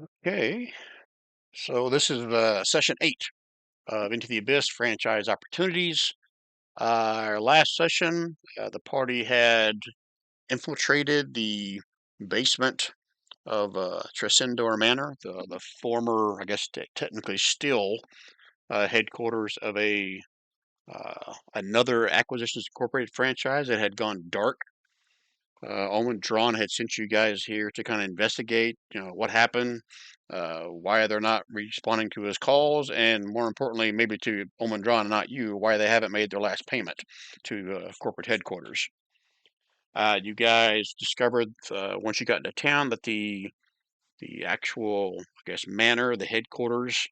Okay, so this is session 8 of Into the Abyss franchise opportunities. Our last session, the party had infiltrated the basement of Tresendar Manor, the former, I guess technically still, headquarters of another Acquisitions Incorporated franchise that had gone dark. Owen Drawn had sent you guys here to kind of investigate, what happened, why they're not responding to his calls, and more importantly, maybe to Owen Drawn and not you, why they haven't made their last payment to corporate headquarters. You guys discovered once you got into town that the actual, I guess, manor, the headquarters,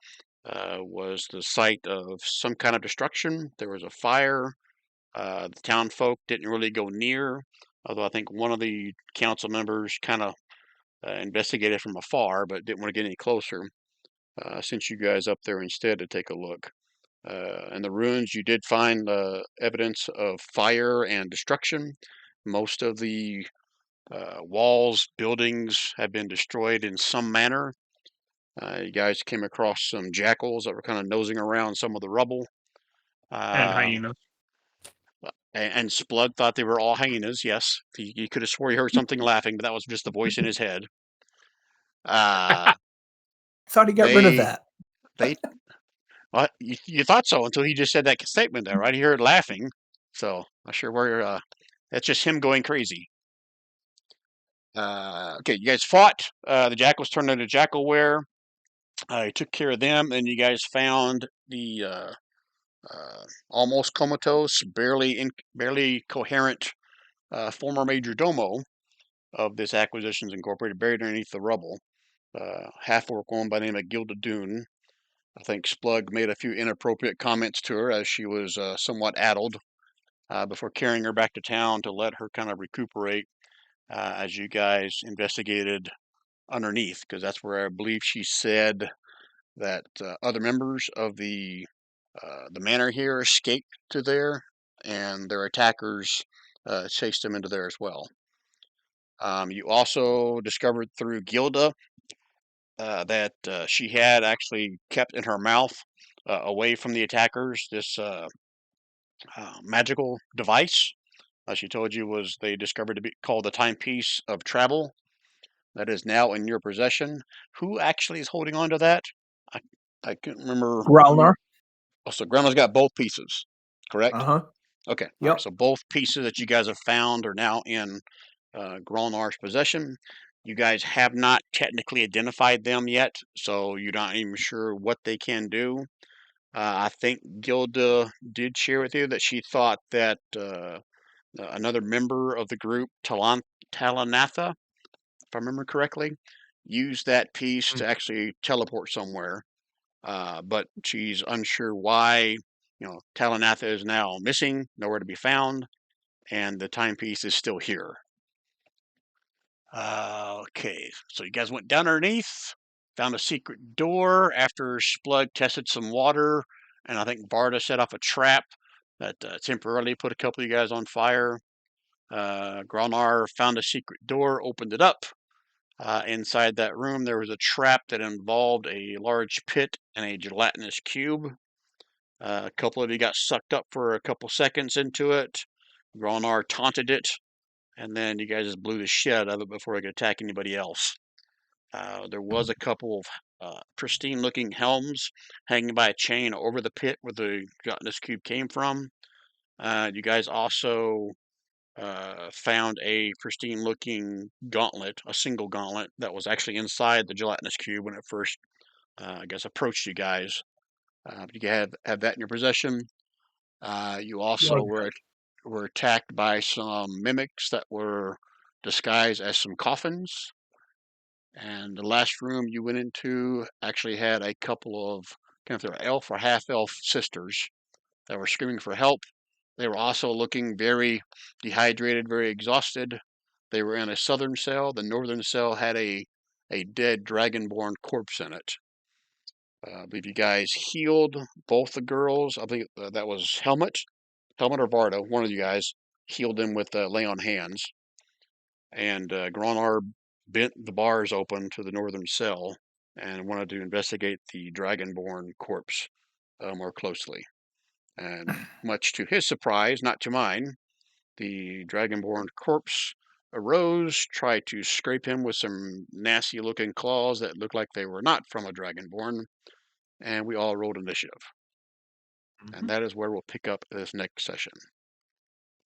was the site of some kind of destruction. There was a fire. The town folk didn't really go near, although I think one of the council members kind of investigated from afar, but didn't want to get any closer. Sent you guys up there instead to take a look. In the ruins, you did find evidence of fire and destruction. Most of the walls, buildings have been destroyed in some manner. You guys came across some jackals that were kind of nosing around some of the rubble. And Uh, hyenas. and Splug thought they were all hyenas. Yes, he could have swore he heard something laughing, but that was just the voice in his head. Uh, Thought he got rid of they that. they well, you thought so until he just said that statement there, right? He heard laughing, so not sure where. That's just him going crazy. Okay, you guys fought. The jackals turned into jackalware. You took care of them, and you guys found the almost comatose, barely coherent former major domo of this Acquisitions Incorporated, buried underneath the rubble. Half-orc woman by the name of Gilda Dune. I think Splug made a few inappropriate comments to her as she was somewhat addled before carrying her back to town to let her kind of recuperate as you guys investigated underneath, because that's where I believe she said that other members of the manor here escaped to there, and their attackers chased them into there as well. You also discovered through Gilda that she had actually kept in her mouth, away from the attackers, this magical device. She told you was they discovered to be called the timepiece of travel that is now in your possession. Who actually is holding on to that? I, I can't remember who. Gralnar. Oh, so Grandma's got both pieces, correct? Uh-huh. Okay, all right. Yep. So both pieces that you guys have found are now in Gralnar's possession. You guys have not technically identified them yet, so you're not even sure what they can do. I think Gilda did share with you that she thought that another member of the group, Talanatha, if I remember correctly, used that piece Mm. to actually teleport somewhere. But she's unsure why. Talanatha is now missing, nowhere to be found, and the timepiece is still here. Okay, so you guys went down underneath, found a secret door after Splug tested some water, and I think Barda set off a trap that temporarily put a couple of you guys on fire. Gralnar found a secret door, opened it up. Inside that room, there was a trap that involved a large pit and a gelatinous cube. A couple of you got sucked up for a couple seconds into it. Gralnar taunted it, and then you guys just blew the shit out of it before it could attack anybody else. There was a couple of pristine-looking helms hanging by a chain over the pit where the gelatinous cube came from. You guys also found a pristine-looking gauntlet, a single gauntlet that was actually inside the gelatinous cube when it first, I guess, approached you guys. You have that in your possession. You also Love were attacked by some mimics that were disguised as some coffins. And the last room you went into actually had a couple of kind of their elf or half elf sisters that were screaming for help. They were also looking very dehydrated, very exhausted. They were in a southern cell. The northern cell had a dead dragonborn corpse in it. I believe you guys healed both the girls. I think that was Helmet or Varda, one of you guys healed them with lay on hands. And Gralnar bent the bars open to the northern cell. and wanted to investigate the dragonborn corpse more closely. And much to his surprise, not to mine, the dragonborn corpse arose, tried to scrape him with some nasty looking claws that looked like they were not from a dragonborn, and we all rolled initiative. And that is where we'll pick up this next session.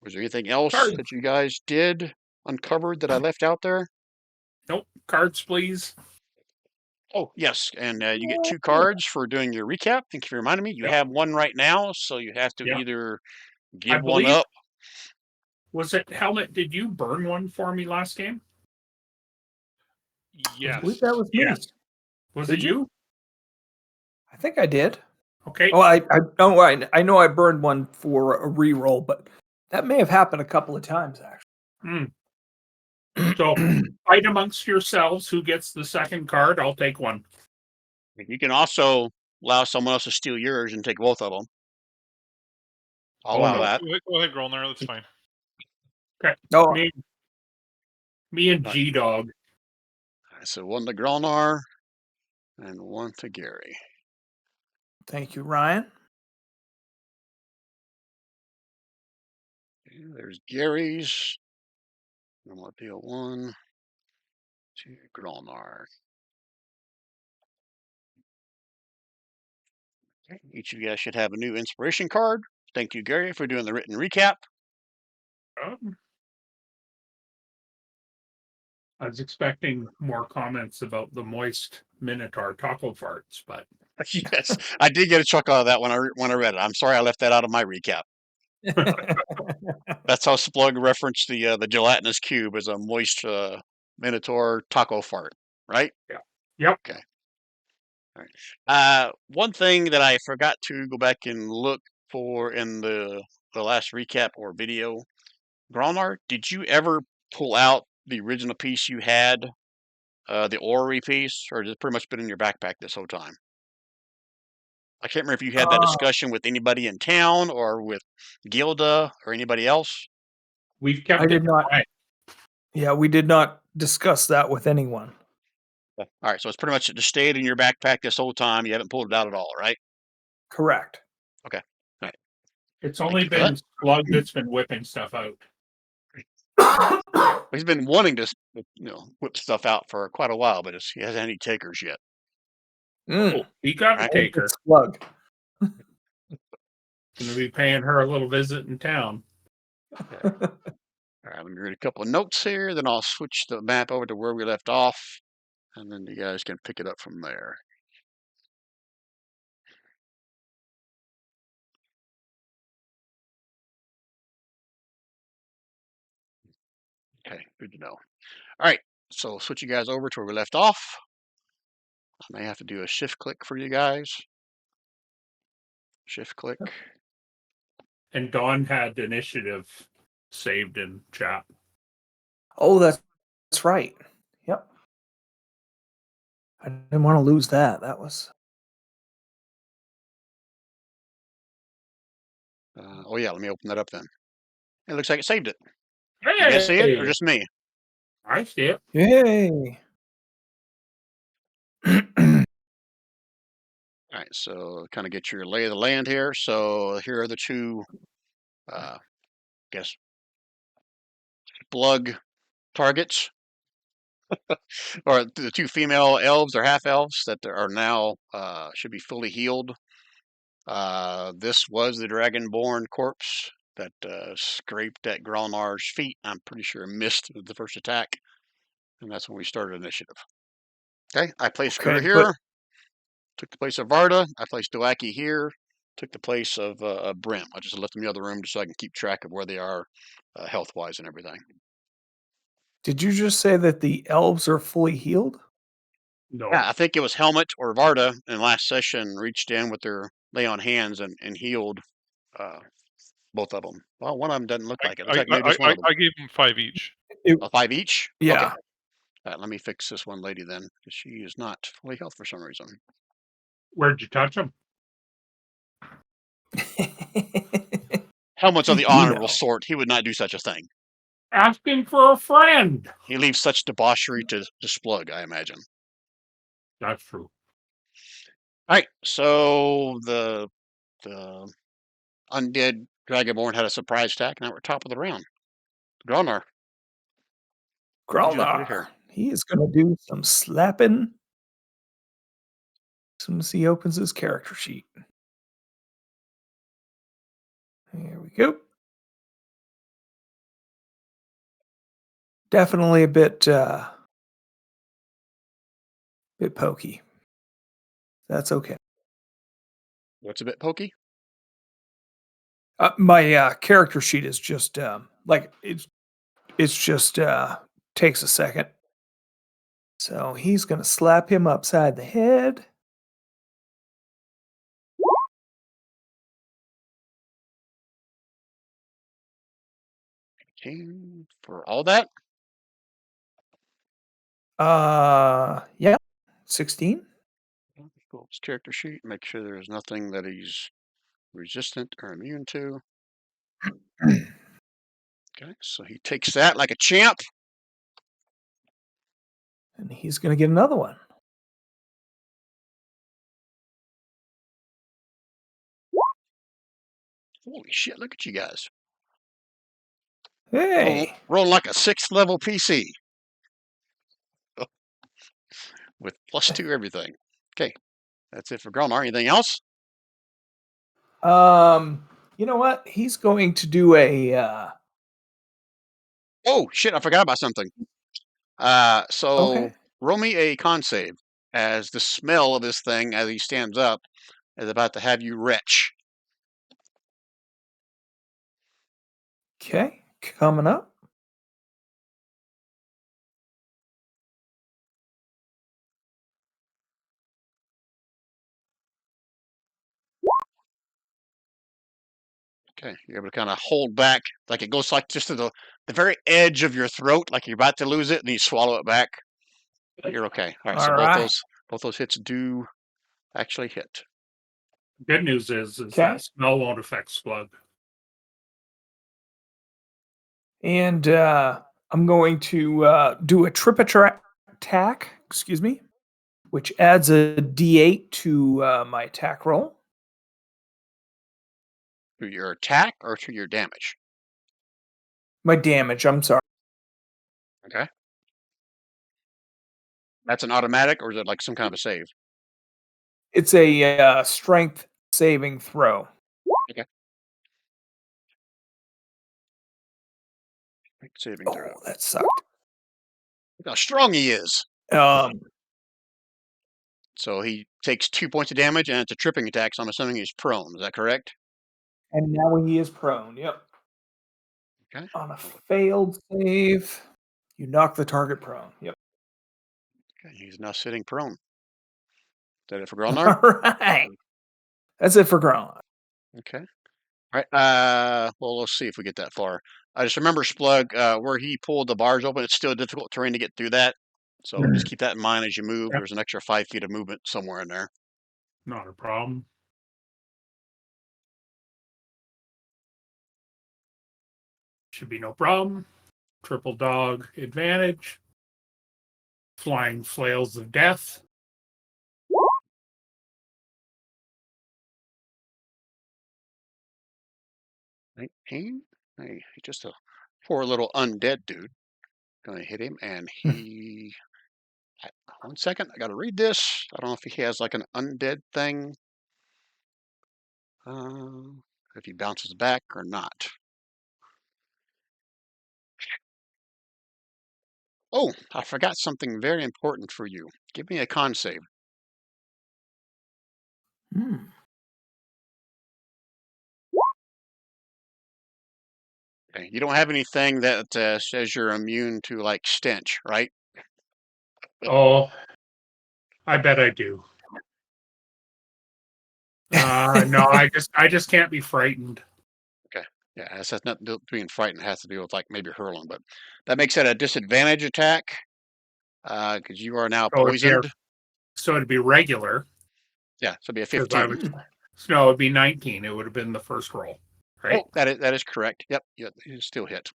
Was there anything else Cards. that you guys did, uncovered that I left out there? Nope. Cards, please. Oh, yes, and you get 2 cards for doing your recap. Thank you for reminding me. You Yep. have one right now, so you have to Yep. either I give one believe- up. Was it Helmet? Did you burn one for me last game? I Yes. believe that was me. Yeah. Was Did it you? I think I did. Okay. Oh, I know I burned one for a reroll, but that may have happened a couple of times actually. So fight amongst yourselves who gets the second card. I'll take one. You can also allow someone else to steal yours and take both of them. I'll allow no. that. Go ahead, Gralnar. That's fine. Okay. No, Me and G-Dog. So 1 to Gralnar and 1 to Gary. thank you, Ryan. Okay, there's Gary's. I'm going to deal 1 to Gralnar. Okay, each of you guys should have a new inspiration card. Thank you, Gary, for doing the written recap. I was expecting more comments about the moist Minotaur taco farts, but Yes, I did get a chuckle out of that when I read it. I'm sorry I left that out of my recap. That's how Splug referenced the gelatinous cube as a moist Minotaur taco fart, right? Yeah. Yep. Okay. All right. One thing that I forgot to go back and look for in the last recap or video, Gralnar, did you ever pull out the original piece you had, the orrery piece, or has it pretty much been in your backpack this whole time? I can't remember if you had that discussion with anybody in town or with Gilda or anybody else. We've kept I did it not. quiet. Yeah, we did not discuss that with anyone. All right, so it's pretty much just stayed in your backpack this whole time. You haven't pulled it out at all, right? Correct. Okay. All right. It's only you for been Splug that's been whipping stuff out. He's been wanting to, whip stuff out for quite a while, but he hasn't had any takers yet. Oh, he got a Right. taker. It's Splug. Gonna be paying her a little visit in town. All right, let me read a couple of notes here, then I'll switch the map over to where we left off, and then you guys can pick it up from there. Okay, good to know. All right, so switch you guys over to where we left off. I may have to do a shift click for you guys. Shift click. And Dawn had initiative saved in chat. Oh, that's right. Yep. I didn't want to lose that. That was. Oh yeah, let me open that up then. It looks like it saved it. Hey, You guys see it or just me? I see it. Yay. All right, so kind of get your lay of the land here. So here are the 2, guess, Splug targets, or the 2 female elves or half elves that are now should be fully healed. This was the dragonborn corpse that scraped at Gralnar's feet. I'm pretty sure missed the first attack, and that's when we started initiative. Okay, I placed her here. Took the place of Varda. I placed Doake here. Took the place of Brim. I just left them in the other room just so I can keep track of where they are health-wise and everything. Did you just say that the elves are fully healed? No. Yeah, I think it was Helmet or Varda in last session reached in with their lay on hands and healed both of them. Well, one of them doesn't look like it. Looks like maybe just one of them. I gave them 5 each. 5 each? Yeah. Okay. All right, let me fix this one lady then, because she is not fully health for some reason. Where'd you touch him? Helmet's of the honorable sort. He would not do such a thing. Asking for a friend. He leaves such debauchery to Splug, I imagine. That's true. All right, so the undead Dragonborn had a surprise attack. Now we're top of the round. Gralnar, what would you like to do here? Gralnar. He is going to do some slapping as soon as he opens his character sheet. There we go. Definitely a bit pokey. That's okay. What's a bit pokey? My character sheet is just like it's just takes a second. So he's gonna slap him upside the head. King for all that? Yeah, 16. Pull up his character sheet. Make sure there's nothing that he's resistant or immune to. Okay, so he takes that like a champ. And he's gonna get another one. Holy shit! Look at you guys. Hey. Rolling like a 6th level PC with +2 everything. Okay, that's it for Gralnar. Anything else? You know what? He's going to do a Oh shit! I forgot about something. So okay. roll me a con save as the smell of this thing as he stands up is about to have you retch. Okay, coming up. Okay, you're able to kind of hold back, like it goes like just to the very edge of your throat, like you're about to lose it, and you swallow it back. But you're okay. All right, so All right. both those hits do actually hit. Good news is Okay. that smell won't affect Splug. And I'm going to do a trip attack, excuse me, which adds a D8 to my attack roll. To your attack or to your damage? My damage, I'm sorry. Okay. That's an automatic, or is it like some kind of a save? It's a strength saving throw. Okay. Saving Oh, throw. that sucked. Look how strong he is. Um, So he takes 2 points of damage, and it's a tripping attack, so I'm assuming he's prone. Is that correct? and now he is prone. Yep. Okay. On a failed save, you knock the target prone. Yep. Okay, he's now sitting prone. Is that it for All Gralnar? right. That's it for Gralnar. Okay. All right. Well, let's see if we get that far. I just remember Splug, where he pulled the bars open. It's still difficult terrain to get through that. So just keep that in mind as you move. Yep. There's an extra 5 feet of movement somewhere in there. Not a problem. Should be no problem. Triple dog advantage. Flying flails of death. Hey, he's just a poor little undead dude. Gonna hit him, and he. 1 second, I gotta read this. I don't know if he has like an undead thing. If he bounces back or not. Oh, I forgot something very important for you. Give me a con save. Hmm. Okay. You don't have anything that says you're immune to like stench, right? Oh, I bet I do. No, I just can't be frightened. Okay. Yeah, this has nothing to do with being frightened. It has to do with like maybe hurling, but that makes it a disadvantage attack because you are now So poisoned. it'd be regular. Yeah, so it'd be a 'Cause I 15. was, no, it'd be 19. It would have been the first roll, right? Oh, that is correct. Yep, you still hit.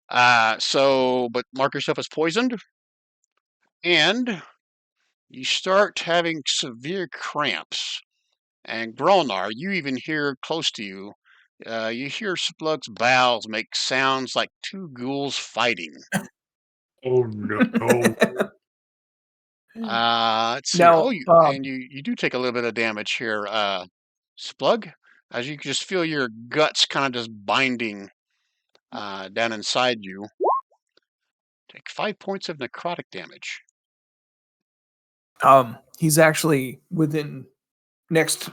But mark yourself as poisoned, and you start having severe cramps. And Gralnar, you even hear close to you, you hear Splug's bowels make sounds like two ghouls fighting. Oh no. Let's see. Oh, Now, you do take a little bit of damage here, Splug, as you can just feel your guts kind of just binding down inside you. Take 5 points of necrotic damage. he's actually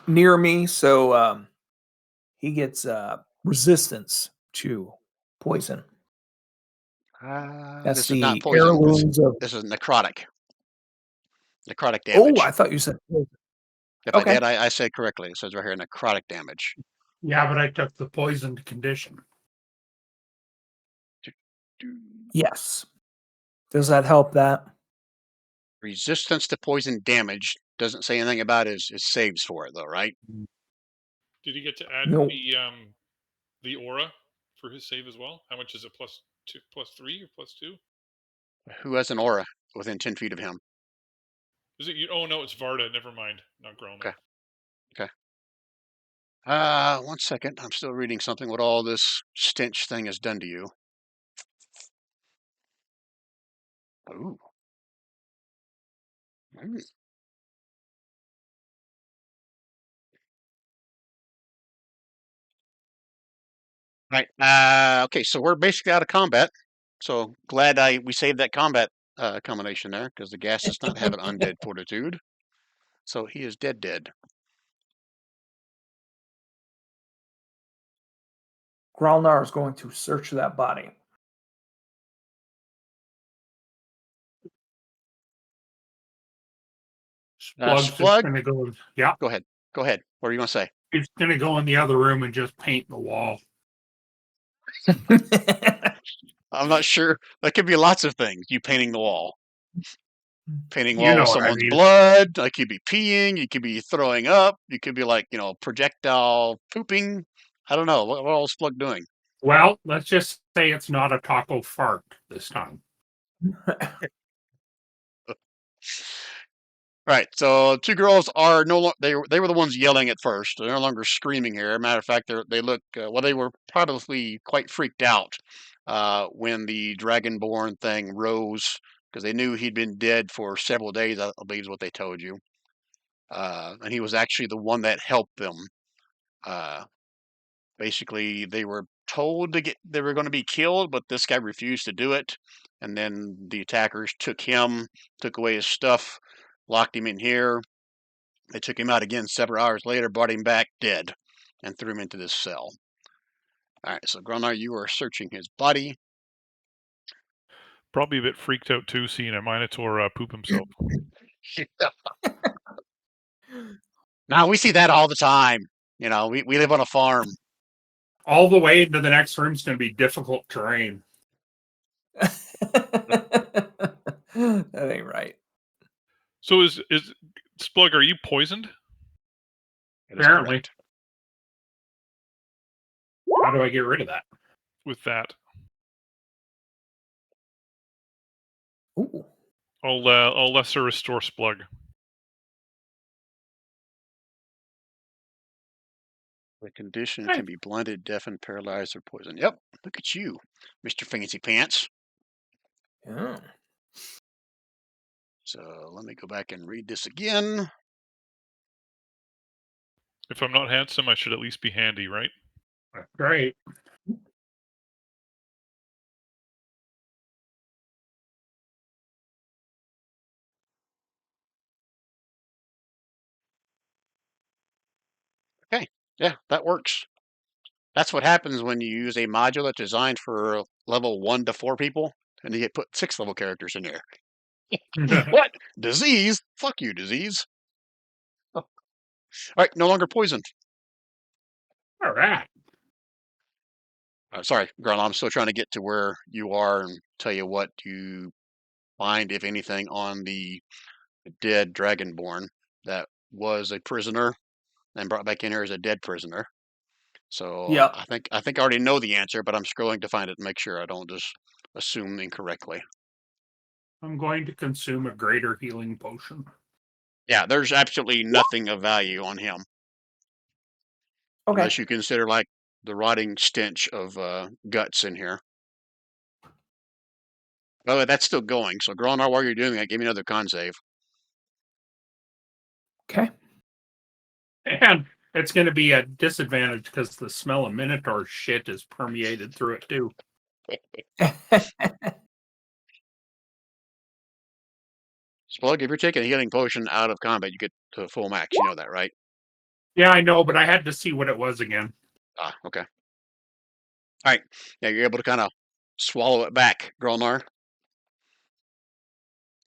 near me, so he gets resistance to poison. That's This is not the poison. heirlooms of. This is necrotic. Necrotic Oh, damage. I thought you said poison. If Okay. I did, I said correctly. It says right here necrotic damage. Yeah, but I took the poisoned condition. Yes. Does that help that? Resistance to poison damage doesn't say anything about his saves for it, though, right? Did he get to add No. the aura for his save as well? How much is it? Plus 2, +3, or +2? Who has an aura within 10 feet of him? Is it you? Oh no, it's Varda. Never mind. Not Gralnar. Okay. 1 second. I'm still reading something. What all this stench thing has done to you? Ooh. Mm. Right. Okay. So we're basically out of combat. So glad we saved that combat combination there because the gas does not have an undead fortitude. So he is dead. Gralnar is going to search that body. Splug's just Splug, gonna go. Yeah, go ahead. Go ahead. What are you going to say? he's gonna go in the other room and just paint the wall. I'm not sure. That could be lots of things. You painting the wall. Painting You wall know with what I someone's mean. blood. I could be peeing. You could be throwing up. You could be like, projectile pooping. I don't know. What all is Splug doing? Well, let's just say it's not a taco fart this time. Right. So two girls are no longer. They were the ones yelling at first. They're no longer screaming here. Matter of fact, they look. They were probably quite freaked out when the Dragonborn thing rose because they knew he'd been dead for several days. I believe is what they told you. And he was actually the one that helped them. Uh, Basically, they were told they were going to be killed, but this guy refused to do it. And then the attackers took away his stuff, locked him in here. They took him out again several hours later, brought him back dead, and threw him into this cell. All right, so Gralnar, you are searching his body. Probably a bit freaked out too, seeing a Minotaur poop himself. Now we see that all the time. We live on a farm. All the way into the next room is going to be difficult terrain. That ain't right. So is Splug? Are you poisoned That is Apparently. correct. How do I get rid of that? with that? Ooh. I'll lesser restore Splug. The condition Hey. can be blinded, deafened, paralyzed, or poisoned. Yep, look at you, Mr. Fancy Pants. Yeah. So let me go back and read this again. If I'm not handsome, I should at least be handy, right? That's great. Okay, yeah, that works. That's what happens when you use a module that's designed for level 1 to 4 people, and you put 6 level characters in there. What? Disease? Fuck you, disease. Oh. All right, no longer poisoned. All right. Sorry, Grant, I'm still trying to get to where you are and tell you what you find, if anything, on the dead Dragonborn that was a prisoner and brought back in here as a dead prisoner. So Yep. I think I already know the answer, but I'm scrolling to find it and make sure I don't just assume incorrectly. I'm going to consume a greater healing potion. Yeah, there's absolutely nothing of value on him Okay. unless you consider like the rotting stench of guts in here. Oh, that's still going. So, Gralnar, while you're doing that, give me another con save. Okay. And it's going to be a disadvantage because the smell of Minotaur shit is permeated through it too. Splug, if you're taking a healing potion out of combat, you get to full max. You know that, right? Yeah, I know, but I had to see what it was again. Ah, okay. All right. Yeah, you're able to kind of swallow it back, Gralnar.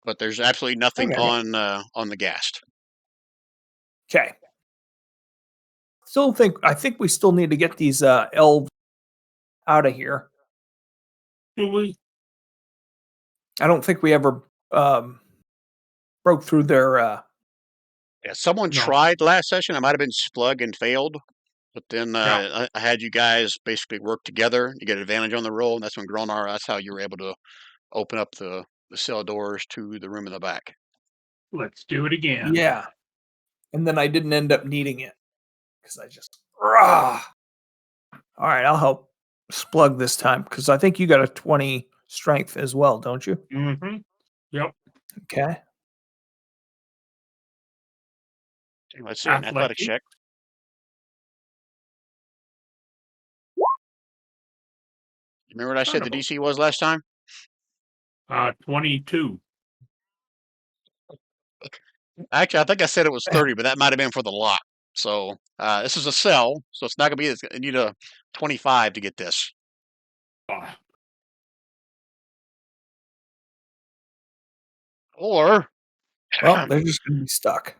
But there's absolutely nothing Okay. on the ghast. Okay. I think we still need to get these elves out of here. Do we? I don't think we ever broke through their Yeah, someone No. tried last session. It might have been Splug and failed. But then Yeah. I had you guys basically work together. You get advantage on the roll, and that's when Gralnar. That's how you were able to open up the cell doors to the room in the back. Let's do it again. Yeah. And then I didn't end up needing it because I just Rah! All right, I'll help Splug this time because I think you got a 20 strength as well, don't you? Mm-hmm. Yep. Okay. Let's see, an athletics check. Remember what I said the DC was last time? 22. Actually, I think I said it was 30, but that might have been for the lock. So this is a cell, so it's not going to be. You need a 25 to get this. Ah, Or Well, they're just going to be stuck.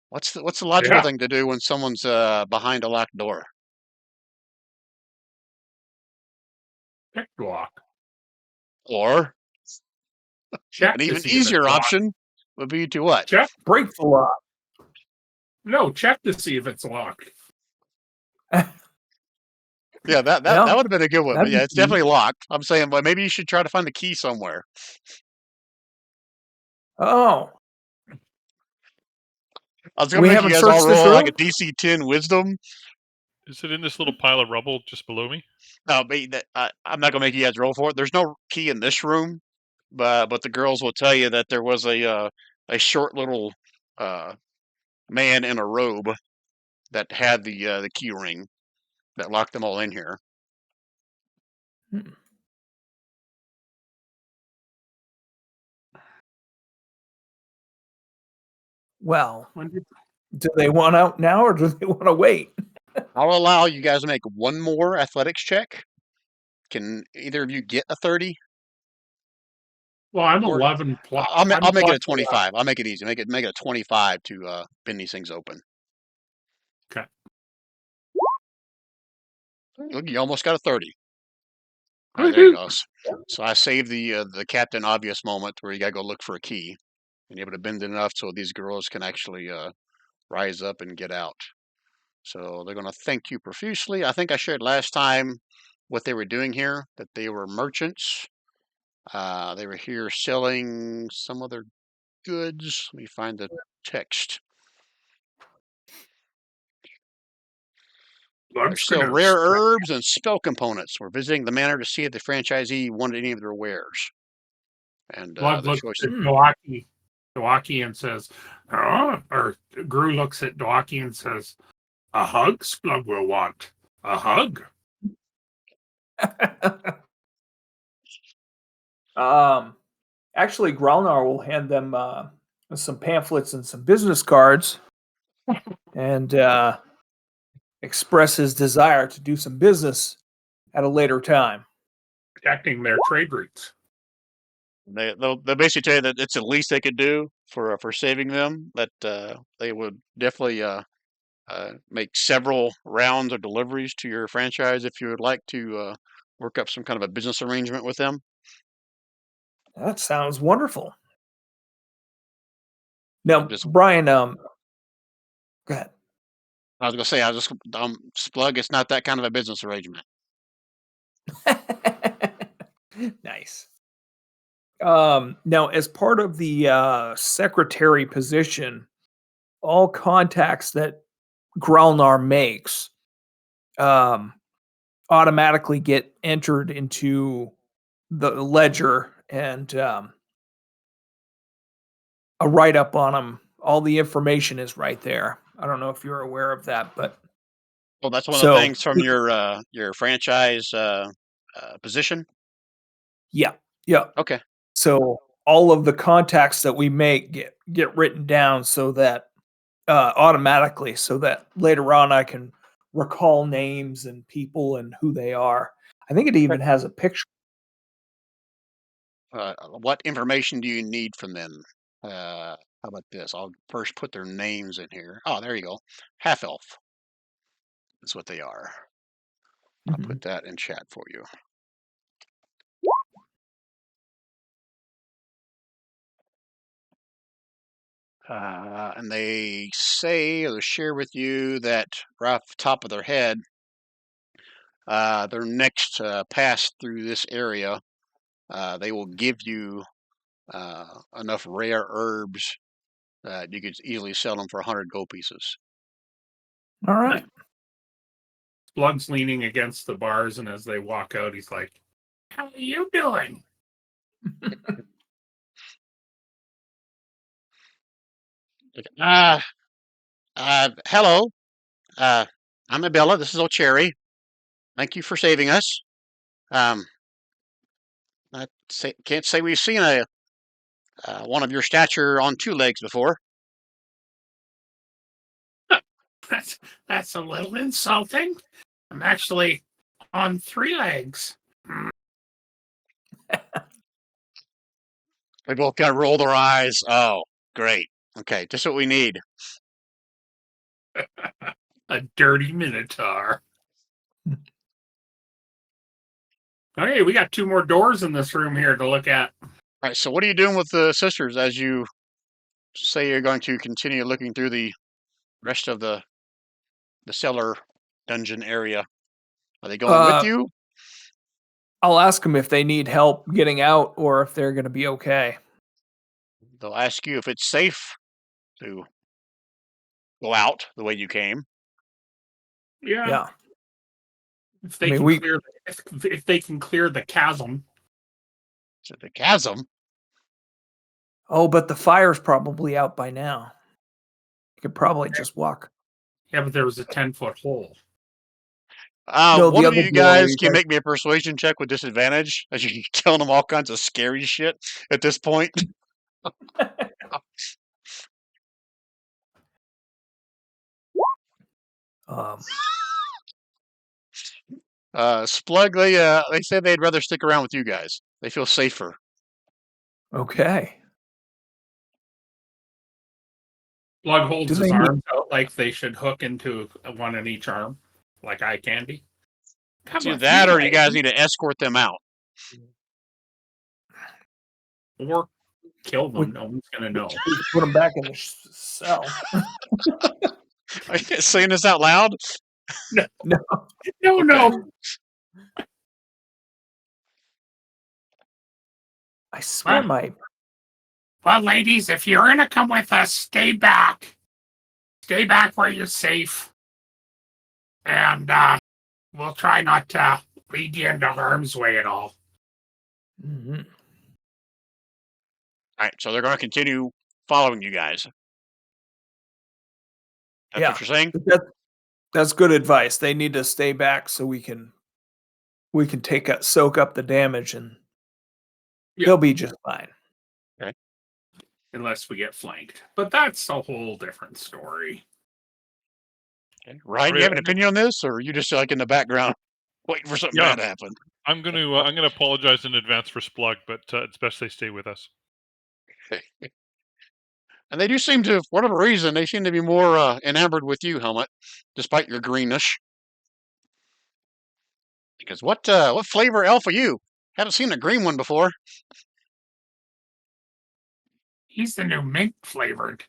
what's the logical Yeah. thing to do when someone's behind a locked door? pick lock. Or Check an to even see if it's easier locked. option would be to what? Check. Break the lock. No, check to see if it's locked. Yeah, that Yeah, would have been a good one. But that'd yeah, be it's key. definitely locked. I'm saying, well, maybe you should try to find the key somewhere. Oh, I was gonna we make you haven't guys all searched this roll like a room? DC 10 Wisdom. Is it in this little pile of rubble just below me? No, but I'm not gonna make you guys roll for it. There's no key in this room, but the girls will tell you that there was a short little uh, man in a robe that had the key ring that locked them all in here. Hmm. Well, When did- do they want out now or do they want to wait? I'll allow you guys to make one more athletics check. Can either of you get a 30? Well, I'm Or 11 plus. I'll make it a plus 11. 25. I'll make it easy. Make it a 25 to bend these things open. Okay. Look, you almost got a 30. All right, there you go. So I saved the Captain Obvious moment where you gotta go look for a key and able to bend it enough so these girls can actually rise up and get out. So they're gonna thank you profusely. I think I shared last time what they were doing here, that they were merchants. They were here selling some other goods. Let me find the text. I'm They just sell gonna rare herbs and spell components. We're visiting the manor to see if the franchisee wanted any of their wares. And Blood the looks choice. at Doake and says, or Gru looks at Doake and says, a hug Splug will want. A hug. Actually, Gralnar will hand them some pamphlets and some business cards and express his desire to do some business at a later time. Protecting their trade routes. They'll basically tell you that it's the least they could do for saving them. That they would definitely make several rounds of deliveries to your franchise if you would like to work up some kind of a business arrangement with them. That sounds wonderful. Now, Just Brian, go ahead. I was gonna say I just Splug. It's not that kind of a business arrangement. Nice. Now, as part of the secretary position, all contacts that Gralnar makes um, automatically get entered into the ledger, and a write up on them. All the information is right there. I don't know if you're aware of that, but Well, that's one of the so things from your franchise position. yeah, yeah. Okay. So all of the contacts that we make get written down so that automatically, so that later on I can recall names and people and who they are. I think it even has a picture. What information do you need from them? How about this? I'll first put their names in here. Oh, there you go. Half elf. That's what they are. I'll Mhm. put that in chat for you. And they say or share with you that right off the top of their head, their next pass through this area, they will give you enough rare herbs that you could easily sell them for 100 gold pieces. All right. Splug's leaning against the bars, and as they walk out, he's like, "How are you doing?" Hello. I'm Abella. This is O'Cherry. Thank you for saving us. Um, can't say we've seen a one of your stature on two legs before. That's a little insulting. I'm actually on 3 legs. They both kind of roll their eyes. Oh, great. Okay, just what we need. A dirty minotaur. Okay, we got 2 more doors in this room here to look at. All right. So, what are you doing with the sisters as you say you're going to continue looking through the rest of the cellar dungeon area? Are they going with Uh, you? I'll ask them if they need help getting out or if they're going to be okay. They'll ask you if it's safe to go out the way you came. Yeah, Yeah. if I they mean, can clear, if they can clear the chasm. To the chasm. Oh, but the fire's probably out by now. You could probably just walk. Yeah, but there was a 10-foot hole. No, One the of other you door where guys you can guys. make me a persuasion check with disadvantage, as you're telling them all kinds of scary shit at this point. Um, Splug, they say they'd rather stick around with you guys. They feel safer. okay. Splug Do holds they his need? arms out like they should hook into one in each arm, like eye candy. It's Come either with me, that or you guys lady. need to escort them out. Or kill We, them. No one's gonna know. we could put them back in the cell. Are you guys saying this out loud? No, No. no, Okay. no. I swear Ah. my. Well, ladies, if you're gonna come with us, stay back. Stay back where you're safe. And we'll try not to lead you into harm's way at all. Mhm. All right, so they're going to continue following you guys. That's Yeah. what you're saying? That's good advice. They need to stay back so we can soak up the damage, and Yeah. they'll be just fine. Unless we get flanked. But that's a whole different story. Okay. Ryan, you have an opinion on this, or are you just like in the background waiting for something Yeah. bad to happen? I'm gonna apologize in advance for Splug, but it's best they stay with us. And they do seem to, for whatever reason, they seem to be more enamored with you, Helmet, despite your greenish. Because what flavor elf are you? Haven't seen a green one before. He's the new mint flavored.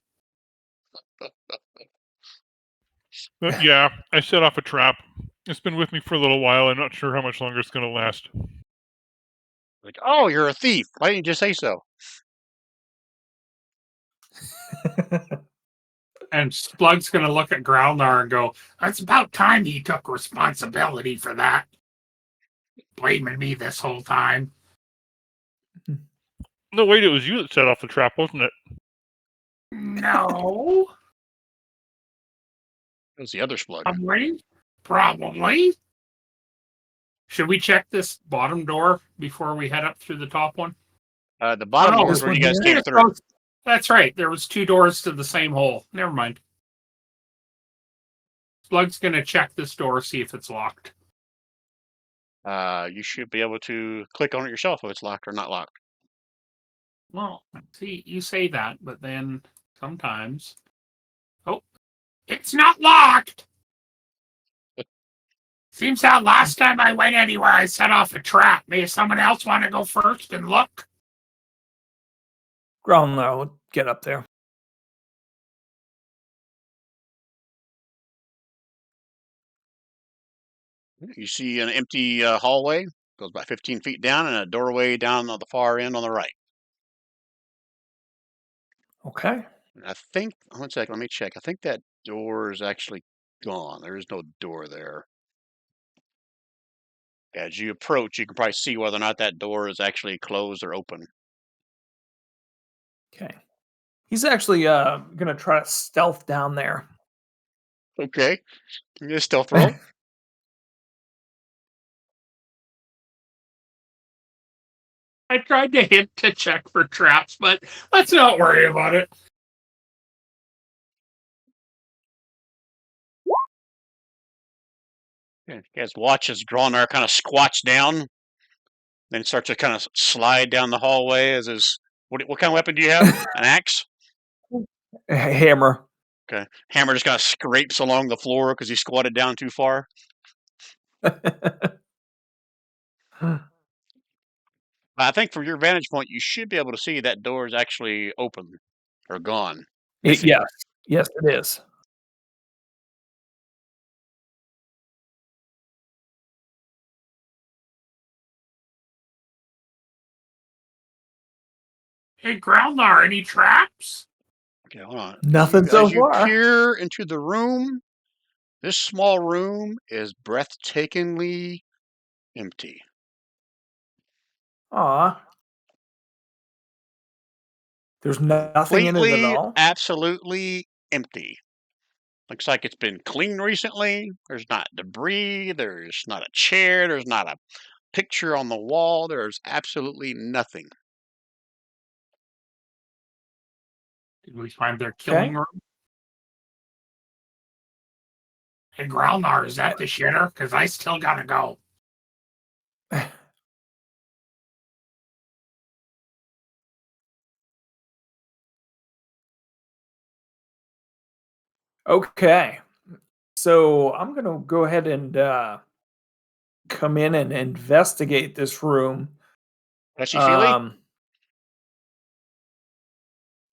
Yeah, I set off a trap. It's been with me for a little while. I'm not sure how much longer it's gonna last. Like, oh, you're a thief. Why didn't you just say so? And Splug's going to look at Gralnar and go, "It's about time he took responsibility for that. Blaming me this whole time." No, wait, it was you that set off the trap, wasn't it? No. It was the other Splug. Probably. Should we check this bottom door before we head up through the top one? The bottom no, door is this where one you guys here? came through. That's right. There was 2 doors to the same hole. Never mind. Splug's going to check this door, see if it's locked. You should be able to click on it yourself if it's locked or not locked. Well, see, you say that, but then sometimes... Oh, it's not locked! Seems how last time I went anywhere, I set off a trap. Maybe someone else want to go first and look? Gralnar will get up there. You see an empty hallway, goes about 15 feet down, and a doorway down on the far end on the right. Okay. And I think, one second, let me check. I think that door is actually gone. There is no door there. As you approach, you can probably see whether or not that door is actually closed or open. Okay. He's actually going to try to stealth down there. Okay. Give me a stealth roll. I tried to hint to check for traps, but let's not worry about it. You guys watch as Gralnar kind of squats down, then starts to kind of slide down the hallway as his... What kind of weapon do you have? An axe? Hammer. Okay. Hammer just kind of scrapes along the floor because he squatted down too far. I think from your vantage point, you should be able to see that door is actually open or gone. Missing. Yes, it is. Hey, Gralnar, any traps? Okay, hold on. Nothing so As you far. peer into the room, this small room is breathtakingly empty. Aw. There's nothing in it at Completely, all. absolutely empty. Looks like it's been cleaned recently. There's not debris. There's not a chair. There's not a picture on the wall. There's absolutely nothing. Did we find their killing Okay. room? Hey, Gralnar, is that the shitter? Because I still gotta go. Okay. So I'm going to go ahead and come in and investigate this room. Touchy-feely?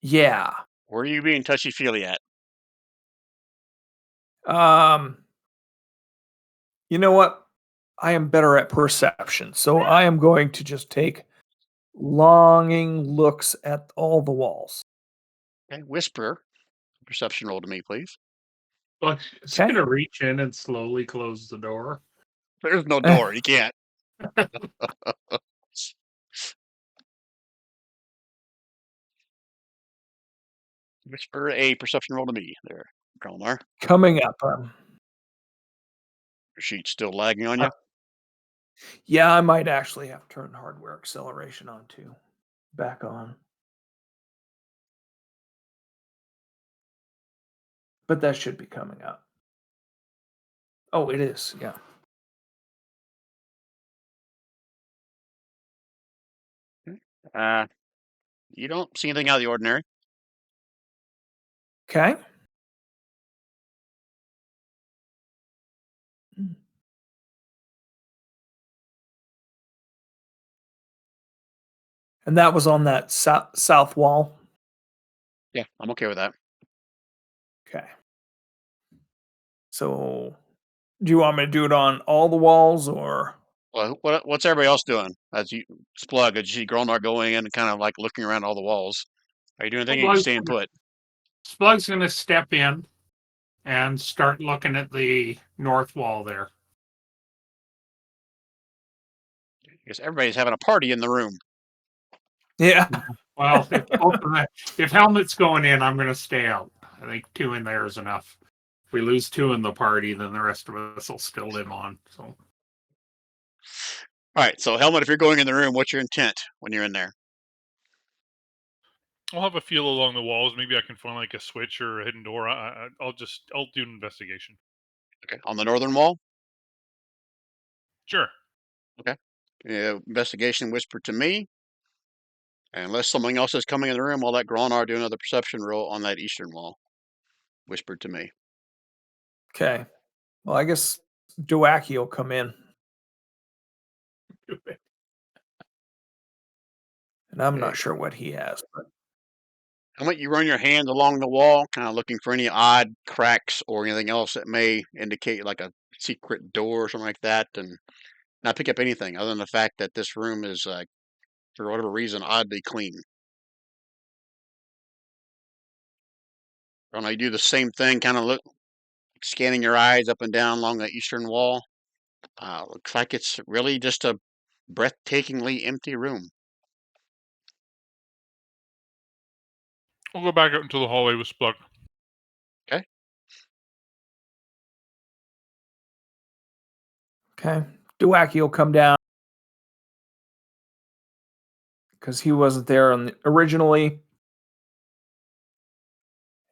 Yeah. Where are you being touchy-feely at? You know what? I am better at perception. So I am going to just take longing looks at all the walls. Okay, whisper. Perception roll to me, please. Look, it's Okay. gonna reach in and slowly close the door. There's no door. You can't. Whisper a perception roll to me there, Gralnar. Coming up. Your sheet's still lagging on you? Yeah, I might actually have to turn hardware acceleration on too. Back on. But that should be coming up. Oh, it is. Yeah. You don't see anything out of the ordinary. Okay. And that was on that south wall. Yeah, I'm okay with that. Okay. So, do you want me to do it on all the walls or? Well, what's everybody else doing? As you Splug, did you see Gralnar going in and kind of like looking around all the walls? Are you doing anything? Or are you staying put? Splug's going to step in and start looking at the north wall there. Because everybody's having a party in the room. Yeah. Well, if Helmet's going in, I'm going to stay out. I think 2 in there is enough. If we lose 2 in the party, then the rest of us will still live on. So, All right. So, Helmet, if you're going in the room, what's your intent when you're in there? I'll have a feel along the walls. Maybe I can find like a switch or a hidden door. I'll do an investigation. Okay. On the northern wall. Sure. Okay. Investigation whispered to me. And unless something else is coming in the room, I'll let Gralnar do another perception roll on that eastern wall. Whispered to me. Okay. Well, I guess Doake will come in. And I'm not sure what he has, but Helmet, you run your hand along the wall, kind of looking for any odd cracks or anything else that may indicate like a secret door or something like that, and not pick up anything other than the fact that this room is, for whatever reason, oddly clean. When I do the same thing, kind of look, scanning your eyes up and down along the eastern wall, looks like it's really just a breathtakingly empty room. I'll go back out into the hallway with Splug. okay. Doake will come down because he wasn't there originally.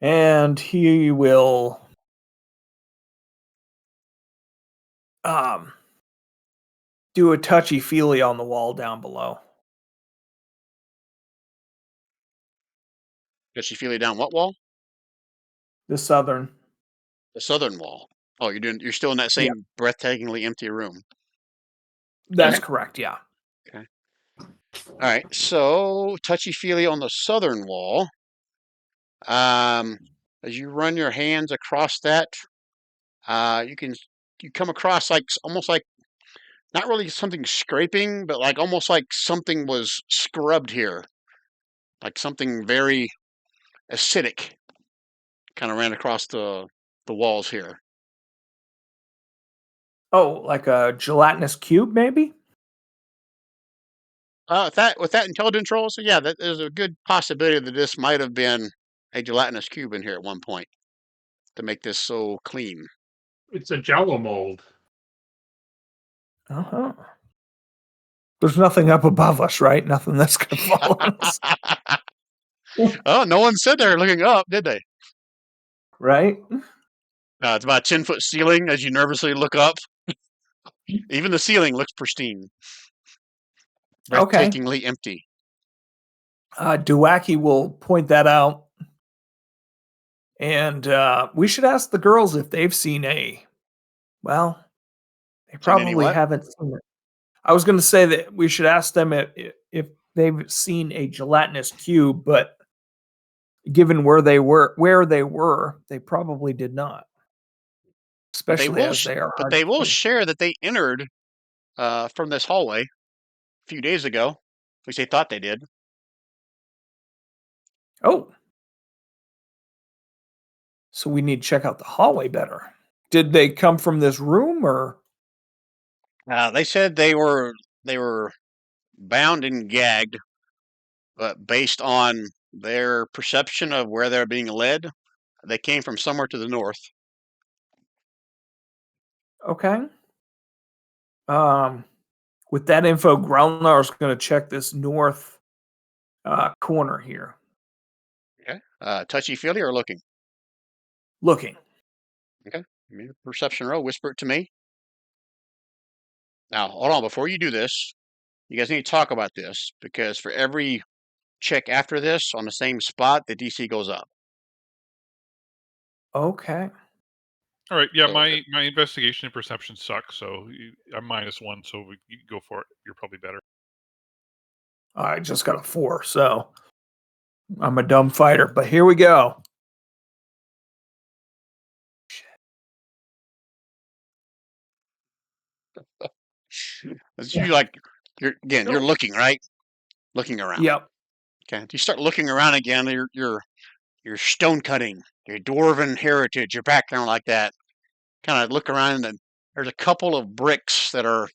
And he will do a touchy-feely on the wall down below. Does she feel it down what wall? The southern. The southern wall. Oh, you're still in that Yeah. same breathtakingly empty room. That's Okay. correct, yeah. Okay. All right. So touchy-feely on the southern wall. As you run your hands across that, you come across like almost like not really something scraping, but like almost like something was scrubbed here, like something very acidic, kind of ran across the walls here. Oh, like a gelatinous cube, maybe? With that intelligence roll, so yeah, there's a good possibility that this might have been a gelatinous cube in here at one point to make this so clean. it's a jello mold. Uh-huh. There's nothing up above us, right? Nothing that's going to fall on us, Oh, no one said they were looking up, did they? right? It's about a 10-foot ceiling as you nervously look up. Even the ceiling looks pristine. Okay. Breathtakingly empty. Doake will point that out. And we should ask the girls if they've seen well, they Seen any probably what? haven't seen it. I was going to say that we should ask them if they've seen a gelatinous cube, but given where they were, they probably did not. But they Especially will as they are but hard they to will see. share that they entered from this hallway a few days ago. At least they thought they did. Oh. So we need to check out the hallway better. Did they come from this room or? They said they were bound and gagged, but based on their perception of where they're being led, they came from somewhere to the north. Okay. With that info, Gralnar is going to check this north corner here. Okay. Touchy-feely or looking? Looking. Okay. Give me a perception roll. Whisper it to me. Now, hold on. Before you do this, you guys need to talk about this because for every check after this on the same spot, the DC goes up. Okay. All right. Yeah, So, my investigation and perception suck, so I'm -1. So you go for it. You're probably better. I just got a 4, so I'm a dumb fighter. But here we go. You like you're So- looking, right? Looking around. Yep. Okay. You start looking around again. Your stone cutting, your dwarven heritage, your background like that. Kind of look around and there's a couple of bricks that are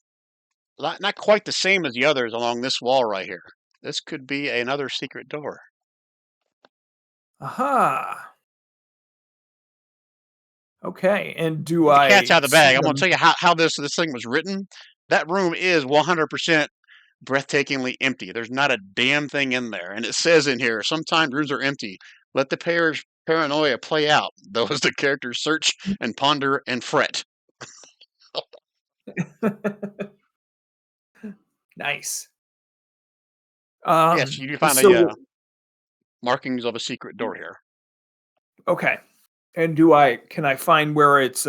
not quite the same as the others along this wall right here. This could be another secret door. Aha. Okay. And do The cat's I out of the see bag. I'm going to them? tell you how this thing was written. That room is 100% breathtakingly empty. There's not a damn thing in there. And it says in here, sometimes rooms are empty. Let the paranoia play out, though, as the characters search and ponder and fret. Nice. Yes, you do find a So markings of a secret door here. okay. And can I find where it's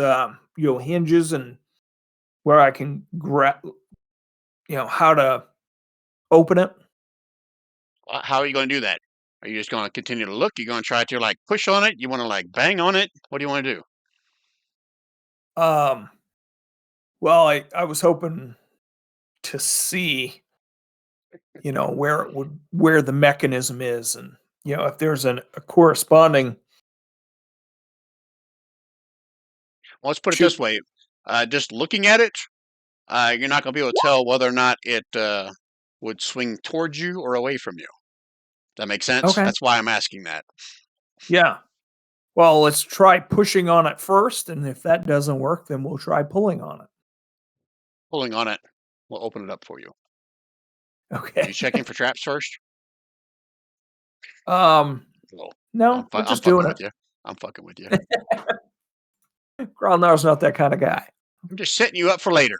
hinges and where I can grab how to open it? How are you going to do that? Are you just going to continue to look? You're going to try to like push on it? You want to like bang on it? What do you want to do? Um well, I was hoping to see where the mechanism is, and if there's a corresponding Well, let's put it shoot. this way. Just looking at it, you're not going to be able to tell whether or not it would swing towards you or away from you. Does that make sense? Okay. That's why I'm asking that. Yeah. Well, let's try pushing on it first, and if that doesn't work, then we'll try pulling on it. Pulling on it will open it up for you. Are you Okay. checking for traps first? um Well, no, we're I'm just fucking doing with it. you. I'm fucking with you. Gralnar's not that kind of guy. I'm just setting you up for later.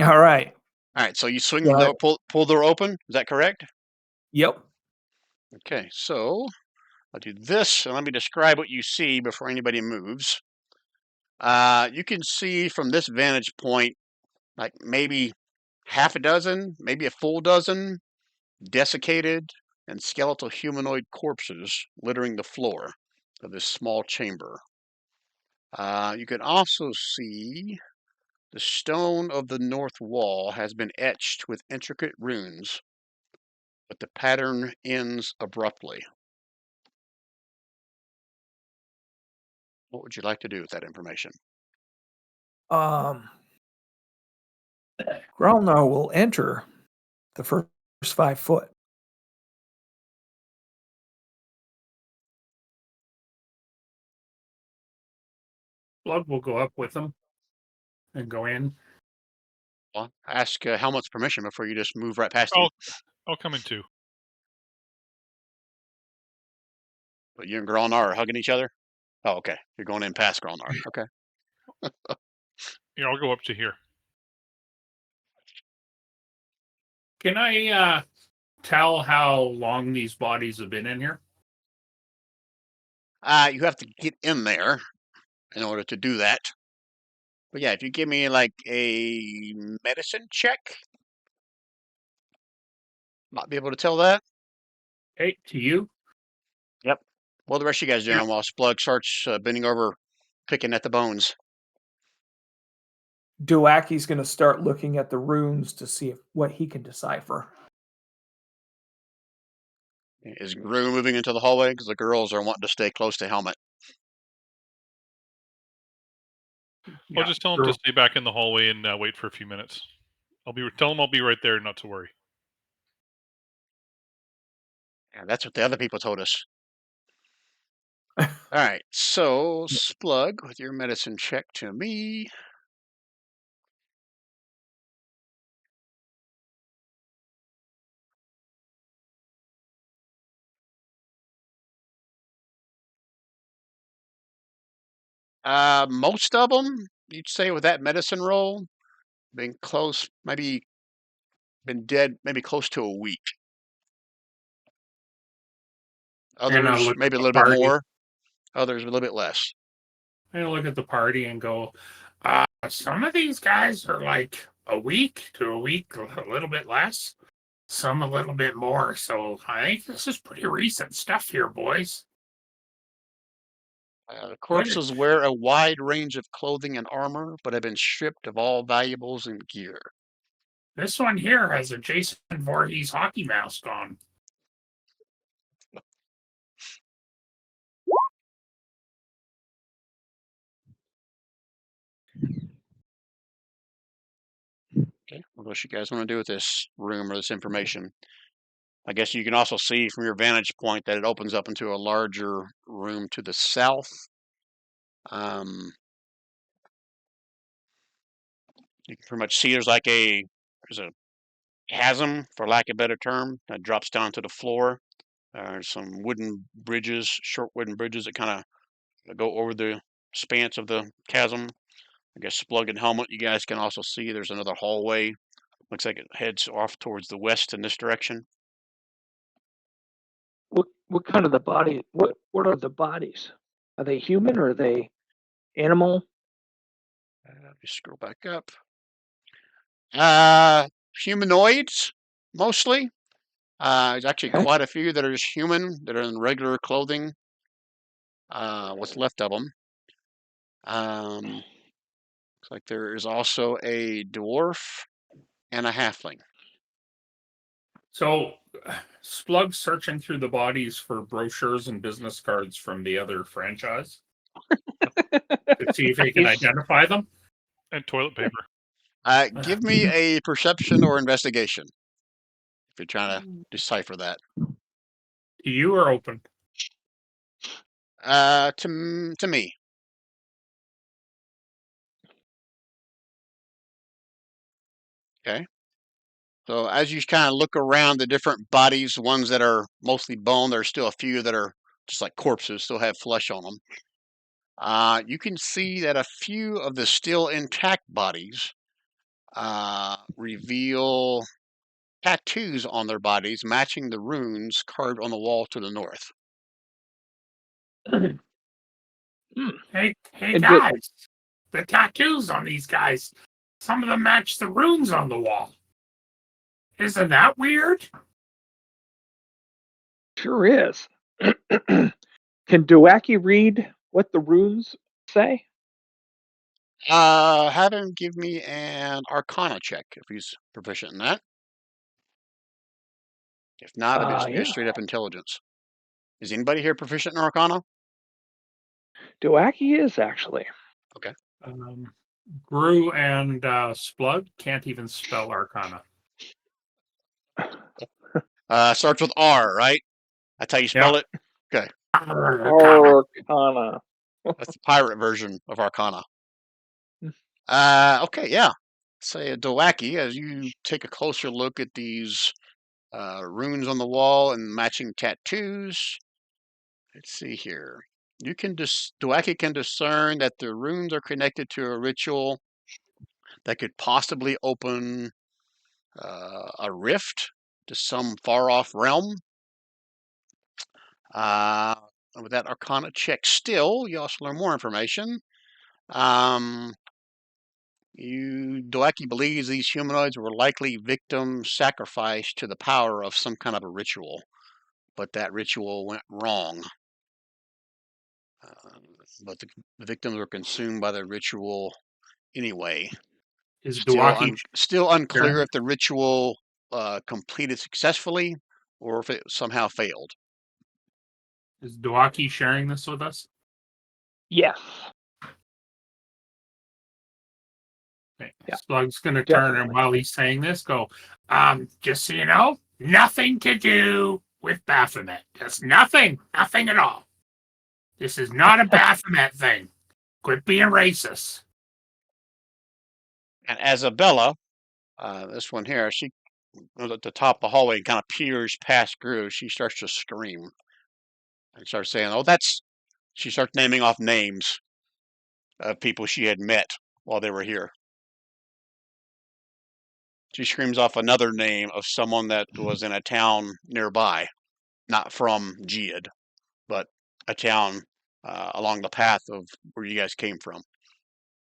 All right. All right, so you swing the Got door, it. pull the door open. Is that correct? Yep. Okay, so I'll do this, and let me describe what you see before anybody moves. You can see from this vantage point, like maybe half a dozen, maybe a full dozen desiccated and skeletal humanoid corpses littering the floor of this small chamber. You can also see the stone of the north wall has been etched with intricate runes, but the pattern ends abruptly. What would you like to do with that information? Um Gralnar will enter the first 5 foot. Splug will go up with them and go in. Well, ask Helmut's permission before you just move right past him. I'll come in too. But you and Gralnar are hugging each other? Oh, okay. You're going in past Gralnar. Okay. Yeah, I'll go up to here. Can I tell how long these bodies have been in here? You have to get in there in order to do that. But yeah, if you give me like a medicine check, might be able to tell that. Hey, to you? Yep. What are the rest of you guys doing while Splug starts bending over, picking at the bones? Doake's going to start looking at the runes to see what he can decipher. Is Gru moving into the hallway? Because the girls are wanting to stay close to Helmut. I'll just tell him to stay back in the hallway and wait for a few minutes. Tell him I'll be right there, not to worry. Yeah, that's what the other people told us. All right, so Splug, with your medicine check to me. Most of them, you'd say, with that medicine roll, been close, maybe been dead, maybe close to a week. And I'll Others, look at maybe a the little bit party. more. Others, a little bit less. And look at the party and go, some of these guys are like a week to a week, a little bit less. Some a little bit more. So I think this is pretty recent stuff here, boys. Corpses wear a wide range of clothing and armor, but have been stripped of all valuables and gear. This one here has a Jason Voorhees hockey mask on. Okay. What else you guys want to do with this room or this information? I guess you can also see from your vantage point that it opens up into a larger room to the south. You can pretty much see there's a chasm, for lack of a better term, that drops down to the floor. There's some wooden bridges, short wooden bridges that kind of go over the expanse of the chasm. I guess Splug and Helmet, you guys can also see there's another hallway. Looks like it heads off towards the west in this direction. What kind of the body? What are the bodies? Are they human or are they animal? Just scroll back up. Humanoids, mostly. There's actually Okay. quite a few that are just human, that are in regular clothing. What's left of them. Looks like there is also a dwarf and a halfling. So, Splug's searching through the bodies for brochures and business cards from the other franchise to see if he can identify them. And toilet paper. Give me a perception or investigation if you're trying to decipher that. You are open. To me. Okay. So as you kind of look around the different bodies, ones that are mostly bone, there's still a few that are just like corpses, still have flesh on them. You can see that a few of the still intact bodies reveal tattoos on their bodies matching the runes carved on the wall to the north. Hey And guys, the tattoos on these guys, some of them match the runes on the wall. Isn't that weird? Sure is. Can Doake read what the runes say? Have him give me an Arcana check if he's proficient in that. If not, it'll just be a Yeah. straight up intelligence. Is anybody here proficient in Arcana? Doake is actually. Okay. Gru and Splug can't even spell Arcana. Starts with R, right? That's how you spell it? Okay. Arcana. That's the pirate version of Arcana. Okay, yeah. Say Doake, as you take a closer look at these runes on the wall and matching tattoos. Let's see here. Doake can discern that the runes are connected to a ritual that could possibly open a rift to some far off realm. With that Arcana check still, you also learn more information. Doake believes these humanoids were likely victims sacrificed to the power of some kind of a ritual, but that ritual went wrong. But the victims were consumed by the ritual anyway. Is Still unclear if the ritual completed successfully or if it somehow failed. Is Doake sharing this with us? Yes. Okay. Yeah. Splug's going to turn and while he's saying this, go, just so you know, nothing to do with Baphomet. Just nothing at all. This is not a Baphomet thing. Quit being racist. And Isabella, this one here, she was at the top of the hallway and kind of peers past Gru. She starts to scream and starts saying, she starts naming off names of people she had met while they were here. She screams off another name of someone that was in a town nearby, not from Giad, but a town along the path of where you guys came from.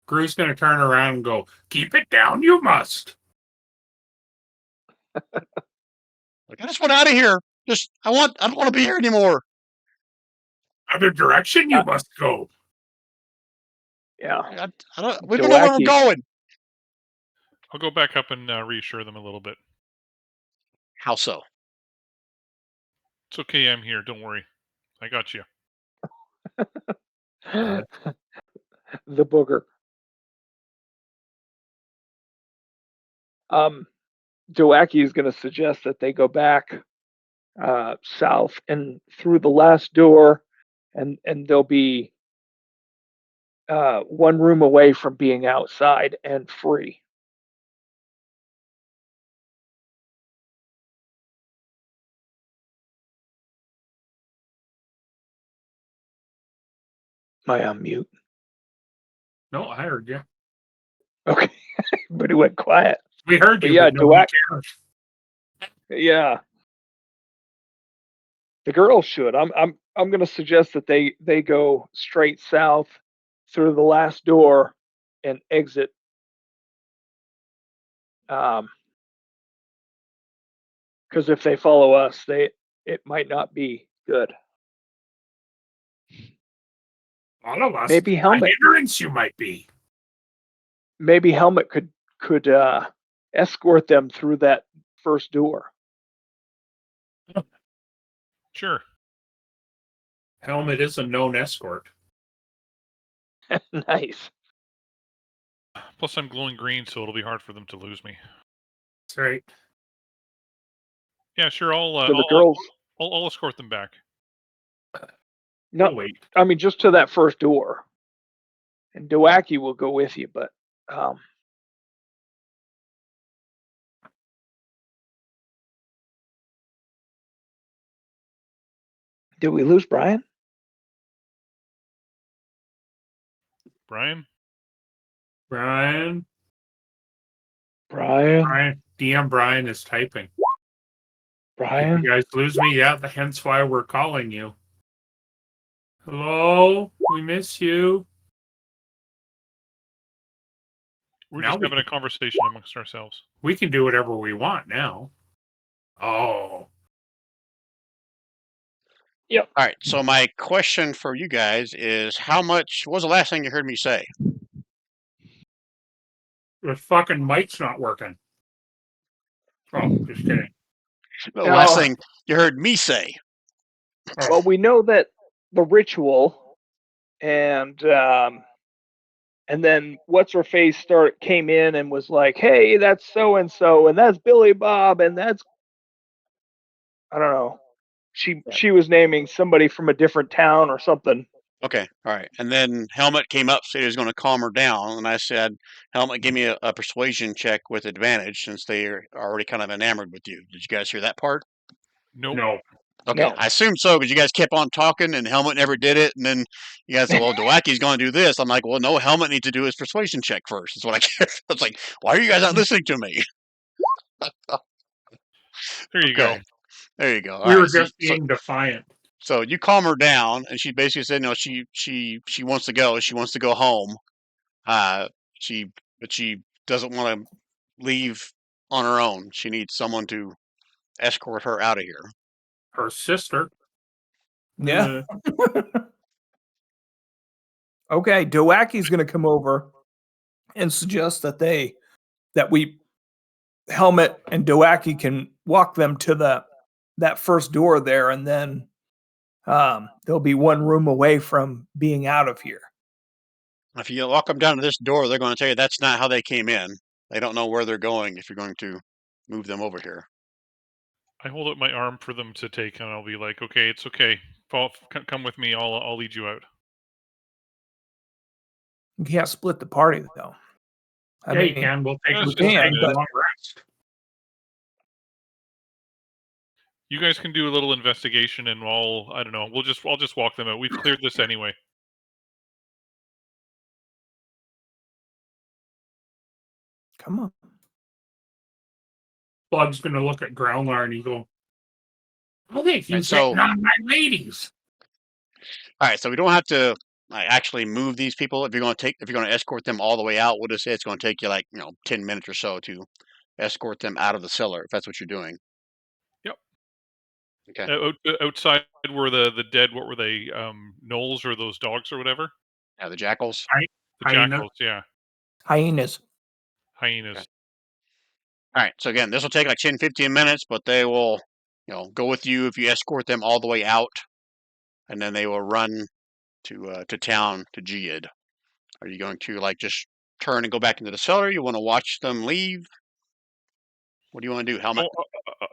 Gru's going to turn around and go, keep it down, you must. Like, I just want out of here. I don't want to be here anymore. Other direction you must go. Yeah. We don't know where we're going. I'll go back up and reassure them a little bit. How so? It's okay, I'm here. Don't worry. I got you. The booger. Doake is going to suggest that they go back south and through the last door, and they'll be one room away from being outside and free. Am I on mute? No, I heard you. Okay, but it went quiet. We heard But you, yeah, but nobody Doake. cares. Yeah, the girls should. I'm going to suggest that they go straight south through the last door and exit. Because if they follow us, it might not be good. All of us. Maybe A Helmet. hindrance you might be. Maybe Helmet could escort them through that first door. Sure. Helmet is a known escort. Nice. Plus, I'm glowing green, so it'll be hard for them to lose me. That's right. Yeah, sure. So the girls. I'll escort them back. No, Wait. I mean just to that first door. And Doake will go with you, but did we lose Brian? Brian? Brian. Brian. DM Brian is typing. Did Brian. you guys lose me? Yeah, hence why we're calling you. Hello, we miss you. We're Now just having a conversation amongst ourselves. We can do whatever we want now. Oh. Yep. All right. So my question for you guys is, how much? What was the last thing you heard me say? The fucking mic's not working. Oh, just kidding. The last thing you heard me say. Well, we know that the ritual and then what's her face came in and was like, "Hey, that's so and so, and that's Billy Bob, and that's I don't know." She was naming somebody from a different town or something. Okay, all right. And then Helmet came up, said he was going to calm her down, and I said, "Helmet, give me a persuasion check with advantage, since they are already kind of enamored with you." Did you guys hear that part? Nope. No. Okay, No. I assumed so, because you guys kept on talking, and Helmet never did it, and then you guys said, "Well, Doake's going to do this." I'm like, "Well, no, Helmet needs to do his persuasion check first." That's what I get. I was like, "Why are you guys not listening to me?" There you go. Okay, there you go. All We were right, just being defiant. so you calm her down, and she basically said, "No, she wants to go. She wants to go home. Uh, but she doesn't want to leave on her own. She needs someone to escort her out of here." Her sister. Yeah. Okay, Doake's going to come over and suggest that we Helmet and Doake can walk them to that first door there, and then they'll be one room away from being out of here. If you walk them down to this door, they're going to tell you that's not how they came in. They don't know where they're going if you're going to move them over here. I hold up my arm for them to take, and I'll be like, "Okay, it's okay. Come with me. I'll lead you out." You can't split the party though. I Yeah, mean, you can. We'll take Let's we just can, do but that. long rest. You guys can do a little investigation, and I don't know. I'll just walk them out. We've cleared this anyway. come on. Splug's gonna look at Gralnar and he go, "I think you Right, getting so on my ladies." all right, so we don't have to actually move these people. If you're going to escort them all the way out, we'll just say it's going to take you 10 minutes or so to escort them out of the cellar, if that's what you're doing. Yep. Okay. Outside were the dead. What were they? Gnolls or those dogs or whatever? Yeah, the jackals. The Hyena. jackals. Yeah. Hyenas. Hyenas. Okay. All right. So again, this will take like 10, 15 minutes, but they will, go with you if you escort them all the way out, and then they will run to town to Gied. Are you going to like just turn and go back into the cellar? You want to watch them leave? What do you want to do, Helmet?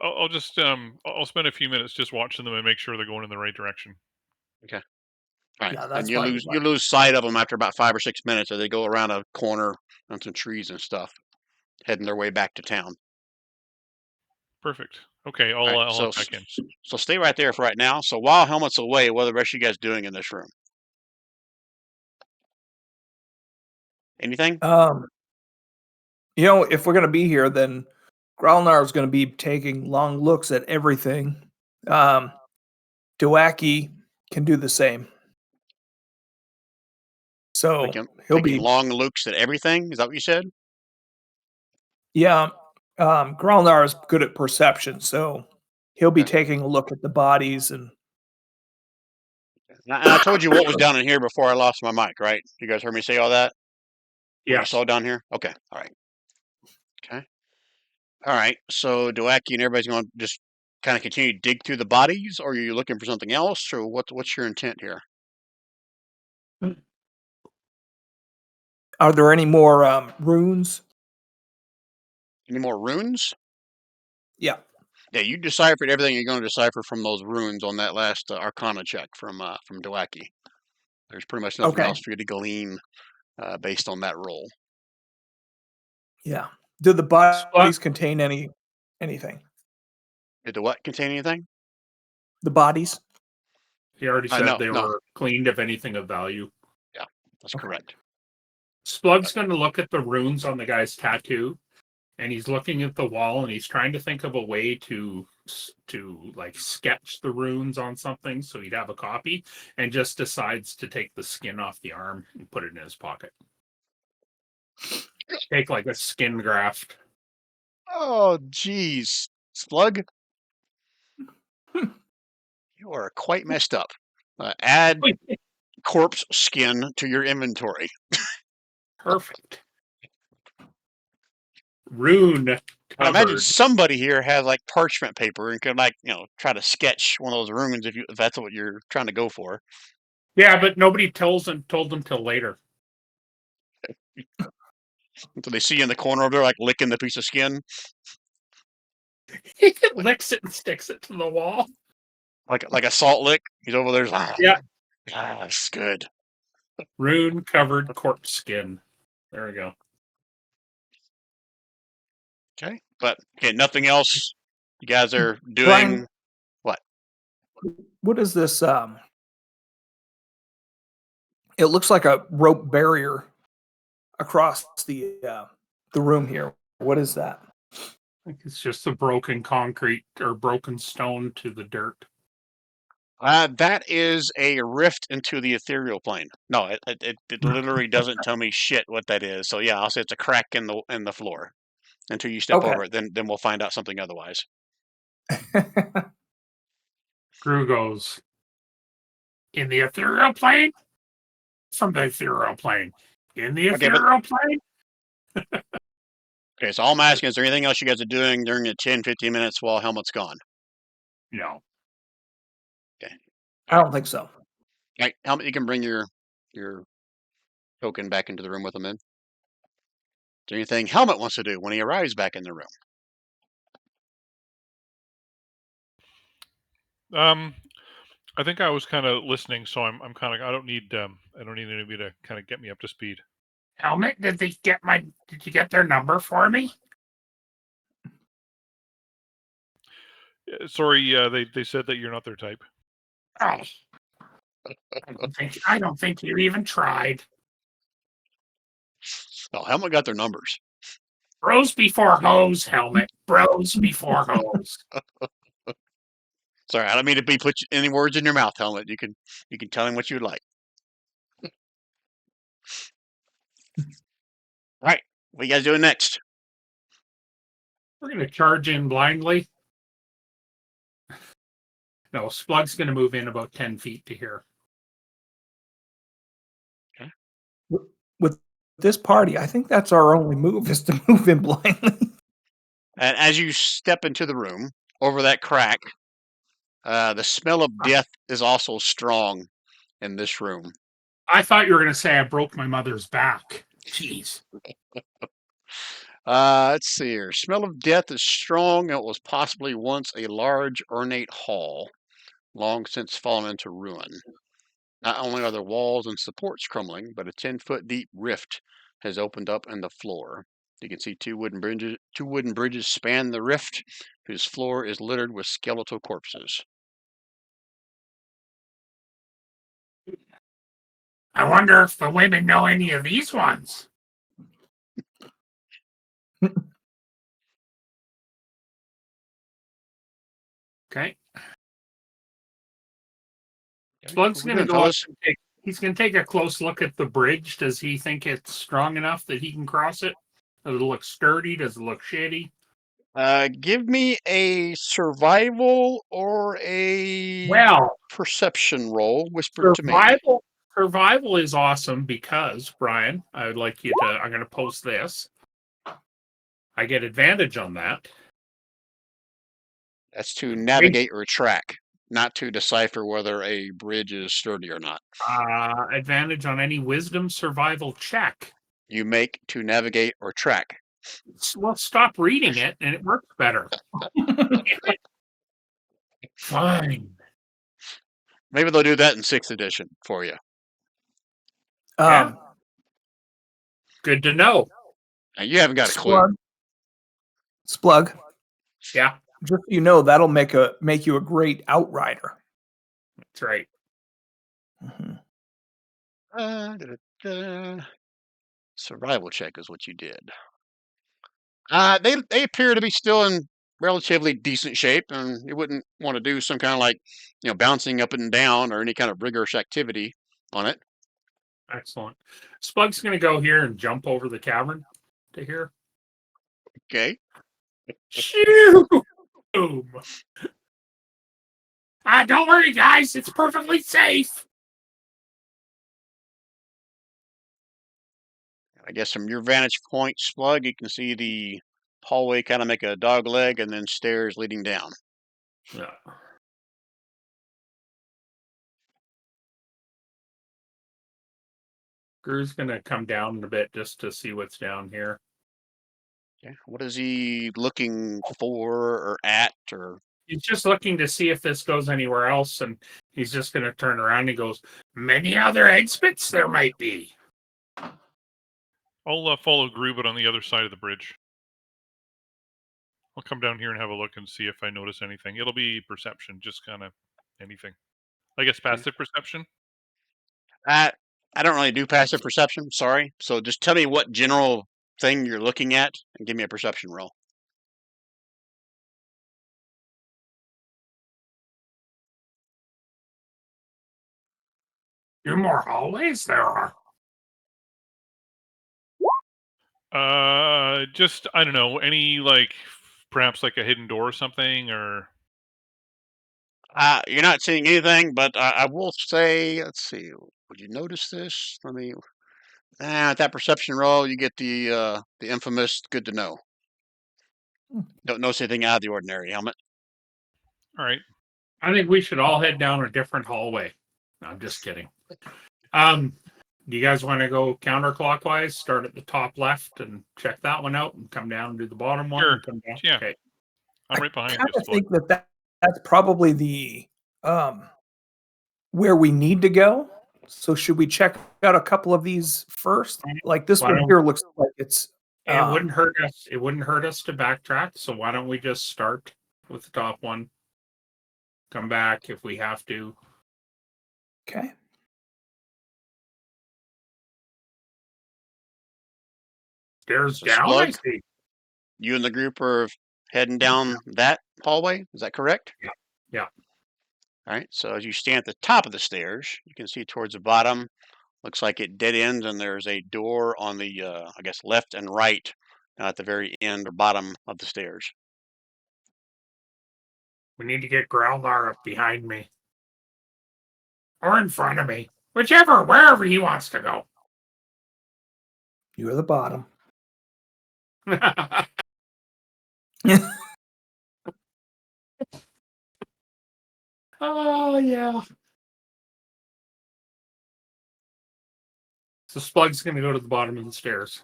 I'll just I'll spend a few minutes just watching them and make sure they're going in the right direction. Okay. All right. Yeah, Then that's you fine. lose sight of them after about 5 or 6 minutes as they go around a corner on some trees and stuff, heading their way back to town. Perfect. Okay, All right. I'll So hop back in. so stay right there for right now. So while Helmet's away, what are the rest of you guys doing in this room? Anything? If we're going to be here, then Gralnar is going to be taking long looks at everything. Doake can do the same. So he'll Taking be long looks at everything. Is that what you said? Yeah. Gralnar is good at perception, so he'll be Okay. taking a look at the bodies and And I told you what was down in here before I lost my mic, right? You guys heard me say all that? What you Yes. saw down here? Okay. All right. Okay. All right. So Doaki and everybody's going to just kind of continue to dig through the bodies, or are you looking for something else, or what's your intent here? Are there any more runes? Any more runes? Yeah. Yeah, you deciphered everything you're going to decipher from those runes on that last Arcana check from Doaki. There's pretty much nothing Okay. else for you to glean based on that roll. Yeah. Do the bodies contain anything? Did the what contain anything? The bodies? He already said No, they no. were cleaned of anything of value. Yeah, that's Okay. correct. Splug's going to look at the runes on the guy's tattoo, and he's looking at the wall, and he's trying to think of a way to like sketch the runes on something so he'd have a copy, and just decides to take the skin off the arm and put it in his pocket. Take like a skin graft. Oh, geez. Splug, you are quite messed up. Add corpse skin to your inventory. Perfect. Rune I imagine covered. somebody here has like parchment paper and could try to sketch one of those runes if that's what you're trying to go for. Yeah, but nobody told them till later. So they see you in the corner over there like licking the piece of skin. He licks it and sticks it to the wall. Like a salt lick. He's over there. Yeah. That's good. Rune covered corpse skin. There we go. Okay. But okay, nothing else you guys are doing. Brian, what? What is this? It looks like a rope barrier across the room here. What is that? I think it's just the broken concrete or broken stone to the dirt. That is a rift into the ethereal plane. No, it literally doesn't tell me shit what that is. So yeah, I'll say it's a crack in the floor. Until you step Okay. over it, then we'll find out something otherwise. Drew goes, in the ethereal plane? From the ethereal plane. In the ethereal plane? Okay, so all I'm asking is there anything else you guys are doing during the 10, 15 minutes while Helmet's gone? No. Okay. I don't think so. All right, Helmet, you can bring your token back into the room with him then. Is there anything Helmet wants to do when he arrives back in the room? I think I was kind of listening, so I'm kind of I don't need anybody to kind of get me up to speed. Helmet, did you get their number for me? Sorry, they said that you're not their type. Oh. I don't think you even tried. Oh, Helmet got their numbers. Bros before hoes, Helmet. Bros before hoes. Sorry, I don't mean to put any words in your mouth, Helmet. You can tell him what you'd like. All right, what you guys doing next? We're going to charge in blindly. No, Splug's going to move in about 10 feet to here. Okay. With this party, I think that's our only move is to move in blindly. And as you step into the room, over that crack, the smell of death is also strong in this room. I thought you were going to say I broke my mother's back. Jeez. Let's see here. Smell of death is strong. It was possibly once a large, ornate hall, long since fallen into ruin. Not only are the walls and supports crumbling, but a 10-foot deep rift has opened up in the floor. You can see two wooden bridges span the rift, whose floor is littered with skeletal corpses. I wonder if the women know any of these ones. Okay. Splug's going to go up and he's going to take a close look at the bridge. Does he think it's strong enough that he can cross it? Does it look sturdy? Does it look shitty? Give me a survival or a perception roll whispered to me. Survival is awesome because, Brian, I would like you to, I'm going to post this. I get advantage on that. That's to navigate or track, not to decipher whether a bridge is sturdy or not. Advantage on any wisdom survival check. You make to navigate or track. Well, stop reading it and it works better. Fine. Maybe they'll do that in 6th edition for you. Yeah. Good to know. Now, you haven't got a clue. Splug. Yeah. Just so you know, that'll make you a great outrider. That's right. Survival check is what you did. They appear to be still in relatively decent shape, and you wouldn't want to do some kind of like, bouncing up and down or any kind of rigorous activity on it. Excellent. Splug's going to go here and jump over the cavern to here. Okay. Shoo! Boom. Don't worry, guys. It's perfectly safe. I guess from your vantage point, Splug, you can see the hallway kind of make a dog leg and then stairs leading down. Yeah. Gru's going to come down a bit just to see what's down here. Okay. What is he looking for or at? Or he's just looking to see if this goes anywhere else, and he's just going to turn around and he goes, many other exits there might be. I'll follow Gru, but on the other side of the bridge. I'll come down here and have a look and see if I notice anything. It'll be perception, just kind of anything. I guess passive perception? I don't really do passive perception, sorry. So just tell me what general thing you're looking at and give me a perception roll. Two more hallways there are. Just, I don't know, any, perhaps like a hidden door or something, or... You're not seeing anything, but I will say, let's see, would you notice this? Let me, at that perception roll, you get the infamous good to know. Don't notice anything out of the ordinary, Helmet. All right. I think we should all head down a different hallway. No, I'm just kidding. Do you guys want to go counterclockwise? Start at the top left and check that one out, and come down and do the bottom one. Sure. And come down? Yeah. Okay. I'm right behind I you. think that's probably the where we need to go. So should we check out a couple of these first? Like this one here looks like it's. It wouldn't hurt us. It wouldn't hurt us to backtrack. So why don't we just start with the top one? Come back if we have to. Okay. Stairs So down. Splug, I see. you and the group are heading down that hallway. Is that correct? Yeah. Yeah. All right. So as you stand at the top of the stairs, you can see towards the bottom. Looks like it dead ends, and there's a door on the, I guess, left and right, at the very end or bottom of the stairs. We need to get Gralnar up behind me. Or in front of me. Whichever, wherever he wants to go. You're the bottom. Oh, yeah. So Splug's going to go to the bottom of the stairs.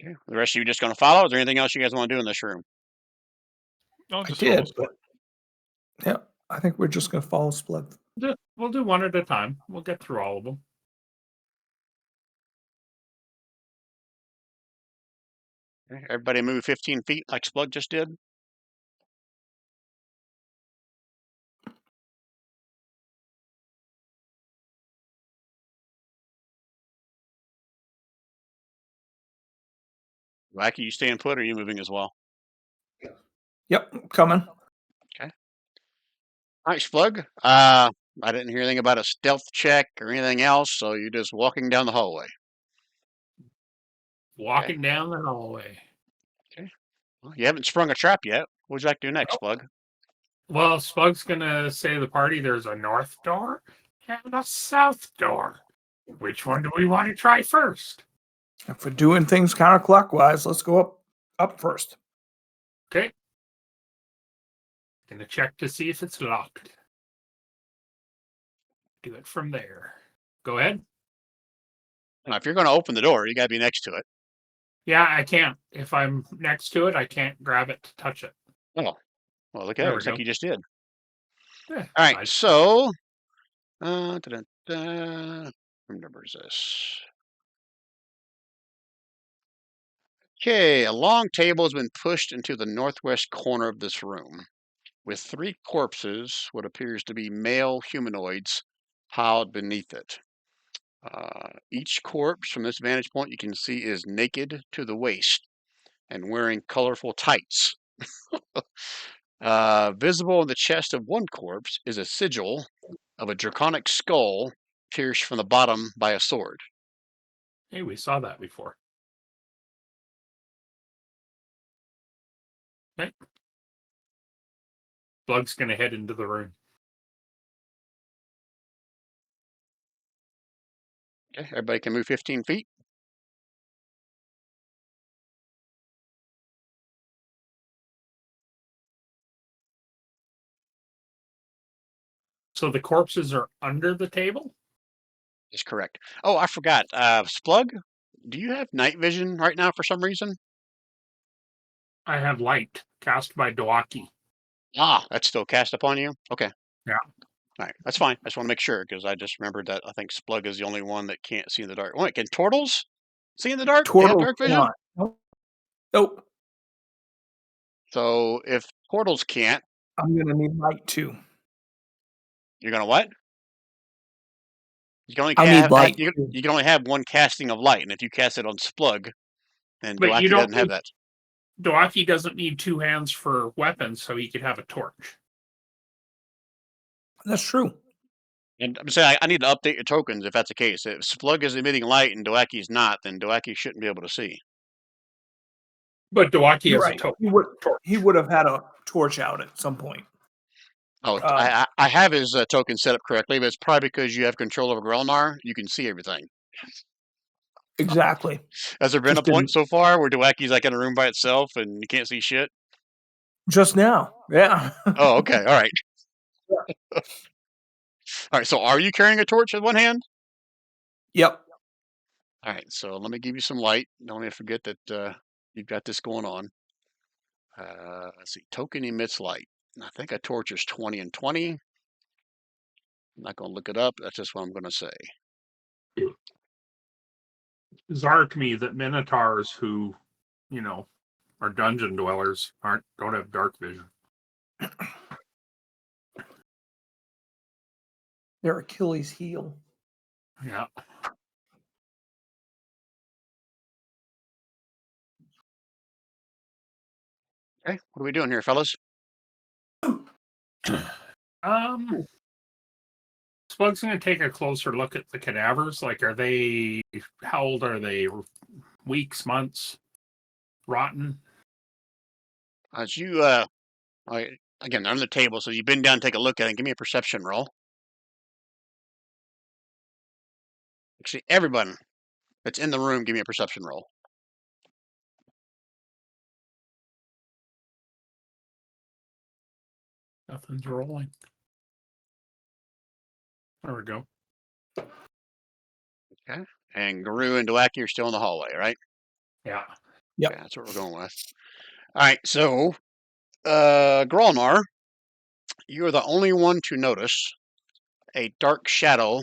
Okay. The rest of you just going to follow? Is there anything else you guys want to do in this room? I'll I just follow did, Splug. but yeah, I think we're just going to follow Splug. We'll do one at a time. We'll get through all of them. Okay. Everybody move 15 feet like Splug just did. Wacky, you staying put or are you moving as well? Yep, coming. Okay. All right, Splug. I didn't hear anything about a stealth check or anything else, so you're just walking down the hallway. Walking down the hallway. Okay. Well, you haven't sprung a trap yet. What would you like to do next, Splug? Well, Splug's going to say to the party there's a north door and a south door. Which one do we want to try first? If we're doing things counterclockwise, let's go up first. Okay. Gonna check to see if it's locked. Do it from there. Go ahead. Now, if you're going to open the door, you got to be next to it. Yeah, I can't. If I'm next to it, I can't grab it to touch it. Oh, well, look at There it. we Looks like go. you just did. Yeah, All right, nice. so, what number is this? Okay, a long table has been pushed into the northwest corner of this room, with 3 corpses, what appears to be male humanoids, piled beneath it. Each corpse, from this vantage point, you can see is naked to the waist and wearing colorful tights. Visible in the chest of one corpse is a sigil of a draconic skull pierced from the bottom by a sword. Hey, we saw that before. Okay. Splug's gonna head into the room. Okay, everybody can move 15 feet. So the corpses are under the table? Is correct. Oh, I forgot. Splug, do you have night vision right now for some reason? I have light cast by Doake. Ah, that's still cast upon you? Okay. Yeah. All right, that's fine. I just want to make sure because I just remembered that I think Splug is the only one that can't see in the dark. Wait, can turtles see in the dark? They have Turtles dark vision? cannot. Nope. So if turtles can't, I'm going to need light too. you're gonna what? You can only I need light you too. can only have one casting of light, and if you cast it on Splug, then But you Doake don't doesn't have that. Doake doesn't need 2 hands for weapons, so he could have a torch. That's true. And I'm saying I need to update your tokens if that's the case. If Splug is emitting light and Doake's not, then Doake shouldn't be able to see. But Doake You're has right. a torch. He would have had a torch out at some point. Oh, I have his token set up correctly, but it's probably because you have control over Gralnar. You can see everything. Exactly. Has there been Just a point didn't- so far where Doake's like in a room by itself and you can't see shit? Just now. Yeah. Oh, okay. All right. All right. So are you carrying a torch in one hand? Yep. All right. So let me give you some light. Don't forget that you've got this going on. Let's see. Token emits light. I think a torch is 20 and 20. I'm not going to look it up. That's just what I'm going to say. Bizarre to me that Minotaurs who, are dungeon dwellers don't have dark vision. Their Achilles heel. Yeah. Okay. What are we doing here, fellas? Splug's gonna take a closer look at the cadavers. Like, how old are they? Weeks, months, rotten? As you, again, they're on the table, so you've been down, take a look at it. Give me a perception roll. Actually, everyone that's in the room, give me a perception roll. Nothing's rolling. There we go. Okay. And Guru and Doake are still in the hallway, right? Yeah. Yep. Okay, that's what we're going with. All right, so Gralnar, you are the only one to notice a dark shadow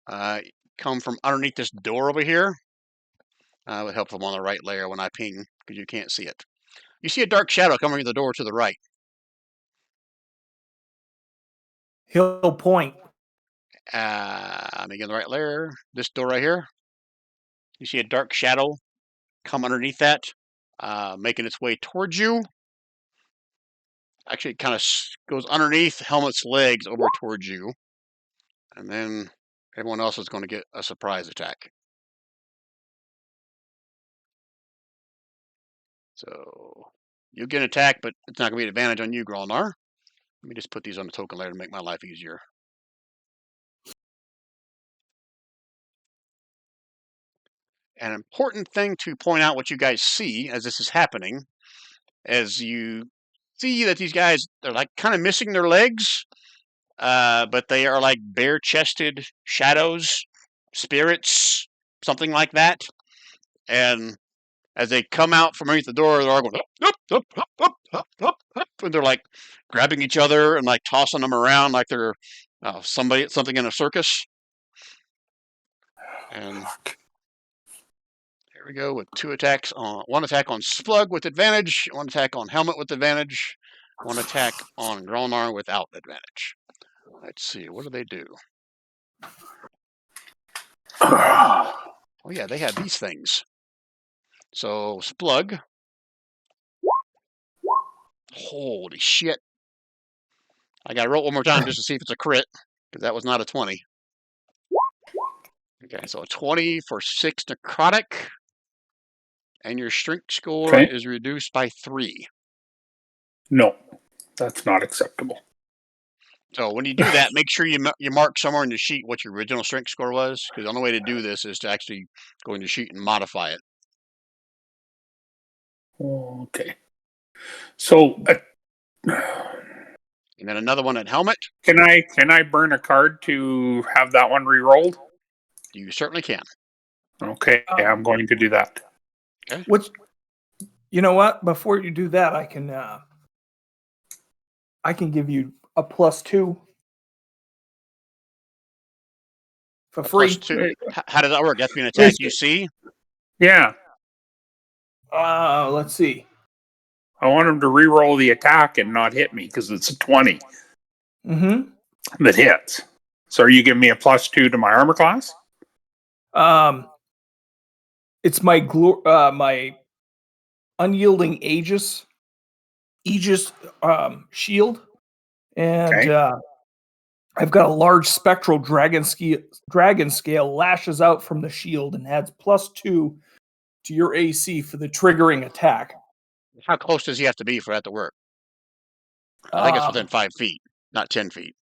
come from underneath this door over here. With help from on the right layer when I ping, because you can't see it. You see a dark shadow coming through the door to the right. Hill Point. Let me get the right layer. This door right here. You see a dark shadow come underneath that, making its way towards you. Actually, it kind of goes underneath Helmet's legs over towards you. And then everyone else is going to get a surprise attack. So you get an attack, but it's not going to be an advantage on you, Gralnar. Let me just put these on the token layer to make my life easier. An important thing to point out what you guys see as this is happening, as you see that these guys, they're like kind of missing their legs, but they are like bare-chested shadows, spirits, something like that. And as they come out from underneath the door, they're all going up, up, up, up, up, up, up, and they're like grabbing each other and like tossing them around like they're something in a circus. And here we go with one attack on Splug with advantage, one attack on Helmet with advantage, one attack on Gralnar without advantage. Let's see, what do they do? Oh yeah, they have these things. So Splug. Holy shit. I gotta roll it one more time just to see if it's a crit, because that was not a 20. Okay, so a 20 for 6 necrotic, and your strength score is reduced by 3. No, that's not acceptable. So when you do that, make sure you mark somewhere in the sheet what your original strength score was, because the only way to do this is to actually go in the sheet and modify it. Okay. So, And then another one at Helmet. can I burn a card to have that one re-rolled? You certainly can. Okay, I'm going to do that. Okay. You know what? Before you do that, I can give you a +2 for free. +2. How does that work? That's an attack you see? Yeah. Let's see. I want him to re-roll the attack and not hit me because it's a 20 that hits. So are you giving me a +2 to my armor class? It's my my unyielding Aegis shield, and I've got a large spectral dragon scale lashes out from the shield and adds +2 to your AC for the triggering attack. How close does he have to be for that to work? I think it's within 5 feet, not 10 feet.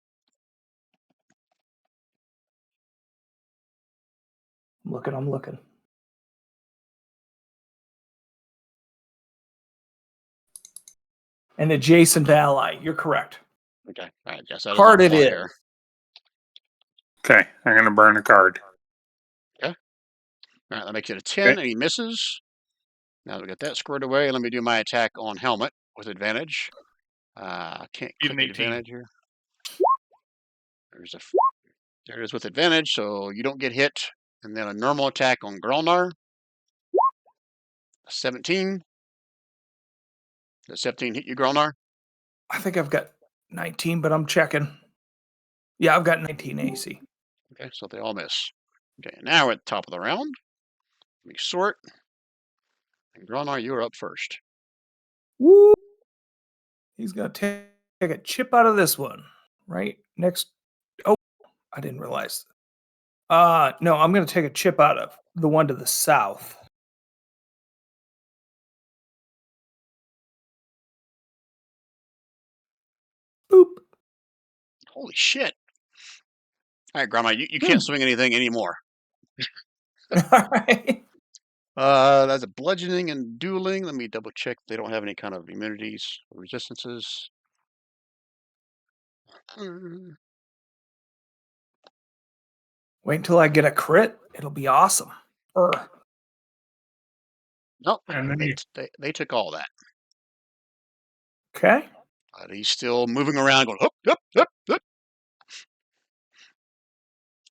I'm looking. An adjacent ally. You're correct. Okay. All right. Yes, that Card is it on is. here. Okay, I'm going to burn a card. Okay. All right, that makes it a 10, and he misses. Now that we got that squared away, let me do my attack on Helmet with advantage. Can't click advantage here. There it is with advantage, so you don't get hit. And then a normal attack on Gralnar. 17. Does 17 hit you, Gralnar? I think I've got 19, but I'm checking. Yeah, I've got 19 AC. Okay, so they all miss. Okay, now we're at the top of the round. Let me sort. And Gralnar, you're up first. Woo! He's going to take a chip out of this one. Right next. Oh, I didn't realize. No, I'm going to take a chip out of the one to the south. Boop. Holy shit. All right, Grandma, you can't swing anything anymore. All right. That's a bludgeoning and dueling. Let me double check. They don't have any kind of immunities or resistances. Wait until I get a crit. It'll be awesome. Nope, And then they took all that. Okay. But he's still moving around, going up, up, up, up.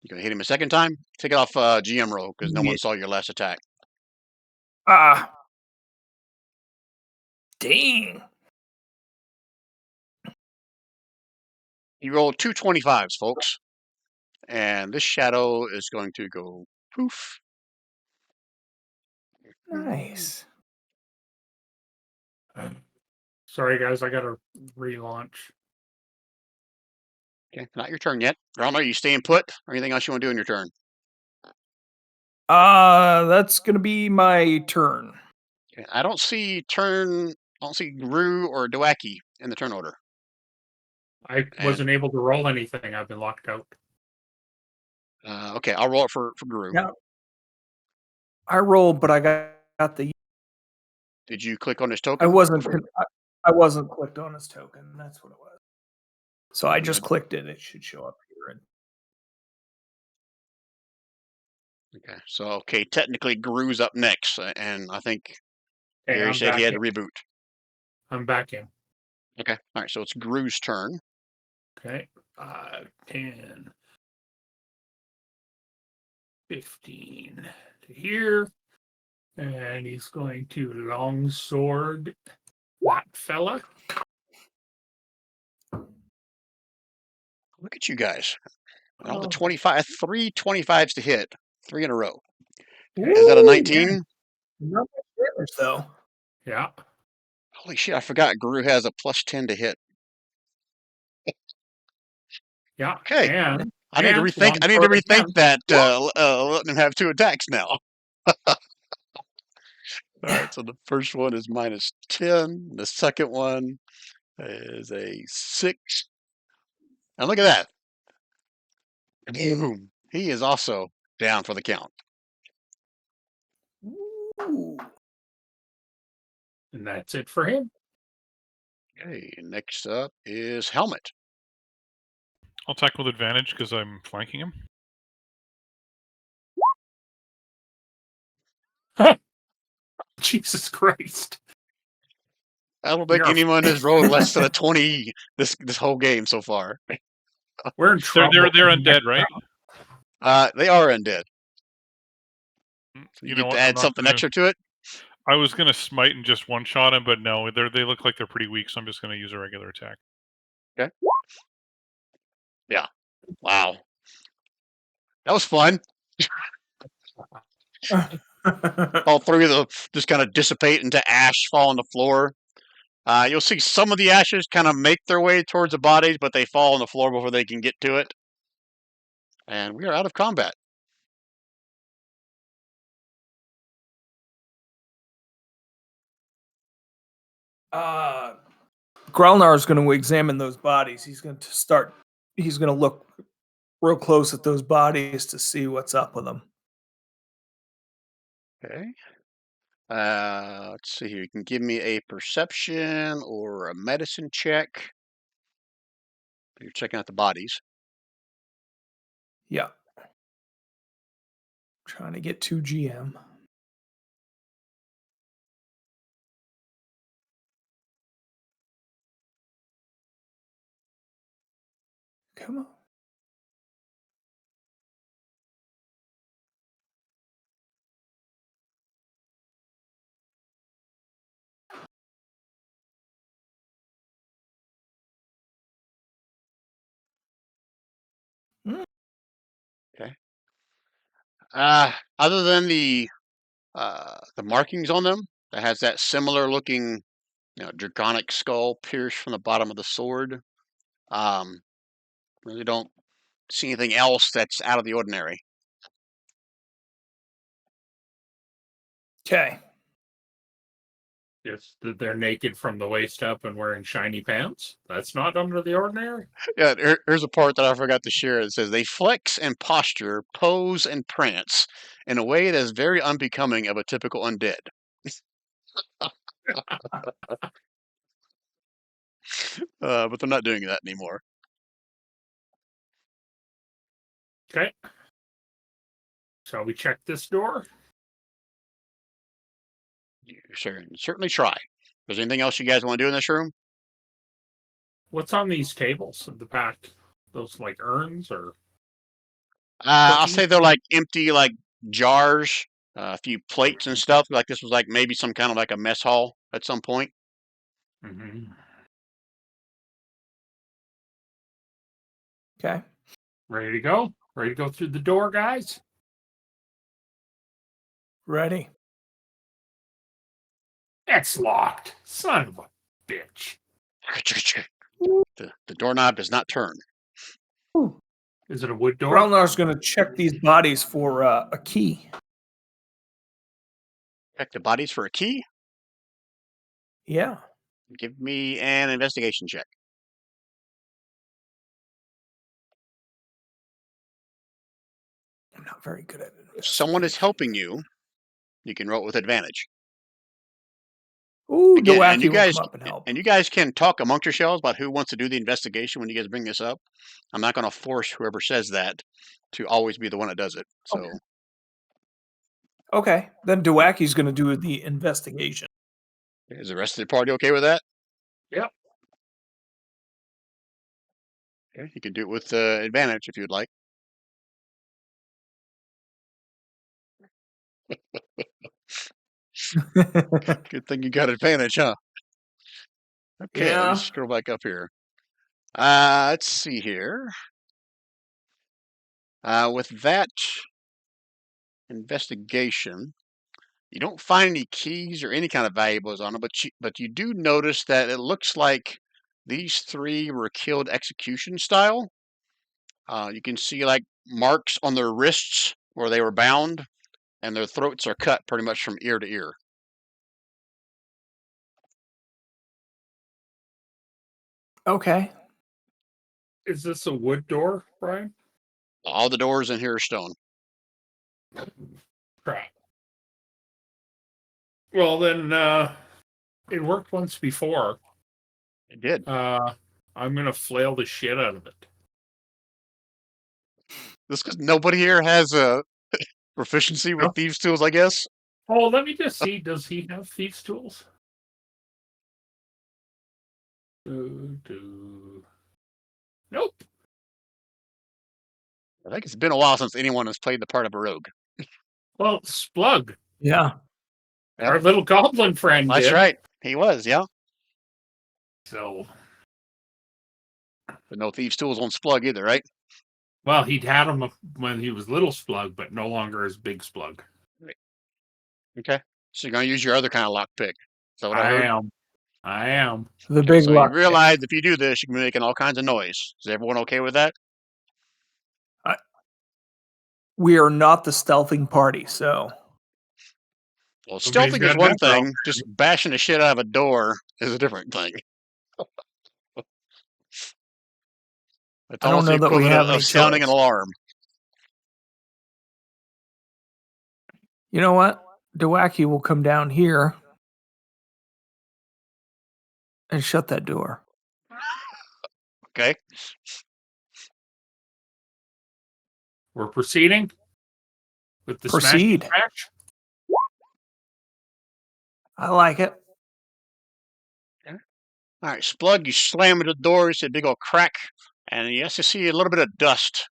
You gonna hit him a second time? Take it off GM roll because no Yeah. one saw your last attack. Dang. You rolled 2 25s, folks, and this shadow is going to go poof. Nice. sorry, guys, I got to relaunch. Okay, not your turn yet. Gralnar, you staying put, or anything else you want to do in your turn? That's gonna be my turn. Okay, I don't see Gru or Doake in the turn order. I wasn't able to roll anything. I've been locked out. Okay, I'll roll it for Gru. Yeah. I rolled, but I got the. Did you click on his I token? wasn't clicked on his token. That's what it was. So I just Good. clicked it. It should show up here. Okay, so technically Gru's up next, and I think Okay, Gary I'm said he back had to in. reboot. I'm back in. Okay, all right, so it's Gru's turn. Okay. 10, 15 to here. And he's going to longsword that fella. Look at you guys. All the Oh. 3 25s to hit, 3 in a row. Okay, Ooh, is that a 19? Not much damage though. Yeah. Holy shit, I forgot Gru has a +10 to hit. Yeah. Okay. And I need to rethink longsword again. that letting him have 2 attacks now. All right, so the first one is -10. The second one is a 6. And look at that. Boom. He is also down for the count. Ooh. And that's it for him. Okay, next up is Helmet. I'll attack with advantage because I'm flanking him. Jesus Christ. I don't think anyone has rolled less than a 20 this whole game so far. We're in trouble. They're undead, right? They are undead. So you know get what? to I'm add not something gonna. extra to it. I was gonna smite and just one shot him, but no, they look like they're pretty weak, so I'm just gonna use a regular attack. Okay. Yeah. Wow. That was fun. All 3 of them just kind of dissipate into ash, fall on the floor. You'll see some of the ashes kind of make their way towards the bodies, but they fall on the floor before they can get to it. And we are out of combat. Gralnar is going to examine those bodies. He's going to look real close at those bodies to see what's up with them. Okay. Let's see here. You can give me a perception or a medicine check. You're checking out the bodies. Yeah. Trying to get 2 GM. Come on. Okay. Other than the markings on them, that has that similar looking, draconic skull pierced from the bottom of the sword. Really don't see anything else that's out of the ordinary. Okay. Just that they're naked from the waist up and wearing shiny pants. That's not under the ordinary. Yeah, here's a part that I forgot to share. It says they flex and posture, pose and prance in a way that is very unbecoming of a typical undead. But they're not doing that anymore. Okay. Shall we check this door? You certainly try. Is there anything else you guys want to do in this room? What's on these tables in the back? Those like urns or I'll cookies? say they're like empty, like jars, a few plates and stuff. Like this was like maybe some kind of like a mess hall at some point. Mm-hmm. Okay. Ready to go? Ready to go through the door, guys? Ready. It's locked. Son of a bitch. The doorknob does not turn. Is it a wood door? Gralnar's going to check these bodies for a key. Check the bodies for a key. Yeah. Give me an investigation check. I'm not very good at it. If someone is helping you, you can roll it with advantage. Ooh, Again, Doake will come up and help. And you guys can talk amongst yourselves about who wants to do the investigation when you guys bring this up. I'm not going to force whoever says that to always be the one that does it. So, Okay. Then Doake's going to do the investigation. is the rest of the party okay with that? Yep. Okay, you can do it with advantage if you'd like. Good thing you got advantage, huh? Okay, let Yeah. me scroll back up here. Let's see here. With that investigation, you don't find any keys or any kind of valuables on it, but you do notice that it looks like these three were killed execution style. You can see like marks on their wrists where they were bound, and their throats are cut pretty much from ear to ear. Okay. Is this a wood door, Brian? All the doors in here are stone. Crap. Well, then it worked once before. It did. I'm gonna flail the shit out of it. This because nobody here has a proficiency with No. thieves' tools, I guess. Oh, let me just see. Does he have thieves' tools? Nope. I think it's been a while since anyone has played the part of a rogue. Well, Splug, Yeah. Yep. our little goblin friend, That's did. right. He was, yeah. So, But no thieves' tools on Splug either, right? well, he'd had them when he was little Splug, but no longer as big Splug. Okay. So you're going to use your other kind of lockpick. Is that what I heard? I am. The Okay, big so lock. you realize if you do this, you can be making all kinds of noise. Is everyone okay with that? We are not the stealthing party, so Well, Nobody's stealthing is got one that problem. thing. Just bashing the shit out of a door is a different thing. It's I don't almost the know that we equivalent have of any sounding an choice. alarm. You know what? Doake will come down here and shut that door. Okay. We're proceeding with the Proceed. smashing match. I like it. All right, Splug, you slam into the door. It's a big old crack, and you also see a little bit of dust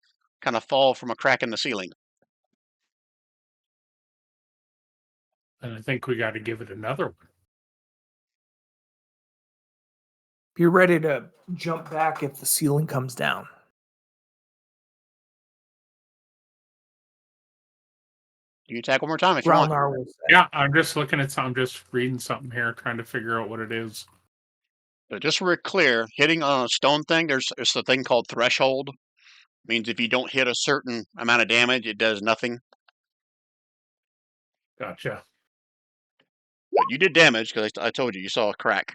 kind of fall from a crack in the ceiling. And I think we got to give it another one. Be ready to jump back if the ceiling comes down. You can attack one more time if you want. Gralnar will say. Yeah, I'm just looking at I'm just reading something here, trying to figure out what it is. But just so we're clear, hitting on a stone thing, there's a thing called threshold. Means if you don't hit a certain amount of damage, it does nothing. Gotcha. But you did damage because I told you saw a crack.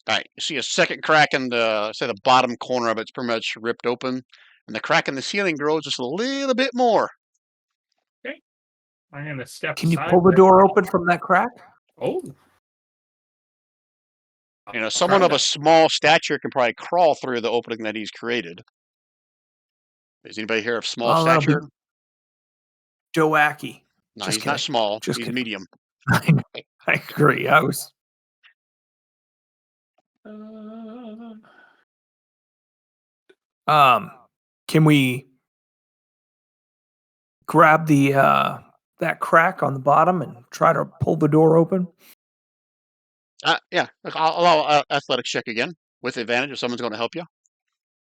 All right, you see a second crack in the bottom corner of it's pretty much ripped open, and the crack in the ceiling grows just a little bit more. I'm gonna step. Can you aside pull the there. door open from that crack? Oh. You know, someone of a small stature can probably crawl through the opening that he's created. Is anybody here of small That'll be stature? Doake. No, Just he's not kidding. small. Just He's kidding. medium. I agree. I was. Can we grab the that crack on the bottom and try to pull the door open? Yeah. Look, I'll allow athletics check again with advantage if someone's going to help you.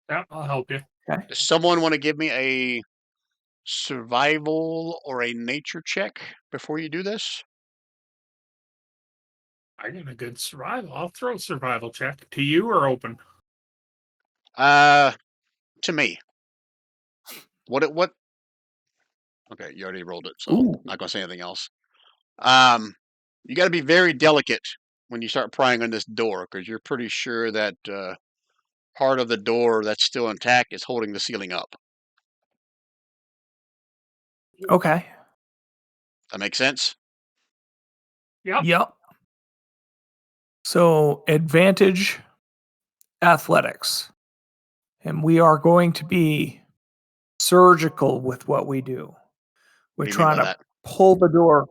Yeah, I'll help you. Okay. Does someone want to give me a survival or a nature check before you do this? I got a good survival. I'll throw a survival check to you or open. To me. What? Okay, you already rolled it, so Ooh. I'm not going to say anything else. You got to be very delicate when you start prying on this door because you're pretty sure that part of the door that's still intact is holding the ceiling up. Okay. That makes sense? Yep. So advantage athletics. And we are going to be surgical with what we do. We're What do you mean trying by to that? pull the door.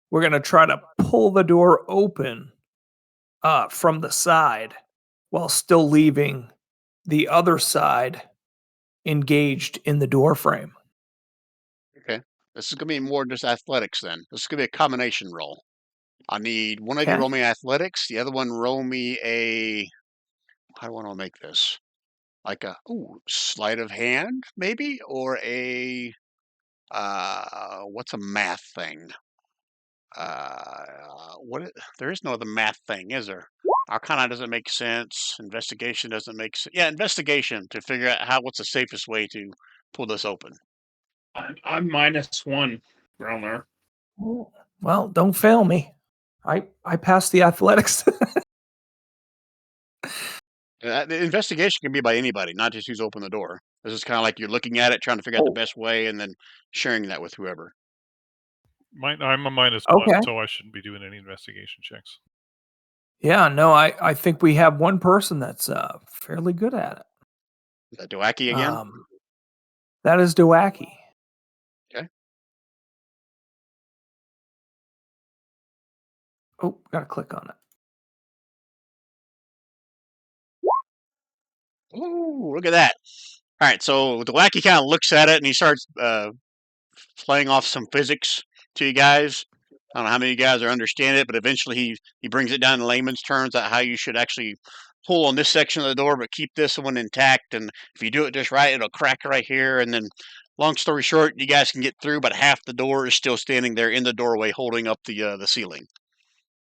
We're going to try to pull the door open from the side while still leaving the other side engaged in the door frame. Okay. This is going to be more just athletics then. This is going to be a combination roll. I need one of you Okay. roll me athletics, the other one roll me a. How do I want to make this? Like a sleight of hand, maybe, or a what's a math thing? There is no other math thing, is there? Arcana doesn't make sense. Investigation doesn't make sense. Yeah, investigation to figure out what's the safest way to pull this open. I'm -1, Gralnar. Well, don't fail me. I passed the athletics. The investigation can be by anybody, not just who's opened the door. This is kind of like you're looking at it, trying to figure out the best way, and then sharing that with whoever. I'm a -1, Okay. so I shouldn't be doing any investigation checks. Yeah, no, I think we have one person that's fairly good at it. Is that Doake again? That is Doake. Okay. Oh, gotta click on it. Ooh, look at that. All right, so Doake kind of looks at it and he starts playing off some physics to you guys. I don't know how many of you guys are understand it, but eventually he brings it down in layman's terms at how you should actually pull on this section of the door, but keep this one intact. And if you do it just right, it'll crack right here. And then, long story short, you guys can get through, but half the door is still standing there in the doorway, holding up the ceiling.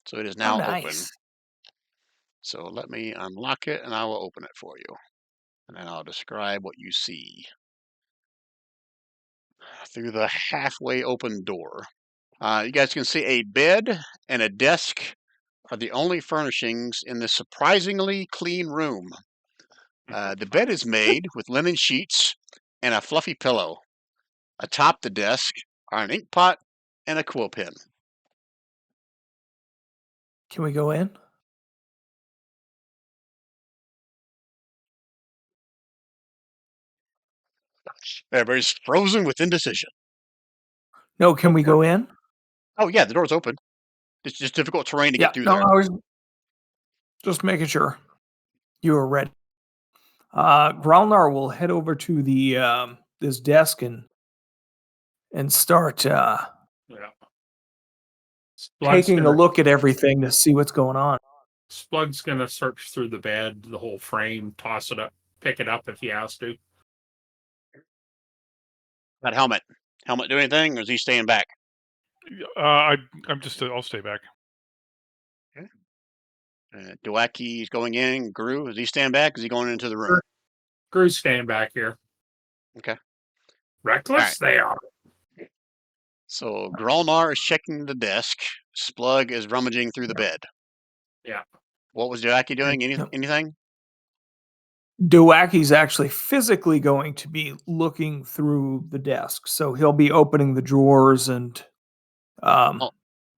So it is now open. Nice. So let me unlock it, and I will open it for you, and then I'll describe what you see through the halfway open door. You guys can see a bed and a desk are the only furnishings in this surprisingly clean room. The bed is made with linen sheets and a fluffy pillow. Atop the desk are an ink pot and a quill pen. Can we go in? Everybody's frozen with indecision. No, can we go in? Oh yeah, the door's open. It's just difficult terrain to Yeah, get through no, there. I was just making sure you were ready. Gralnar will head over to the this desk and start Yeah. taking a look at everything to see what's going on. Splug's gonna search through the bed, the whole frame, toss it up, pick it up if he has to. That helmet. Helmet do anything, or is he staying back? I'm just. I'll stay back. Doake's going in. Gru, is he staying back? Is he going into the room? Gru's staying back here. Okay. Reckless they are. So Gralnar is checking the desk. Splug is rummaging through the bed. Yeah. What was Doake doing? No. Anything? Doake's actually physically going to be looking through the desk, so he'll be opening the drawers and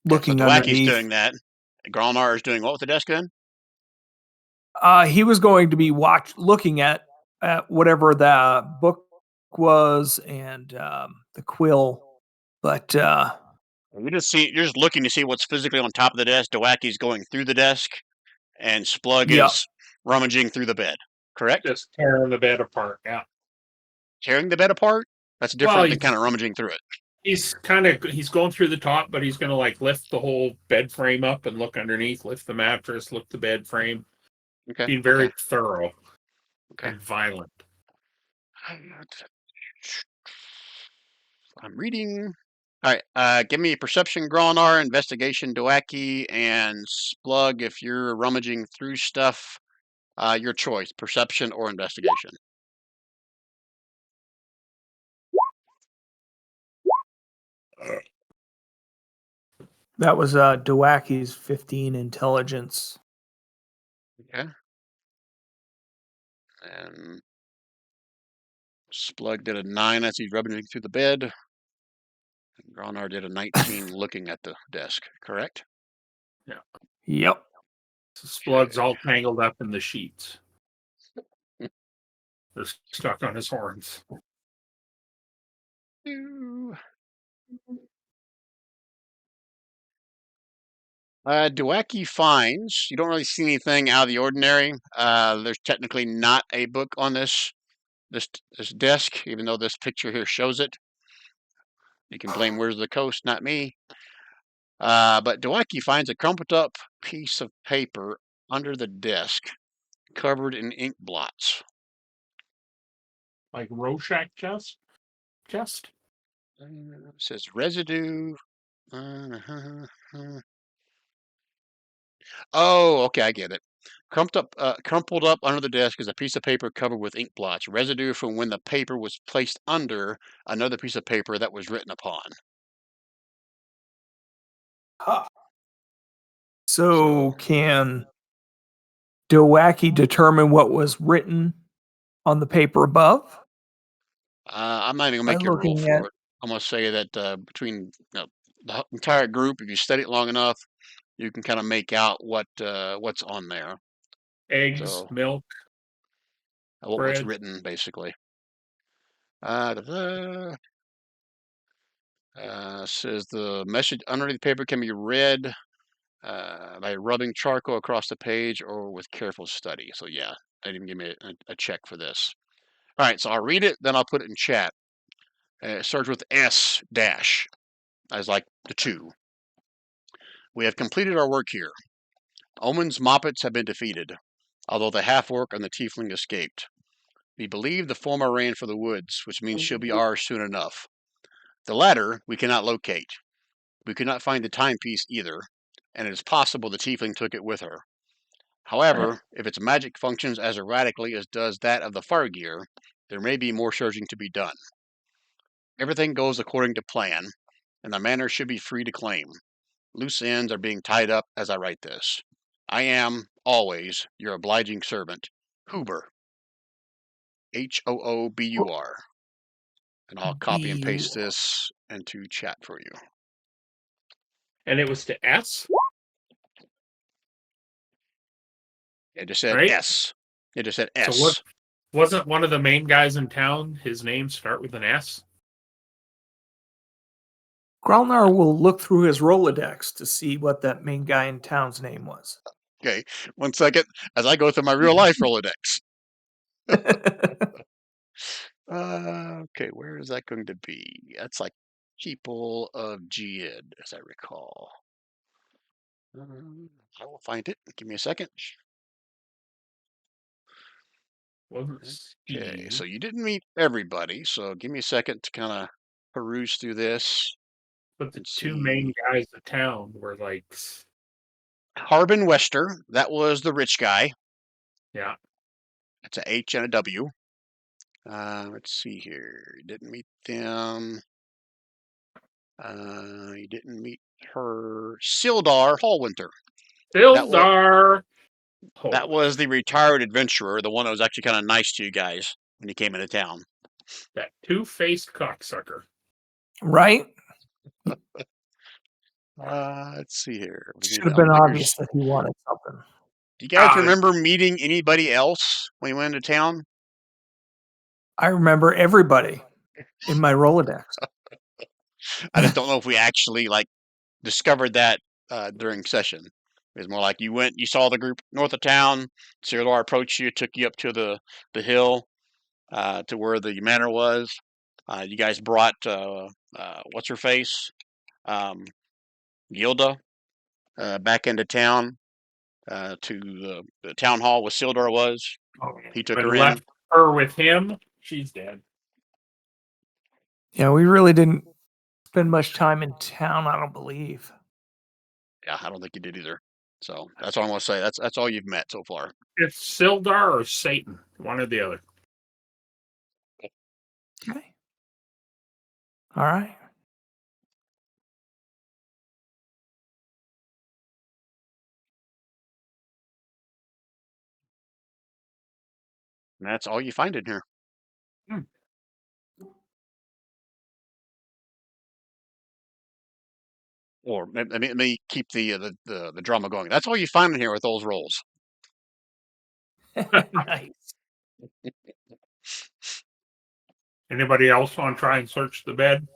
looking so Doake's underneath. doing that. Gralnar is doing what with the desk then? He was going to be looking at whatever the book was and the quill, but You're just looking to see what's physically on top of the desk. Doake's going through the desk, and Splug yeah, is rummaging through the bed. Correct? Just tearing the bed apart. Yeah. Tearing the bed apart? That's Well, different than kind of rummaging through it. he's going through the top, but he's gonna like lift the whole bed frame up and look underneath, lift the mattress, look the bed frame. Okay. Being very thorough Okay. and violent. I'm reading. All right. Give me a perception, Gralnar, investigation, Doake, and Splug. If you're rummaging through stuff, your choice: perception or investigation. that was Dowaki's 15 intelligence. Okay. And Splug did a 9 as he's rummaging through the bed. And Gralnar did a 19 looking at the desk. Correct? Yep. Splug's all tangled up in the sheets. They're stuck on his horns. Doake finds you don't really see anything out of the ordinary. There's technically not a book on this desk, even though this picture here shows it. You can blame Where's the Coast, not me. But Doake finds a crumpled up piece of paper under the desk, covered in ink blots. Like Rorschach chest? It says residue. Oh, okay, I get it. Crumpled up under the desk is a piece of paper covered with ink blots, residue from when the paper was placed under another piece of paper that was written upon. So can Dowaki determine what was written on the paper above? I'm not even gonna By make you roll looking for at it. I'm gonna say that between the entire group, if you study it long enough, you can kind of make out what's on there. Eggs, So milk, what was bread. written basically. Says the message underneath the paper can be read by rubbing charcoal across the page or with careful study. So yeah, they didn't give me a check for this. All right, so I'll read it, then I'll put it in chat. It starts with S dash, as like the 2. We have completed our work here. Omen's Moppets have been defeated, although the half-orc and the tiefling escaped. We believe the former ran for the woods, which means she'll be ours soon enough. The latter we cannot locate. We could not find the timepiece either, and it is possible the tiefling took it with her. However, if its magic functions as erratically as does that of the Fargear, there may be more searching to be done. Everything goes according to plan, and the manor should be free to claim. Loose ends are being tied up as I write this. I am, always, your obliging servant, Hoober. Hoobur. And I'll copy and paste this into chat for you. And it was to S? It just said Right? S. It just said S. So wasn't one of the main guys in town, his name start with an S? Gralnar will look through his Rolodex to see what that main guy in town's name was. Okay, 1 second as I go through my real life Rolodex. Okay, where is that going to be? That's like people of Jid, as I recall. I will find it. Give me a second. Wasn't Okay, Steve. so you didn't meet everybody, so give me a second to kind of peruse through this. But the and two see. main guys in town were like, Harbin Wester, that was the rich guy. yeah. It's a H and a W. Let's see here. You didn't meet them. You didn't meet her. Sildar Hallwinter. Sildar. That was the retired adventurer, the one that was actually kind of nice to you guys when he came into town. That two-faced cocksucker. Right? Let's see here. Should have been obvious that he wanted something. Do you guys remember meeting anybody else when you went into town? I remember everybody in my Rolodex. I just don't know if we actually discovered that during session. It was more like you saw the group north of town. Sildar approached you, took you up to the hill to where the manor was. You guys brought what's her face, Gilda, back into town to the town hall where Sildar was. Oh, He took but her in. left her with him. She's dead. Yeah, we really didn't spend much time in town, I don't believe. Yeah, I don't think you did either. So that's all I'm gonna say. That's all you've met so far. It's Sildar or Satan, one or the other. Okay. All right. And that's all you find in here. Or let me keep the drama going. That's all you find in here with those rolls. Nice. Anybody else want to try and search the bed?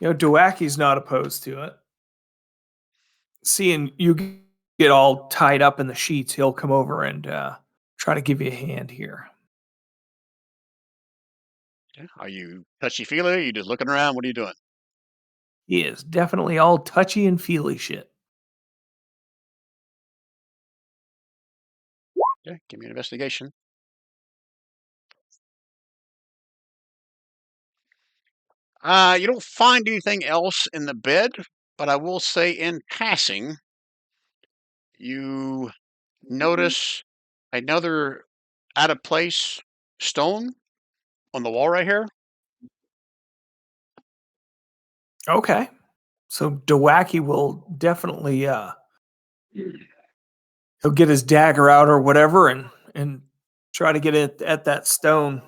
Doake's not opposed to it. Seeing you get all tied up in the sheets, he'll come over and try to give you a hand here. Okay. Are you touchy feely? Are you just looking around? What are you doing? He is definitely all touchy and feely shit. Okay, give me an investigation. You don't find anything else in the bed, but I will say in passing, you notice another out of place stone on the wall right here. Okay. So Doake will definitely he'll get his dagger out or whatever and try to get it at that stone.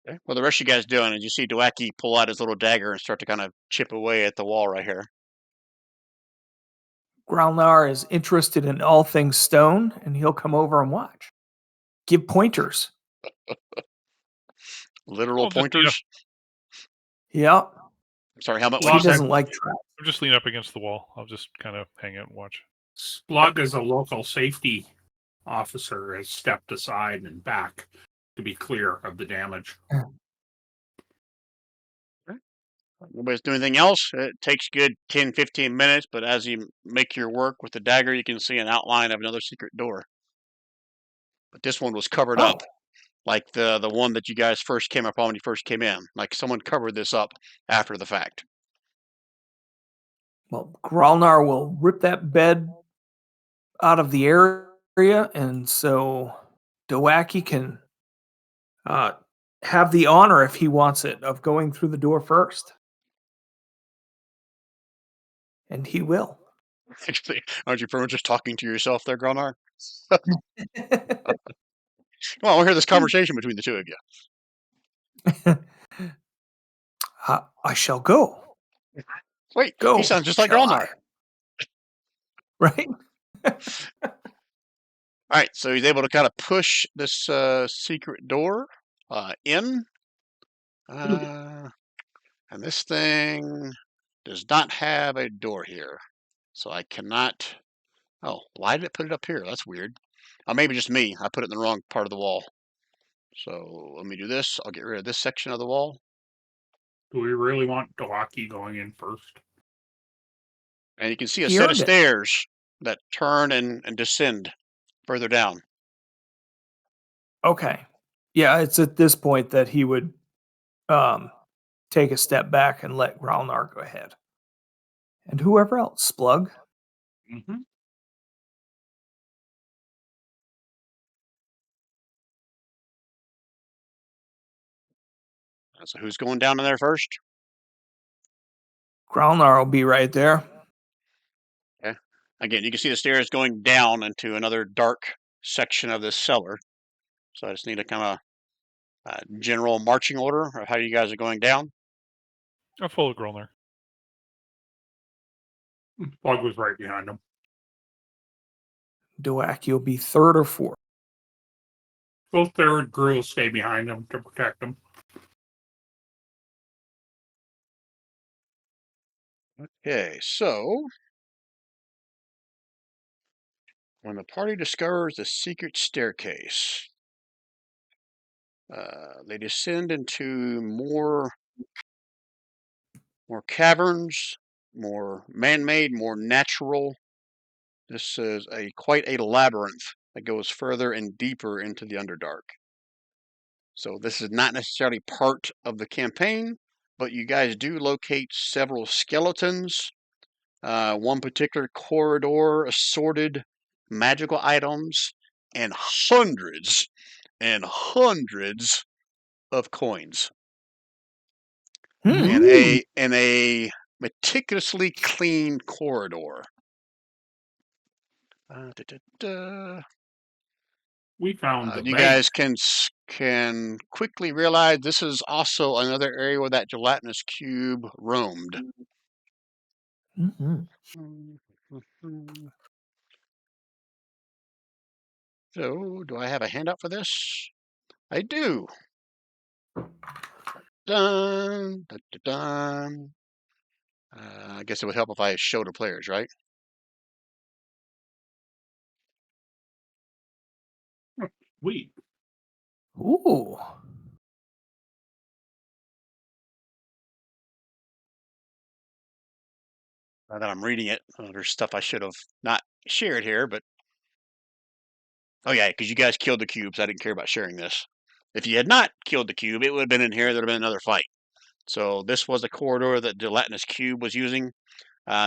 Okay. Well, the rest of you guys doing is you see Doake pull out his little dagger and start to kind of chip away at the wall right here. Gralnar is interested in all things stone, and he'll come over and watch. Give pointers. Literal I'll just, you know, pointers. Yep. Sorry, how much? He doesn't like traps. I'll just lean up against the wall. I'll just kind of hang out and watch. Splug, as a local safety officer, has stepped aside and back to be clear of the damage. Nobody's doing anything else. It takes good 10, 15 minutes, but as you make your work with the dagger, you can see an outline of another secret door. But this one was covered up, like the one that you guys first came upon when you first came in. Like someone covered this up after the fact. Well, Gralnar will rip that bed out of the area, and so Doake can have the honor, if he wants it, of going through the door first. And he will. Aren't you pretty much just talking to yourself there, Gralnar? Well, I want to hear this conversation between the two of you. I shall go. Wait, Go. he sounds just like shall Gralnar. I? Right? All right, so he's able to kind of push this secret door in. And this thing does not have a door here. So I cannot... Oh, why did it put it up here? That's weird. Maybe just me. I put it in the wrong part of the wall. So let me do this. I'll get rid of this section of the wall. Do we really want Doake going in first? And you can see a He set of earned it. stairs that turn and descend further down. Okay. Yeah, it's at this point that he would take a step back and let Gralnar go ahead. And whoever else, Splug. Mm-hmm. So who's going down in there first? Gralnar will be right there. Okay. Again, you can see the stairs going down into another dark section of this cellar. So I just need a kind of general marching order of how you guys are going down. I'll follow Gralnar. Splug was right behind him. Doake, you'll be third or fourth. Both third, Gru will stay behind him to protect him. Okay, so when the party discovers the secret staircase, they descend into more caverns, more man-made, more natural. This is quite a labyrinth that goes further and deeper into the Underdark. So this is not necessarily part of the campaign, but you guys do locate several skeletons, one particular corridor, assorted magical items, and hundreds of coins in a meticulously clean corridor. We found the You bank. guys can quickly realize this is also another area where that gelatinous cube roamed. Mm-hmm. So, do I have a handout for this? I do. Dun, dun, dun, dun. I guess it would help if I showed the players, right? Sweet. Ooh. Now that I'm reading it, there's stuff I should have not shared here, but oh yeah, because you guys killed the cubes. I didn't care about sharing this. If you had not killed the cube, it would have been in here. There would have been another fight. So this was the corridor that Gelatinous Cube was using.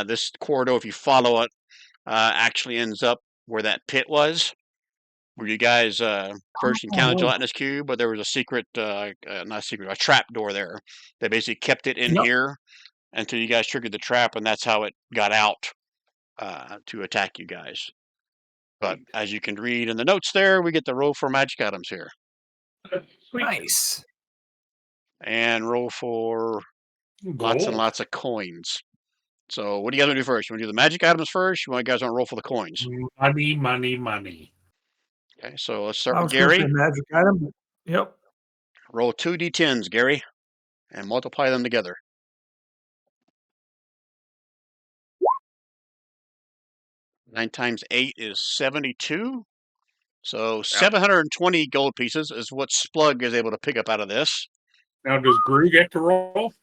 This corridor, if you follow it, actually ends up where that pit was, where you guys first encountered Gelatinous Cube, but there was a secret, not a secret, a trap door there. They basically kept it in here until you guys triggered the trap, and that's how it got out to attack you guys. But as you can read in the notes there, we get the roll for magic items here. Sweet. Nice. And roll for lots and lots of coins. So what do you guys want to do first? You want to do the magic items first? You guys want to roll for the coins? Money, money, money. Okay, so let's start I with was going to say Gary. magic item. But yep. Roll 2d10s, Gary, and multiply them together. 9 times 8 is 72. So 720 gold pieces is what Splug is able to pick up out of this. Now, does Gru get to roll?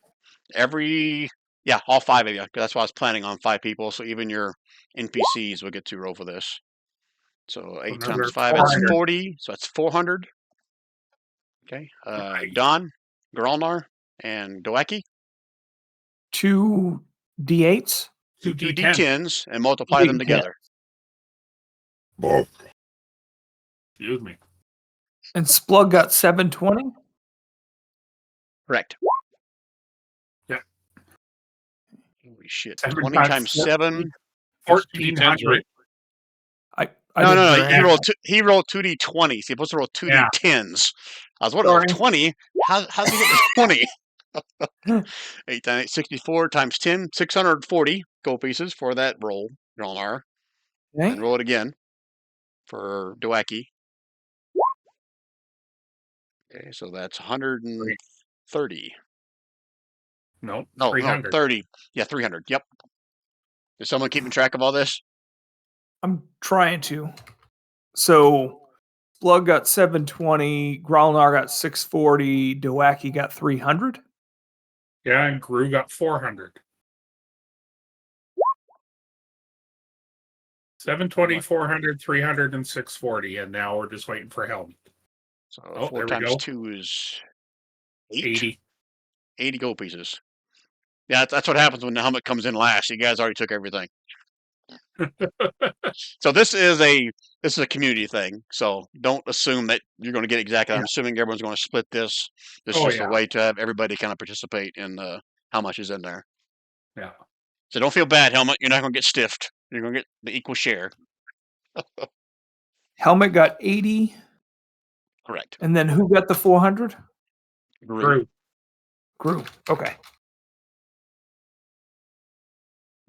All 5 of you. That's why I was planning on 5 people. So even your NPCs will get to roll for this. So 8 times 5 is 40. So that's 400. Okay. Don, Gralnar, and Doake. 2 D8s. 2 D10s and multiply them together. Excuse me. And Splug got 720. Correct. Yeah. Holy shit. 7 20 times 7. 1,400. No. He rolled 2d20s. He's supposed to roll 2d10s. I was wondering, 20? How's he get to 20? 8 times 64 times 10, 640 gold pieces for that roll, Gralnar. Okay. And roll it again for Doake. Okay, so that's 130. No, 300. 30. Yeah, 300. Yep. Is someone keeping track of all this? I'm trying to. So Splug got 720, Gralnar got 640, Doake got 300. Yeah, and Gru got 400. 720, 400, 300, and 640, and now we're just waiting for Helmet. So 4 times 2 is 80. 80 gold pieces. Yeah, that's what happens when the helmet comes in last. You guys already took everything. So this is a community thing. So don't assume that you're going to get exactly. I'm assuming everyone's going to split this. This is just a way to have everybody kind of participate in how much is in there. Yeah. So don't feel bad, Helmet. You're not going to get stiffed. You're going to get the equal share. Helmet got 80. Correct. And then who got the 400? Gru. Gru. Okay.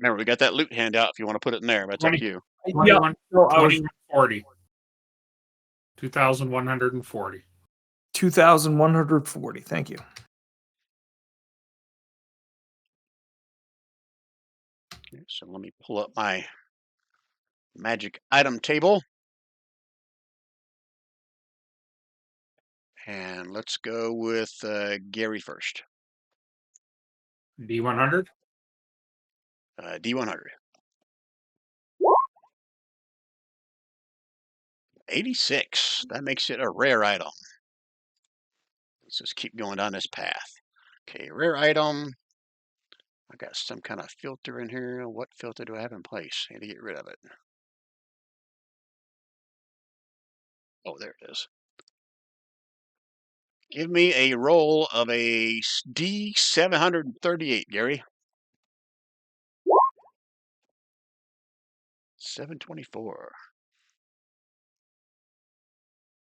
Remember, we got that loot handout if you want to put it in there, but it's up to you. Yeah, 21, no, I was 2140. 2,140. 2,140. Thank you. Okay, so let me pull up my magic item table. And let's go with Gary first. D100. D100. 86. That makes it a rare item. Let's just keep going down this path. Okay, rare item. I got some kind of filter in here. What filter do I have in place? I need to get rid of it. Oh, there it is. Give me a roll of a D738, Gary. 724.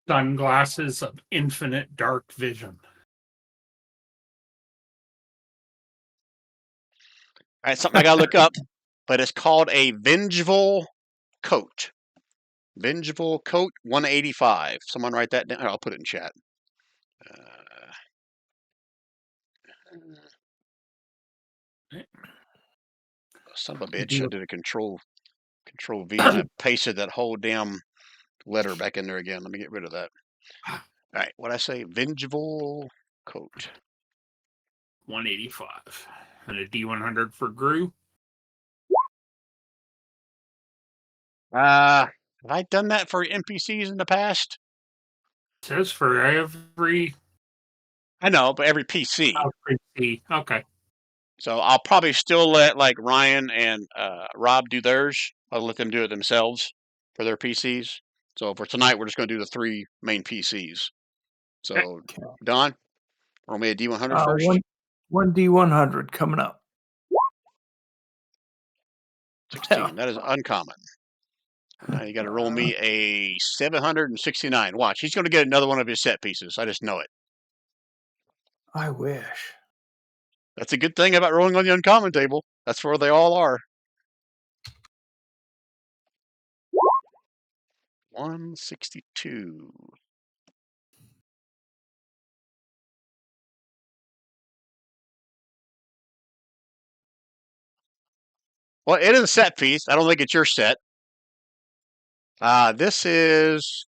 Sunglasses of infinite dark vision. All right, something I got to look up, but it's called a Vengeful Coat. Vengeful Coat 185. Someone write that down. I'll put it in chat. Son of a bitch, I did a control V and I pasted that whole damn letter back in there again. Let me get rid of that. All right, what I say? Vengeful Coat. 185. And a D100 for Gru. Have I done that for NPCs in the past? It says for every I know, but every PC. PC. Okay. So I'll probably still let like Ryan and Rob do theirs. I'll let them do it themselves for their PCs. So for tonight, we're just going to do the 3 main PCs. So Okay. Don, roll me a D100 first. One D100 coming up. 16. That is uncommon. Now you got to roll me a 769. Watch, he's going to get another one of his set pieces. I just know it. I wish. That's a good thing about rolling on the uncommon table. That's where they all are. 162. Well, it is a set piece. I don't think it's your set. This is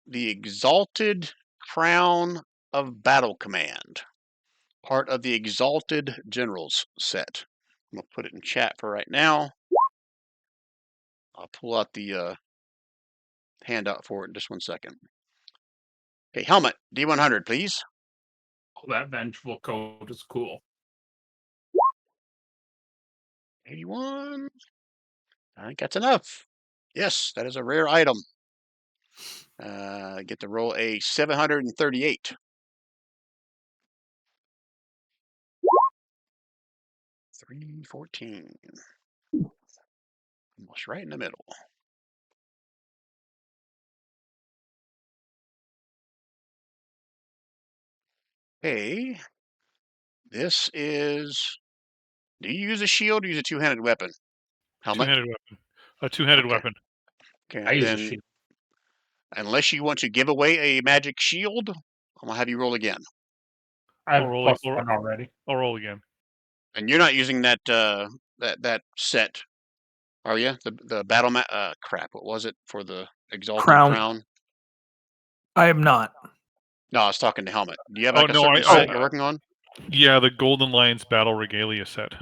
the Exalted Crown of Battle Command, part of the Exalted Generals set. I'm going to put it in chat for right now. I'll pull out the handout for it in just 1 second. Okay, helmet, D100, please. Oh, that vengeful coat is cool. 81. I think that's enough. Yes, that is a rare item. Get to roll a 738. 314. Almost right in the middle. Okay. This is. Do you use a shield or use a two-handed weapon? Helmet? Two-handed weapon. A two-handed Okay. weapon. Okay, I use a then shield. unless you want to give away a magic shield, I'm gonna have you roll again. I have I'll roll plus it. 1 already. I'll roll again. And you're not using that that set, are you? The battle crap. What was it for the Exalted Crown? I am not. No, I was talking to Helmet. Do you have Oh, like a no, certain set you're working on? Yeah, the Golden Lions Battle Regalia set.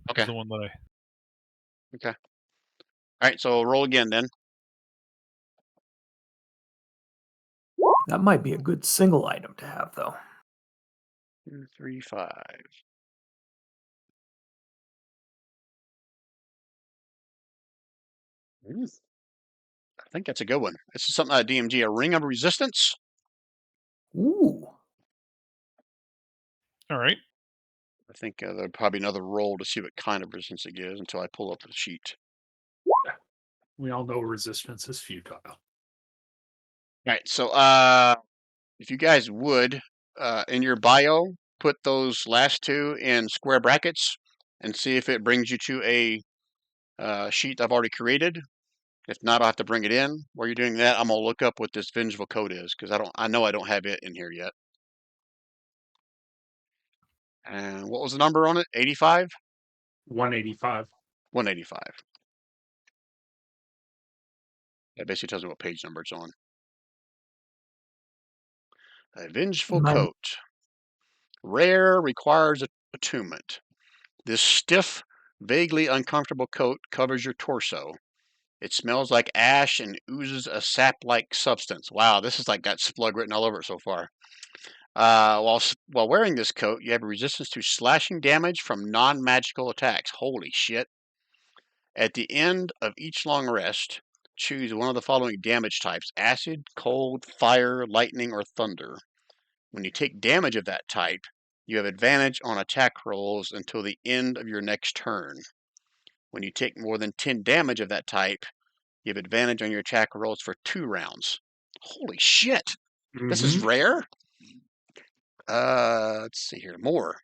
Okay. Is the one that I. Okay. All right, so roll again then. That might be a good single item to have, though. 2, 3, 5. I think that's a good one. This is something out of DMG, a Ring of Resistance. Ooh. All right. I think there'll probably another roll to see what kind of resistance it gives until I pull up the sheet. We all know resistance is futile. All right, so if you guys would, in your bio, put those last 2 in square brackets and see if it brings you to a sheet I've already created. If not, I'll have to bring it in. While you're doing that, I'm gonna look up what this vengeful code is because I know I don't have it in here yet. And what was the number on it? 85? 185. 185. That basically tells me what page number it's on. A vengeful coat. Rare, requires attunement. This stiff, vaguely uncomfortable coat covers your torso. It smells like ash and oozes a sap-like substance. Wow, this is like got Splug written all over it so far. While wearing this coat, you have a resistance to slashing damage from non-magical attacks. Holy shit. At the end of each long rest, choose one of the following damage types: acid, cold, fire, lightning, or thunder. When you take damage of that type, you have advantage on attack rolls until the end of your next turn. When you take more than 10 damage of that type, you have advantage on your attack rolls for 2 rounds. Holy shit! This is rare? Let's see here. More.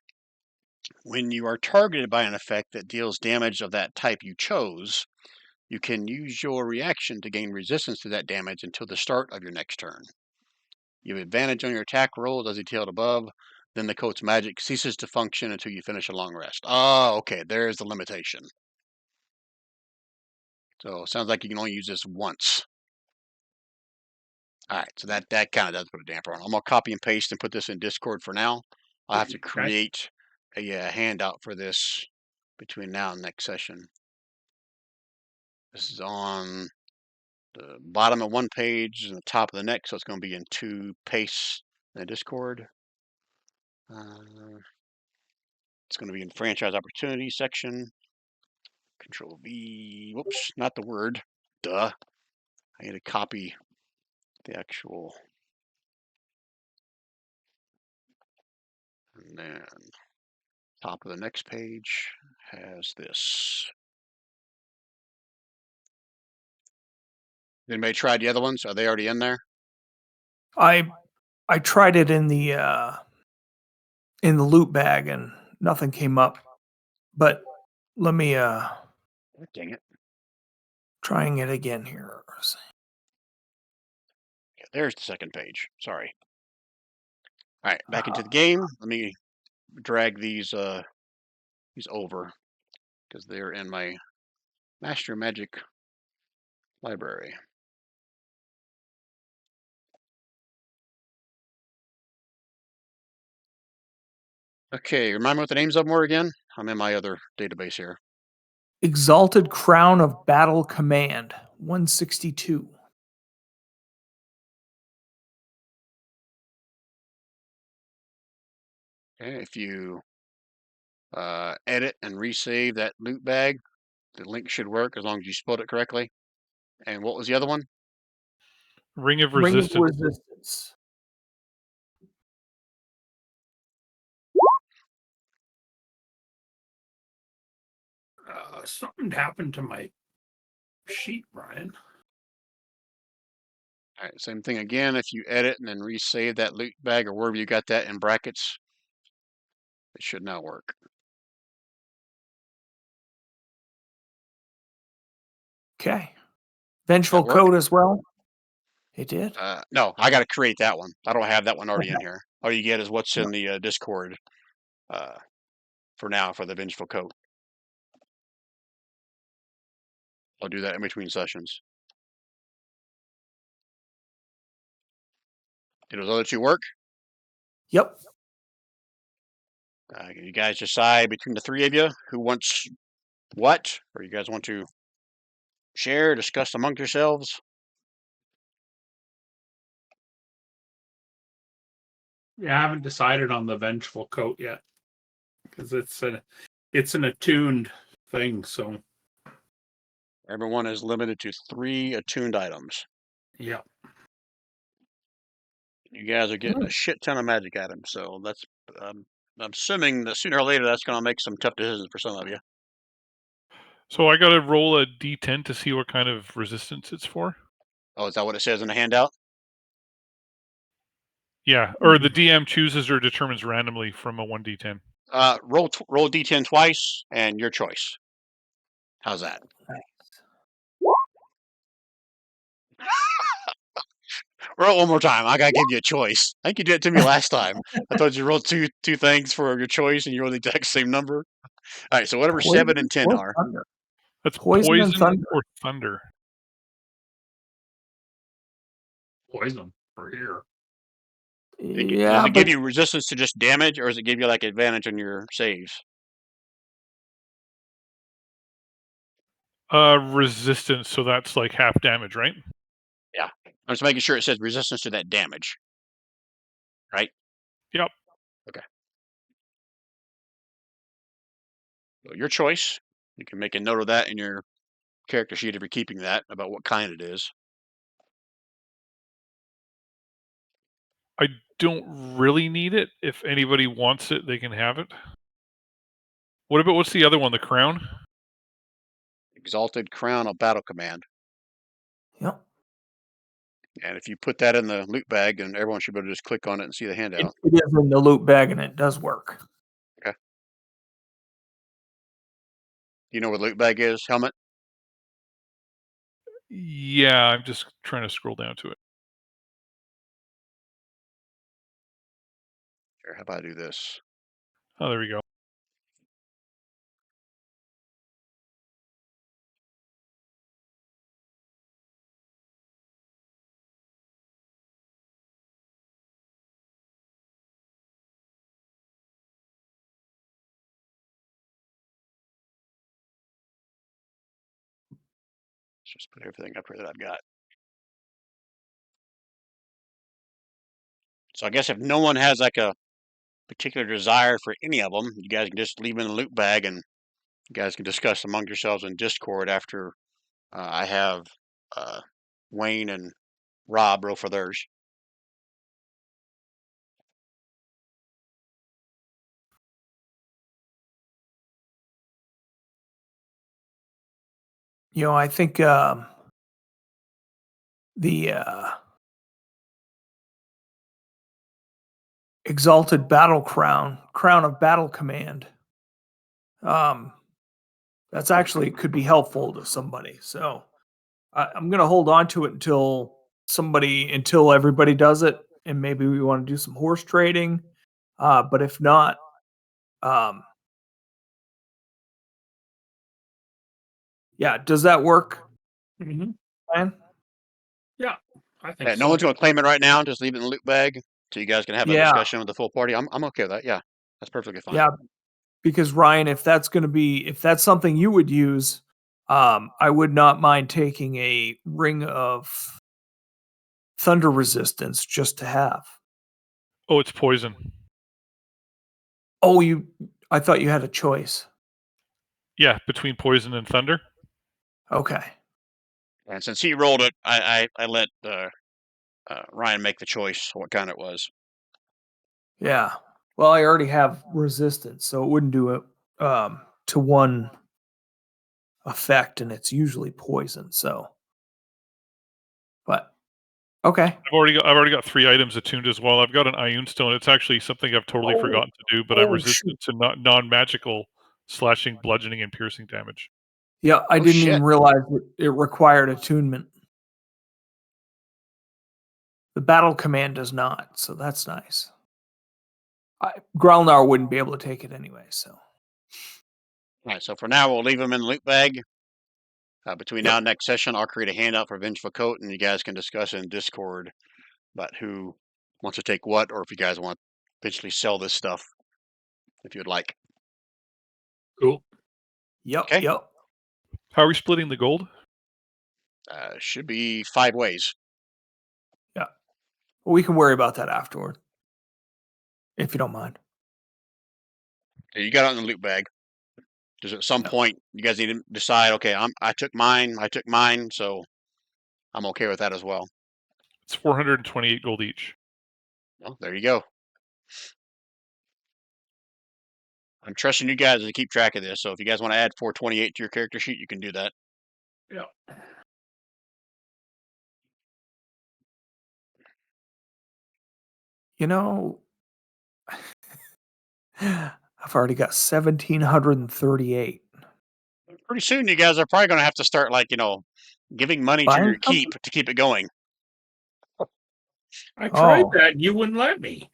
When you are targeted by an effect that deals damage of that type you chose, you can use your reaction to gain resistance to that damage until the start of your next turn. You have advantage on your attack rolls as detailed above. Then the coat's magic ceases to function until you finish a long rest. Oh, okay. There's the limitation. So it sounds like you can only use this once. All right, so that kind of does put a damper on. I'm gonna copy and paste and put this in Discord for now. I'll have to create a handout for this between now and next session. This is on the bottom of one page and the top of the next, so it's going to be in 2 pastes in the Discord. It's going to be in franchise opportunity section. Control V. Whoops, not the word. Duh. I need to copy the actual. And then top of the next page has this. Anybody tried the other ones? Are they already in there? I tried it in the loot bag and nothing came up. But let me Dang it. trying it again here. Yeah, there's the second page. Sorry. All right, back into the game. Let me drag these over because they're in my Master Magic library. Okay, remind me what the names of them were again. I'm in my other database here. Exalted Crown of Battle Command, 162. Okay, if you edit and resave that loot bag, the link should work as long as you spelled it correctly. And what was the other one? Ring of Ring of Resistance. Resistance. Something happened to my sheet, Brian. All right, same thing again. If you edit and then resave that loot bag or wherever you got that in brackets, it should now work. Okay. Vengeful Code as well. It did? No, I got to create that one. I don't have that one already in here. All you get is what's in the Discord for now for the Vengeful Coat. I'll do that in between sessions. Did those other 2 work? Yep. You guys decide between the 3 of you who wants what, or you guys want to share, discuss among yourselves? Yeah, I haven't decided on the Vengeful Coat yet because it's an attuned thing. So Everyone is limited to 3 attuned items. yeah. You guys are getting a shit ton of magic items, so that's I'm assuming that sooner or later that's going to make some tough decisions for some of you. So I got to roll a d10 to see what kind of resistance it's for? Oh, is that what it says in the handout? Yeah, or the DM chooses or determines randomly from a 1d10. Roll d10 twice, and your choice. How's that? Roll it one more time. I gotta give you a choice. I think you did it to me last time. I told you to roll two things for your choice, and you rolled the exact same number. All right, so whatever 7 and 10 are. Thunder. That's Poison and thunder. or thunder. Poison for here. Does Yeah, it but give you resistance to just damage, or does it give you like advantage on your saves? Resistance, so that's like half damage, right? Yeah. I'm just making sure it says resistance to that damage. Right? Yep. Okay. So your choice. You can make a note of that in your character sheet if you're keeping that, about what kind it is. I don't really need it. If anybody wants it, they can have it. What's the other one? The crown? Exalted Crown of Battle Command. yep. And if you put that in the loot bag, then everyone should be able to just click on it and see the handout. It is in the loot bag and it does work. Okay. You know what loot bag is? Helmet? Yeah, I'm just trying to scroll down to it. Here, how about I do this? Oh, there we go. Let's just put everything up here that I've got. So I guess if no one has like a particular desire for any of them, you guys can just leave them in the loot bag, and you guys can discuss among yourselves in Discord after I have Wayne and Rob roll for theirs. I think the Exalted Battle Crown of Battle Command. That's actually could be helpful to somebody. So I'm going to hold on to it until everybody does it, and maybe we want to do some horse trading. But if not, yeah, does that work? Mm-hmm. Ryan? Yeah, I think Yeah, so. no one's going to claim it right now. Just leave it in the loot bag so you guys can have a Yeah. discussion with the full party. I'm okay with that. Yeah, that's perfectly fine. Yeah, because Ryan, if that's something you would use, I would not mind taking a ring of thunder resistance just to have. Oh, it's poison. Oh, I thought you had a choice. Yeah, between poison and thunder. Okay. And since he rolled it, I let Ryan make the choice what kind it was. Yeah. Well, I already have resistance, so it wouldn't do it to one effect, and it's usually poison. So, but okay. I've already got 3 items attuned as well. I've got an Ioun Stone. It's actually something I've totally forgotten to do, but I'm resistant to non-magical slashing, bludgeoning, and piercing damage. Yeah, I didn't even realize it required attunement. The battle command does not, so that's nice. Gralnar wouldn't be able to take it anyway, so. All right, so for now, we'll leave them in the loot bag. Between now and next session, I'll create a handout for Vengeful Coat, and you guys can discuss in Discord about who wants to take what, or if you guys want to eventually sell this stuff, if you'd like. Cool. Yep. Okay. Yep. How are we splitting the gold? Should be 5 ways. Yeah. Well, we can worry about that afterward, if you don't mind. You got it in the loot bag. Because at some point, you guys need to decide, okay, I took mine, so I'm okay with that as well. It's 428 gold each. Well, there you go. I'm trusting you guys to keep track of this, so if you guys want to add 428 to your character sheet, you can do that. Yeah. I've already got 1,738. Pretty soon, you guys are probably going to have to start, like, giving money to Buying your something? keep to keep it going. I tried Oh. that and you wouldn't let me.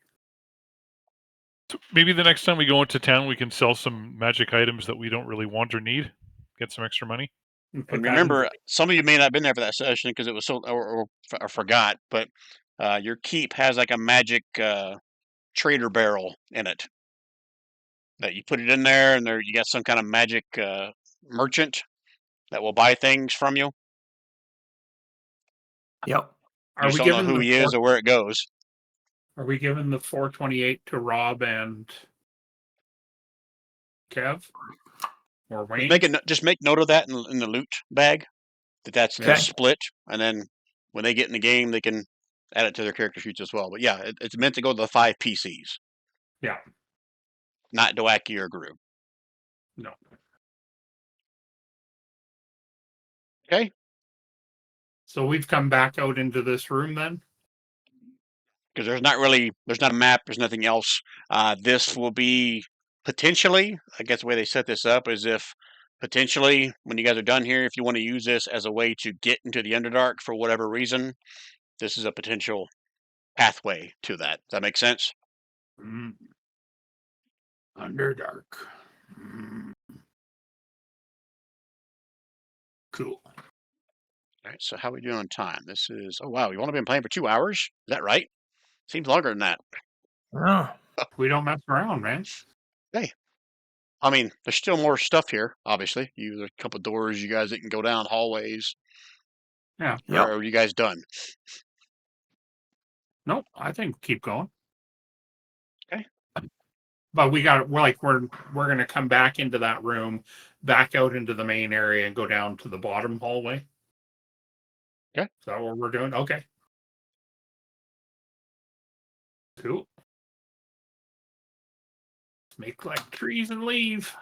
Maybe the next time we go into town, we can sell some magic items that we don't really want or need. Get some extra money. And put And that in remember, some of you may not have been there for that session because it was so or forgot, but your keep has like a magic trader barrel in it that you put it in there, and there you got some kind of magic merchant that will buy things from you. Yep. You Are just we don't know giving who the he is or where it goes. Are we giving the 428 to Rob and Kev or Just Wayne? make it. Just make note of that in the loot bag. That's Okay. split, and then when they get in the game, they can add it to their character sheets as well. But yeah, it's meant to go to the 5 PCs, Yeah. not Doake or Guru. No. Okay. So we've come back out into this room then? Because there's not a map, there's nothing else. This will be potentially, I guess the way they set this up is if potentially when you guys are done here, if you want to use this as a way to get into the Underdark for whatever reason, this is a potential pathway to that. Does that make sense? Mm. Underdark. Mm. Cool. All right, so how are we doing on time? This is, oh wow, you've only been playing for 2 hours? Is that right? Seems longer than that. Oh. We don't mess around, man. Hey, I mean, there's still more stuff here, obviously. There's a couple doors you guys that can go down, hallways. Yeah. Or Yep. are you guys done? Nope. I think keep going. Okay. But we're gonna come back into that room, back out into the main area, and go down to the bottom hallway. Okay. Is that what we're doing? Okay. Cool. Make like trees and leave.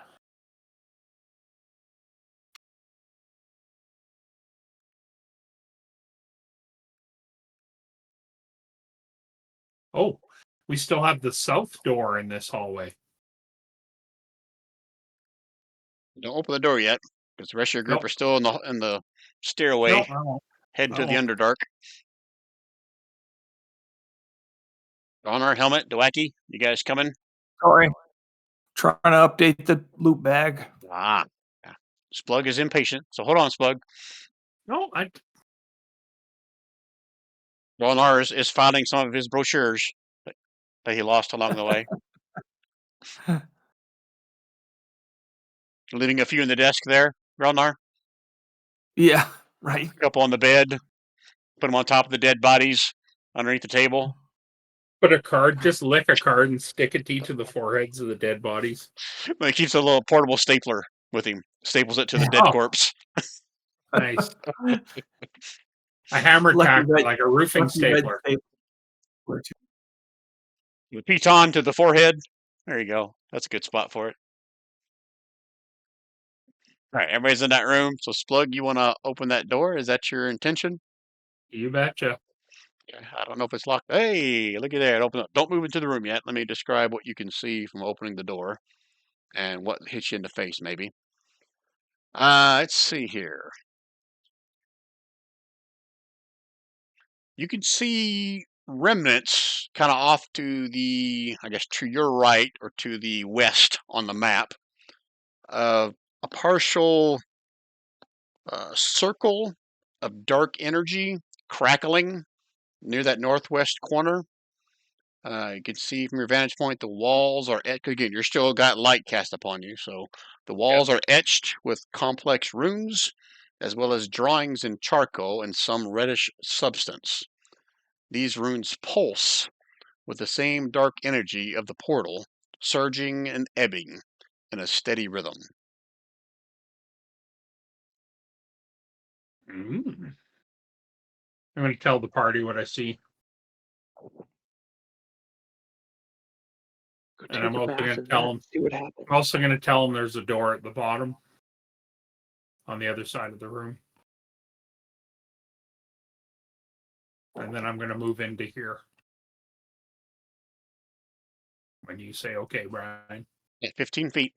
Oh, we still have the south door in this hallway. Don't open the door yet, because the rest of your group Nope. are still in the stairway No, I won't. heading to I the won't. Underdark. Gralnar, Helmet, Doake, you guys coming? Sorry. Trying to update the loot bag. Ah, yeah. Splug is impatient, so hold on, Splug. No, Gralnar is finding some of his brochures that he lost along the way. Leaving a few in the desk there, Gralnar. Yeah. Right. A couple on the bed. Put them on top of the dead bodies underneath the table. put a card, just lick a card and stick it to each of the foreheads of the dead bodies. But he keeps a little portable stapler with him. Staples it to the dead Oh, corpse. nice. A hammer Lucky tack, red- like a roofing Lucky red stapler. stapler, too. The piton to the forehead. There you go. That's a good spot for it. All right, everybody's in that room. So, Splug, you want to open that door? Is that your intention? You betcha. I don't know if it's locked. Hey, look at that. Open up. Don't move into the room yet. Let me describe what you can see from opening the door and what hits you in the face, maybe. Let's see here. You can see remnants kind of off to the, I guess, to your right or to the west on the map of a partial circle of dark energy crackling near that northwest corner. You can see from your vantage point the walls are again. You're still got light cast upon you, so the walls are etched with complex runes, as well as drawings in charcoal and some reddish substance. These runes pulse with the same dark energy of the portal, surging and ebbing in a steady rhythm. I'm going to tell the party what I see. Go And take I'm a also going bath to and tell then them. see what happens. I'm also going to tell them there's a door at the bottom, on the other side of the room. And then I'm going to move into here. When you say, okay, Brian. At 15 feet.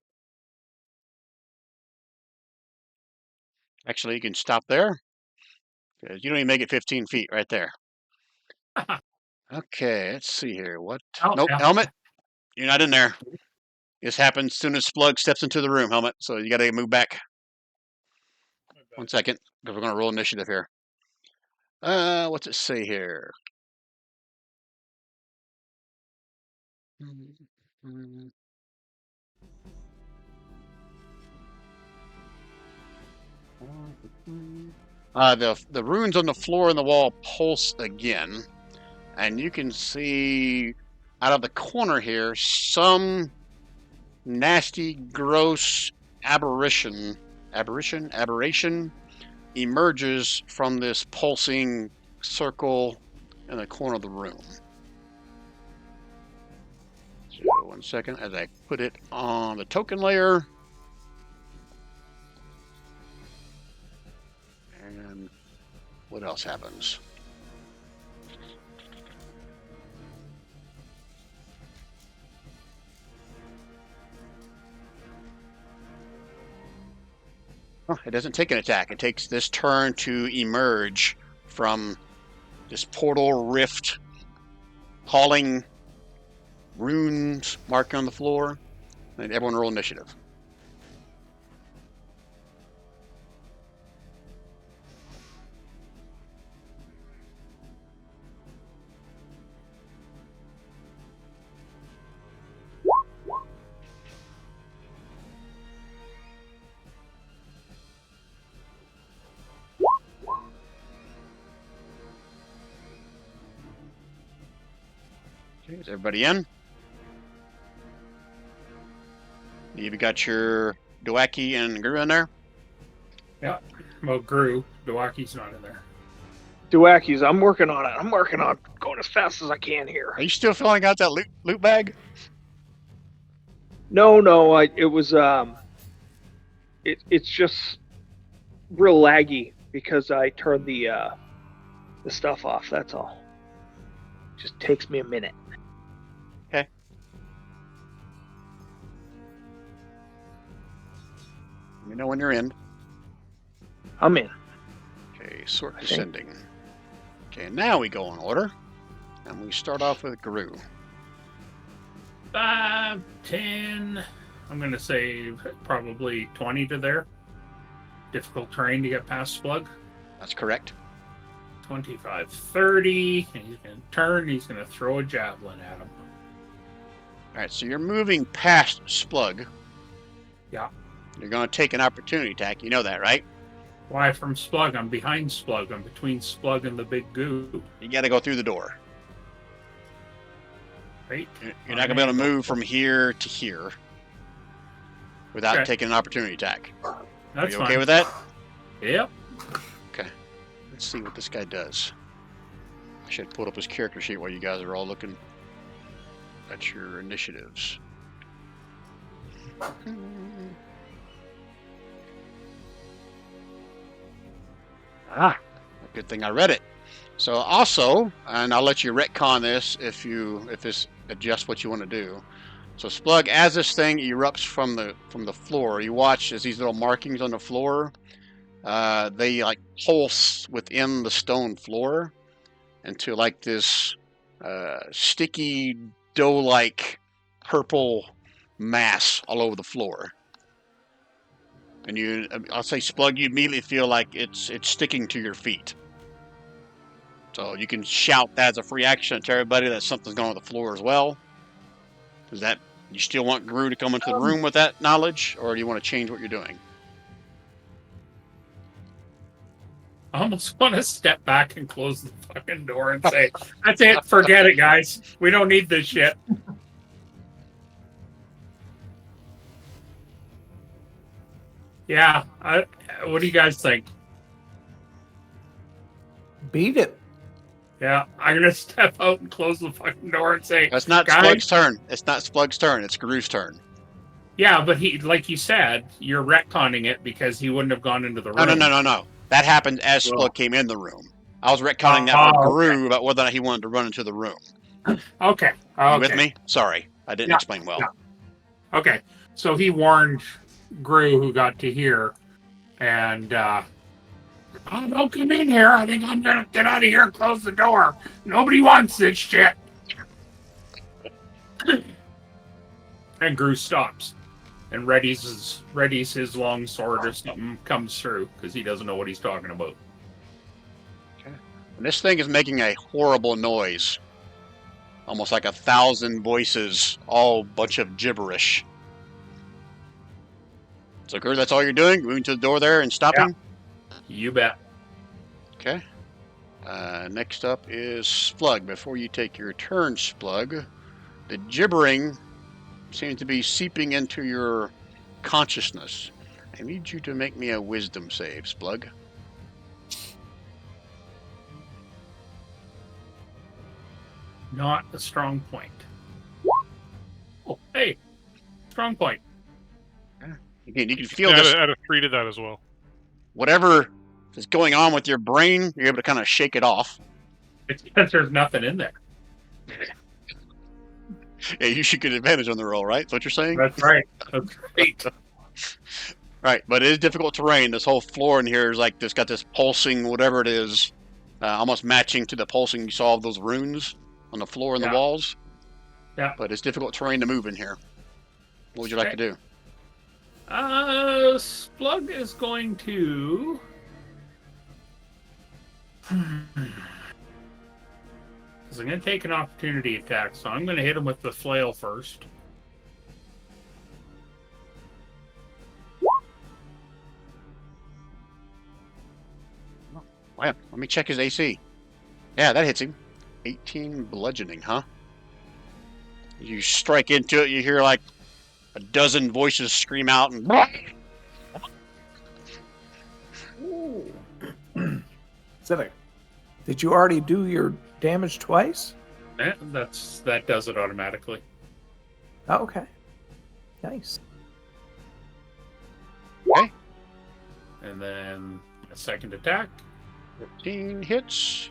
Actually, you can stop there. 'Cause you don't even make it 15 feet right there. Okay, let's see here. What? Oh, Nope, yeah. helmet. You're not in there. This happens as soon as Splug steps into the room, helmet. So you got to move back. 1 second, because we're going to roll initiative here. What's it say here? The runes on the floor and the wall pulse again, and you can see out of the corner here some nasty, gross aberration emerges from this pulsing circle in the corner of the room. So 1 second as I put it on the token layer. And what else happens? Oh, it doesn't take an attack. It takes this turn to emerge from this portal rift, calling runes marked on the floor. And everyone roll initiative. Okay, is everybody in? You've got your Doake and Guru in there? Yeah. Well, Gru. Doake's not in there. Doake's, I'm working on it. I'm working on going as fast as I can here. Are you still filling out that loot bag? No, it was it's just real laggy because I turned the stuff off. That's all. Just takes me a minute. Okay. Let me know when you're in. I'm in. Okay, sort descending. Okay, now we go in order. And we start off with Guru. 5, 10. I'm going to say probably 20 to there. Difficult terrain to get past Splug. That's correct. 25, 30. And he's going to turn. He's going to throw a javelin at him. Alright, so you're moving past Splug. Yeah. You're going to take an opportunity attack. You know that, right? Why from Splug? I'm behind Splug. I'm between Splug and the big goo. You got to go through the door. Right? You're not going to be able to move from here to here without taking an opportunity attack. That's Are you okay fine. with that? Yep. Okay. Let's see what this guy does. I should pull up his character sheet while you guys are all looking at your initiatives. Good thing I read it. So also, and I'll let you retcon this if this adjusts what you want to do. So Splug, as this thing erupts from the floor, you watch as these little markings on the floor, they like pulse within the stone floor into like this sticky dough-like purple mass all over the floor. And I'll say Splug, you immediately feel like it's sticking to your feet. So you can shout that as a free action to everybody that something's going on the floor as well. Is that you still want Gru to come into the room with that knowledge, or do you want to change what you're doing? I almost want to step back and close the fucking door and say, "That's it. Forget it, guys. We don't need this shit." Yeah. What do you guys think? Beat it. Yeah, I'm gonna step out and close the fucking door and say, That's not guys, Splug's turn. It's not Splug's turn. It's Gru's turn. Yeah, but he, like you said, you're retconning it because he wouldn't have gone into the room. No. That happened as Splug came in the room. I was retconning that for Gru about whether or not he wanted to run into the room. Okay. You with me? Sorry, I didn't explain well. Yeah. Okay, so he warned Gru, who got to hear, and Oh, don't come in here. I think I'm gonna get out of here and close the door. Nobody wants this shit. And Gru stops and readies his long sword if something comes through, because he doesn't know what he's talking about. Okay. And this thing is making a horrible noise. Almost like 1,000 voices, all bunch of gibberish. So, Gru, that's all you're doing? Moving to the door there and stopping? You bet. Okay. Next up is Splug. Before you take your turn, Splug, the gibbering seems to be seeping into your consciousness. I need you to make me a wisdom save, Splug. Not a strong point. Oh, hey, strong point. You can feel Yeah, this. add a 3 to that as well. Whatever is going on with your brain, you're able to kind of shake it off. It's because there's nothing in there. Yeah, you should get advantage on the roll, right? That's what you're saying? That's right. That's right. Right, but it is difficult terrain. This whole floor in here is like this, got this pulsing, whatever it is, almost matching to the pulsing you saw of those runes on the floor and the walls. Yeah. But it's difficult terrain to move in here. What would you like to do? Splug is going to. Because I'm going to take an opportunity attack, so I'm going to hit him with the flail first. Wow, let me check his AC. Yeah, that hits him. 18 bludgeoning, huh? You strike into it, you hear like a dozen voices scream out and... Did you already do your damage twice? That does it automatically. Oh, okay. Nice. Okay. And then a second attack. 15 hits.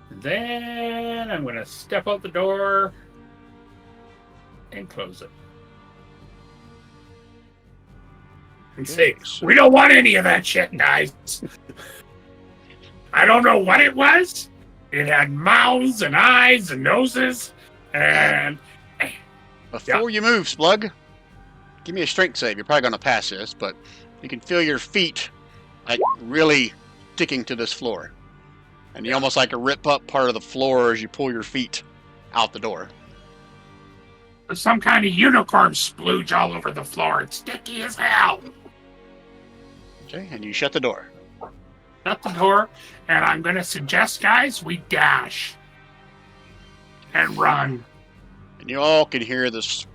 And then I'm going to step out the door and close it. And say, we don't want any of that shit, guys. I don't know what it was. It had mouths and eyes and noses. And Before you move, Splug, give me a strength save. You're probably going to pass this, but you can feel your feet like really sticking to this floor. And you almost like a rip up part of the floor as you pull your feet out the door. there's some kind of unicorn splooge all over the floor. It's sticky as hell. Okay, and you shut the door. Shut the door, and I'm going to suggest, guys, we dash and run. And you all can hear this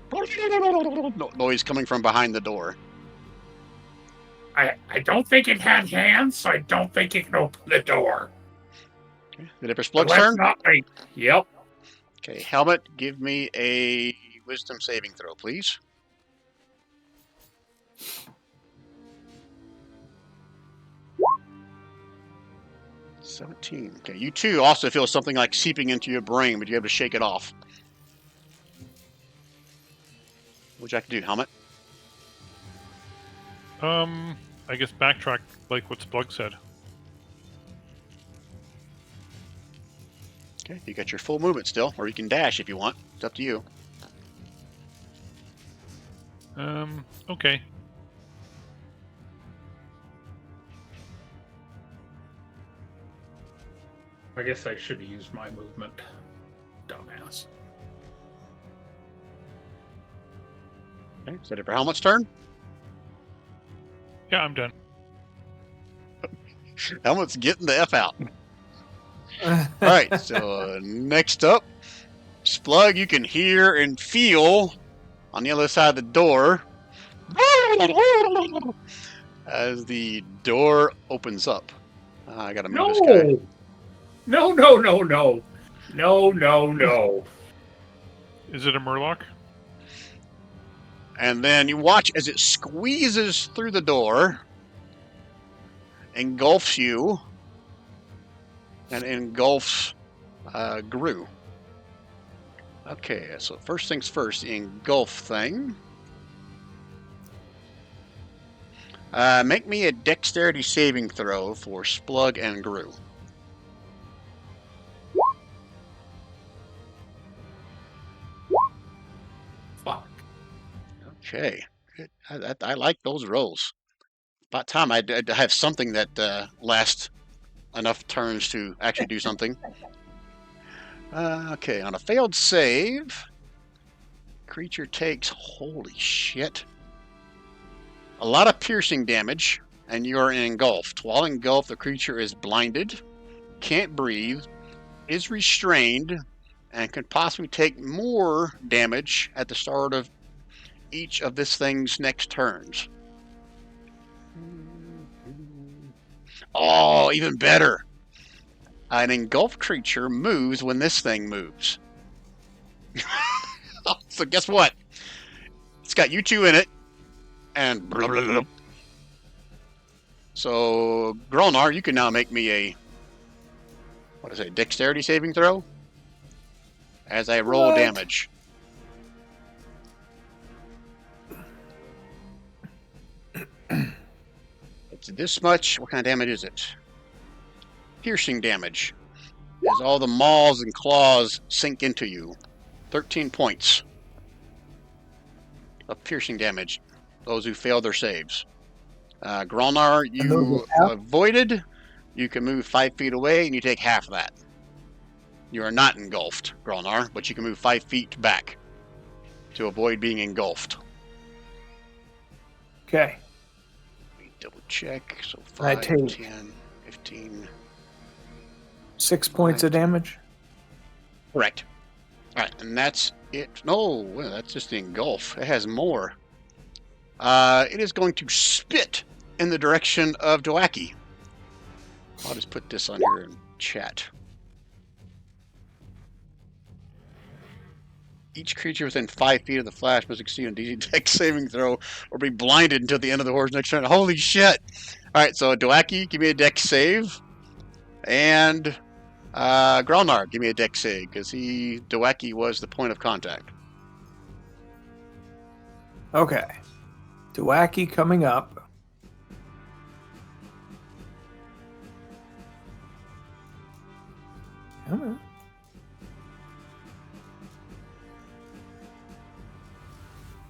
noise coming from behind the door. I don't think it had hands, so I don't think it can open the door. Okay. Did it for Splug's Let's turn? not wait. Yep. Okay, Helmet, give me a wisdom saving throw, please. $17. Okay, you too also feel something like seeping into your brain, but you're able to shake it off. What would you like to do, Helmet? I guess backtrack like what Splug said. Okay, you got your full movement still, or you can dash if you want. It's up to you. Okay. I guess I should have used my movement. Dumbass. Okay, is that it for Helmet's turn? Yeah, I'm done. Helmet's getting the F out. Alright, so next up, Splug, you can hear and feel on the other side of the door as the door opens up. I gotta move this guy. No. Is it a Murloc? And then you watch as it squeezes through the door, engulfs you, and engulfs Gru. Okay, so first things first, the engulf thing. Make me a dexterity saving throw for Splug and Gru. Fuck. Okay. I like those rolls. About time I'd have something that lasts enough turns to actually do something. Okay, on a failed save, creature takes, holy shit, a lot of piercing damage, and you are engulfed. While engulfed, the creature is blinded, can't breathe, is restrained, and could possibly take more damage at the start of each of this thing's next turns. Oh, even better. An engulfed creature moves when this thing moves. So guess what? It's got you two in it, and blah, blah, blah. So Gralnar, you can now make me a dexterity saving throw as I roll What? damage. It's this much. What kind of damage is it? Piercing damage. As all the maws and claws sink into you. 13 points of piercing damage. Those who fail their saves. Gralnar, you avoided. You can move 5 feet away, and you take half of that. You are not engulfed, Gralnar, but you can move 5 feet back to avoid being engulfed. Okay. Let me double check. So I 5, take 10, 15. 6 points of damage. Correct. All right, and that's it. No, that's just the engulf. It has more. It is going to spit in the direction of Doake. I'll just put this on here in chat. Each creature within 5 feet of the flash must succeed on DC dex saving throw or be blinded until the end of the horse's next turn. Holy shit! All right, so Doake, give me a dex save, and Gralnar, give me a dex save because Doake was the point of contact. Okay. Doake coming up. Come on.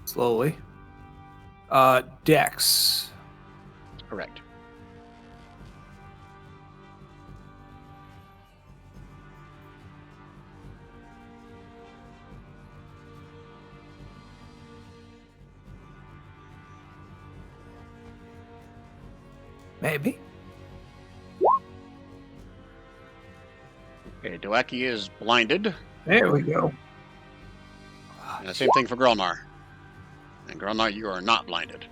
Slowly. Dex. Correct. Maybe. Okay, Doake is blinded. There we go. And the same thing for Gralnar. And Gralnar, you are not blinded.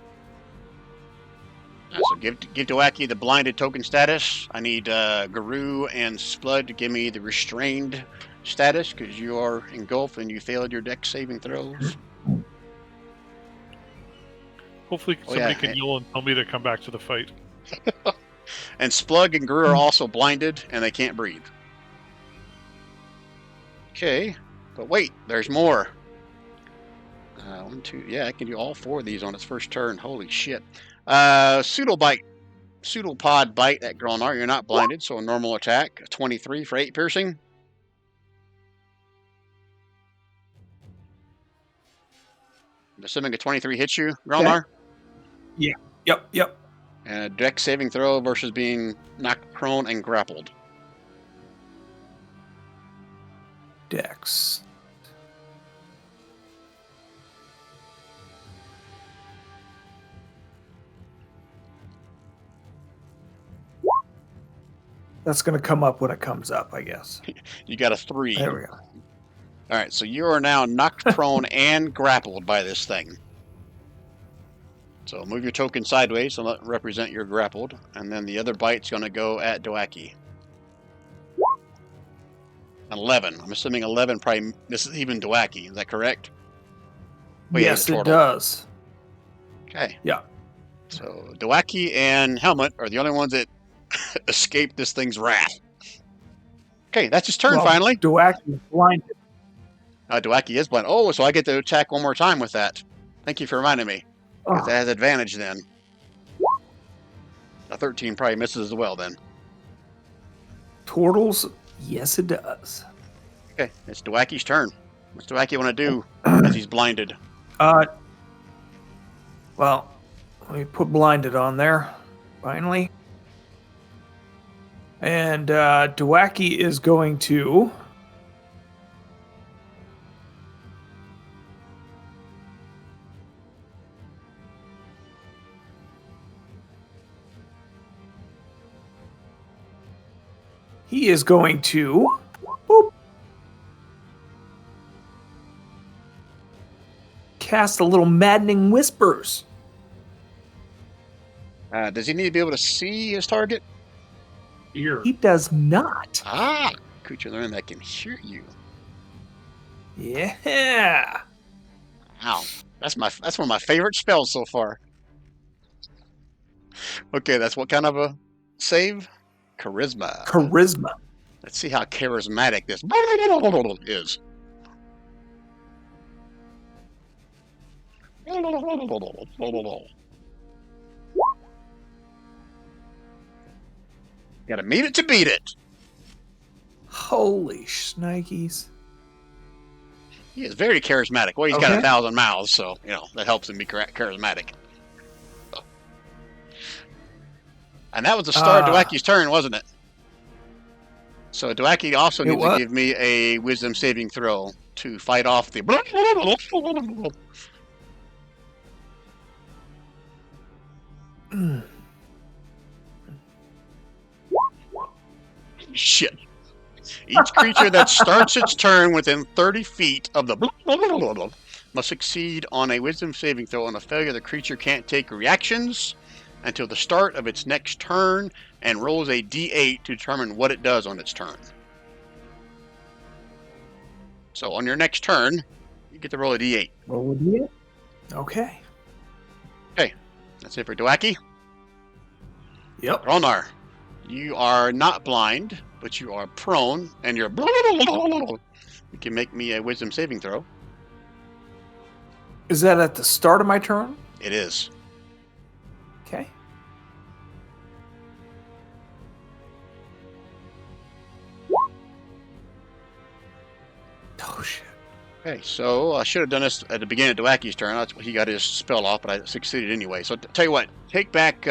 So give Doake the blinded token status. I need Guru and Splug to give me the restrained status because you are engulfed and you failed your dex saving throws. Hopefully somebody can yell and tell me to come back to the fight. And Splug and Gru are also blinded and they can't breathe. Okay, but wait, there's more. 1, 2, yeah, I can do all 4 of these on its first turn. Holy shit. Pseudopod bite at Gralnar. You're not blinded, so a normal attack. 23 for 8 piercing. I'm assuming a 23 hits you, Gralnar? Yeah. Yep. And a dex saving throw versus being knocked prone and grappled. Dex. That's going to come up when it comes up, I guess. You got a 3. There we go. All right, so you are now knocked prone and grappled by this thing. So move your token sideways so let represent you're grappled, and then the other bite's going to go at Doake. 11. I'm assuming 11 probably misses even Doake. Is that correct? Yes, it does. Okay. Yeah. So Doake and Helmet are the only ones that escape this thing's wrath. Okay, that's his turn finally. Doake is blinded. Doake is blinded. Oh, so I get to attack one more time with that. Thank you for reminding me. Because that has advantage then. A 13 probably misses as well then. Turtles, yes, it does. Okay, it's Doake's turn. What's Doake want to do as he's blinded? Well, let me put blinded on there, finally. And Doake is going to... He is going to... Boop, cast a little maddening whispers. Does he need to be able to see his target? Here. He does not. Ah, creature learn that can hear you. Yeah. Wow, that's one of my favorite spells so far. Okay, that's what kind of a save? Charisma. Charisma. Let's see how charismatic this is. Gotta meet it to beat it. Holy shnikes. He is very charismatic. Well, he's got Okay. 1,000 mouths, so, that helps him be charismatic. And that was the start of Doake's turn, wasn't it? So Doake also needs to give me a wisdom saving throw to fight off the... Shit. Each creature that starts its turn within 30 feet of the must succeed on a wisdom saving throw. On a failure, the creature can't take reactions until the start of its next turn and rolls a d8 to determine what it does on its turn. So on your next turn, you get to roll a d8. Roll a d8? Okay. Okay, that's it for Doake. Yep. Gralnar, you are not blind, but you are prone, and you're... You can make me a wisdom saving throw. Is that at the start of my turn? It is. Okay. Oh, shit. Okay, so I should have done this at the beginning of Doake's turn. That's when he got his spell off, but I succeeded anyway. So tell you what, take back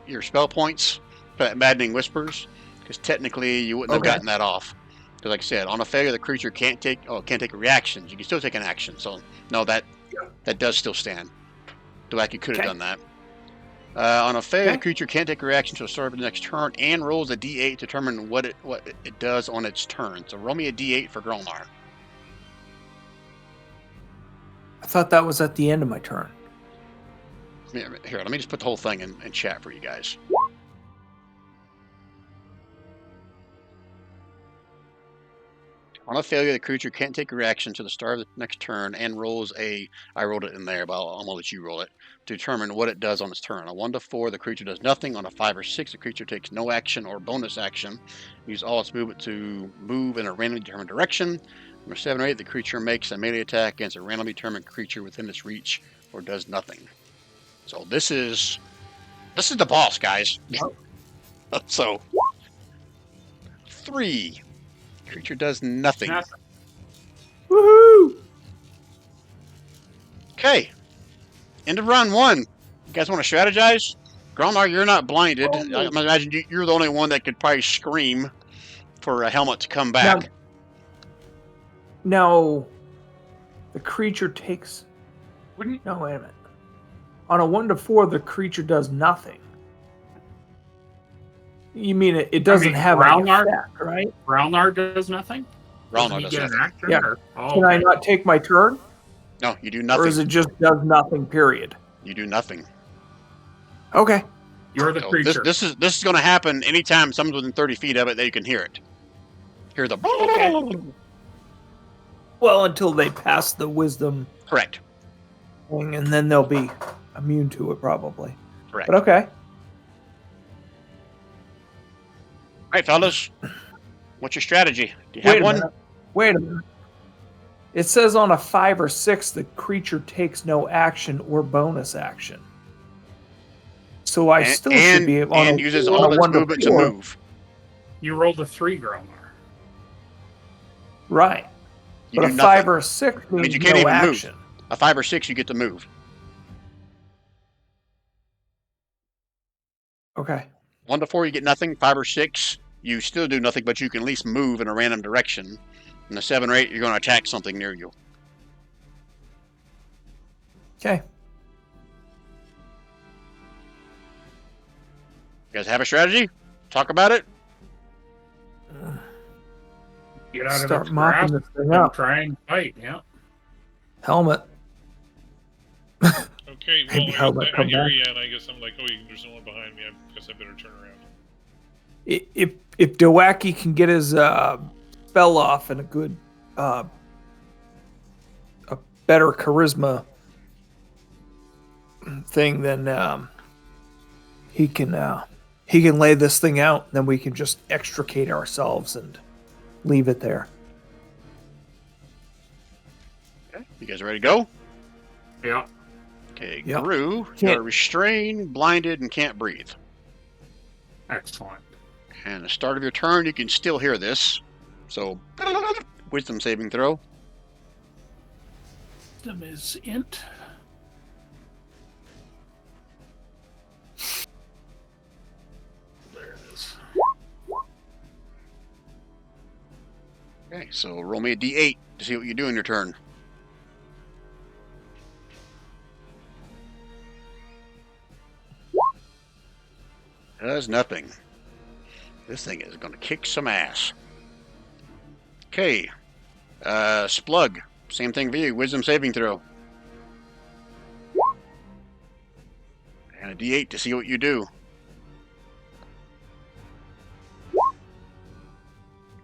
your spell points for that Maddening Whispers, because technically you wouldn't have gotten that off. Because like I said, on a failure, the creature can't take reactions. You can still take an action. So no, that does still stand. Doake could have done that. On a failure, the creature can't take a reaction to the start of the next turn and rolls a d8 to determine what it does on its turn. So roll me a d8 for Gralnar. I thought that was at the end of my turn. Here, let me just put the whole thing in chat for you guys. On a failure, the creature can't take a reaction to the start of the next turn and rolls a... I rolled it in there, but I'm going to let you roll it. To determine what it does on its turn. A 1 to 4, the creature does nothing. On a 5 or 6, the creature takes no action or bonus action. Use all its movement to move in a randomly determined direction. Number 7 or 8, the creature makes a melee attack against a randomly determined creature within its reach or does nothing. So this is the boss, guys. So 3. Creature does nothing. Woohoo! Okay. End of round 1. You guys want to strategize? Gralnar, you're not blinded. I imagine you're the only one that could probably scream for a helmet to come back. Now, the creature takes... No, wait a minute. On a 1 to 4, the creature does nothing. You mean it doesn't have any effect, right? Gralnar does nothing? Gralnar does nothing. Action, yeah. Can I not take my turn? No, you do nothing. Or is it just does nothing, period? You do nothing. Okay. You're the creature. This is going to happen anytime someone's within 30 feet of it that you can hear it. Hear the... Well, until they pass the wisdom Correct. thing, and then they'll be immune to it, probably. Correct. But okay. All right, fellas. What's your strategy? Do you have one? Wait a minute. It says on a 5 or 6, the creature takes no action or bonus action. So I still should be and uses on all a its 1 to movement to 4. move. You rolled a 3, Gralnar. Right. You But do a nothing. 5 or a 6 Means means you can't no even move. action. A 5 or 6, you get to move. Okay. 1 to 4, you get nothing. 5 or 6, you still do nothing, but you can at least move in a random direction. And a 7 or 8, you're going to attack something near you. Okay. You guys have a strategy? Talk about it? Get out Start of its mopping grasp this thing and up. try and fight. Yeah. Helmet. Okay, well, Maybe helmet I come hear back. you, and I guess I'm like, oh, there's no one behind me. I guess I better turn around. If Doake can get his spell off and a good, a better charisma thing, then he can lay this thing out. Then we can just extricate ourselves and leave it there. Okay. You guys ready to go? Yeah. Okay, Yep. Gru, Can't- you're restrained, blinded, and can't breathe. Excellent. And at the start of your turn, you can still hear this. So, wisdom saving throw. Wisdom is int. There it is. Okay, so roll me a d8 to see what you do in your turn. Does nothing. This thing is going to kick some ass. Okay. Splug. Same thing for you. Wisdom saving throw. And a d8 to see what you do.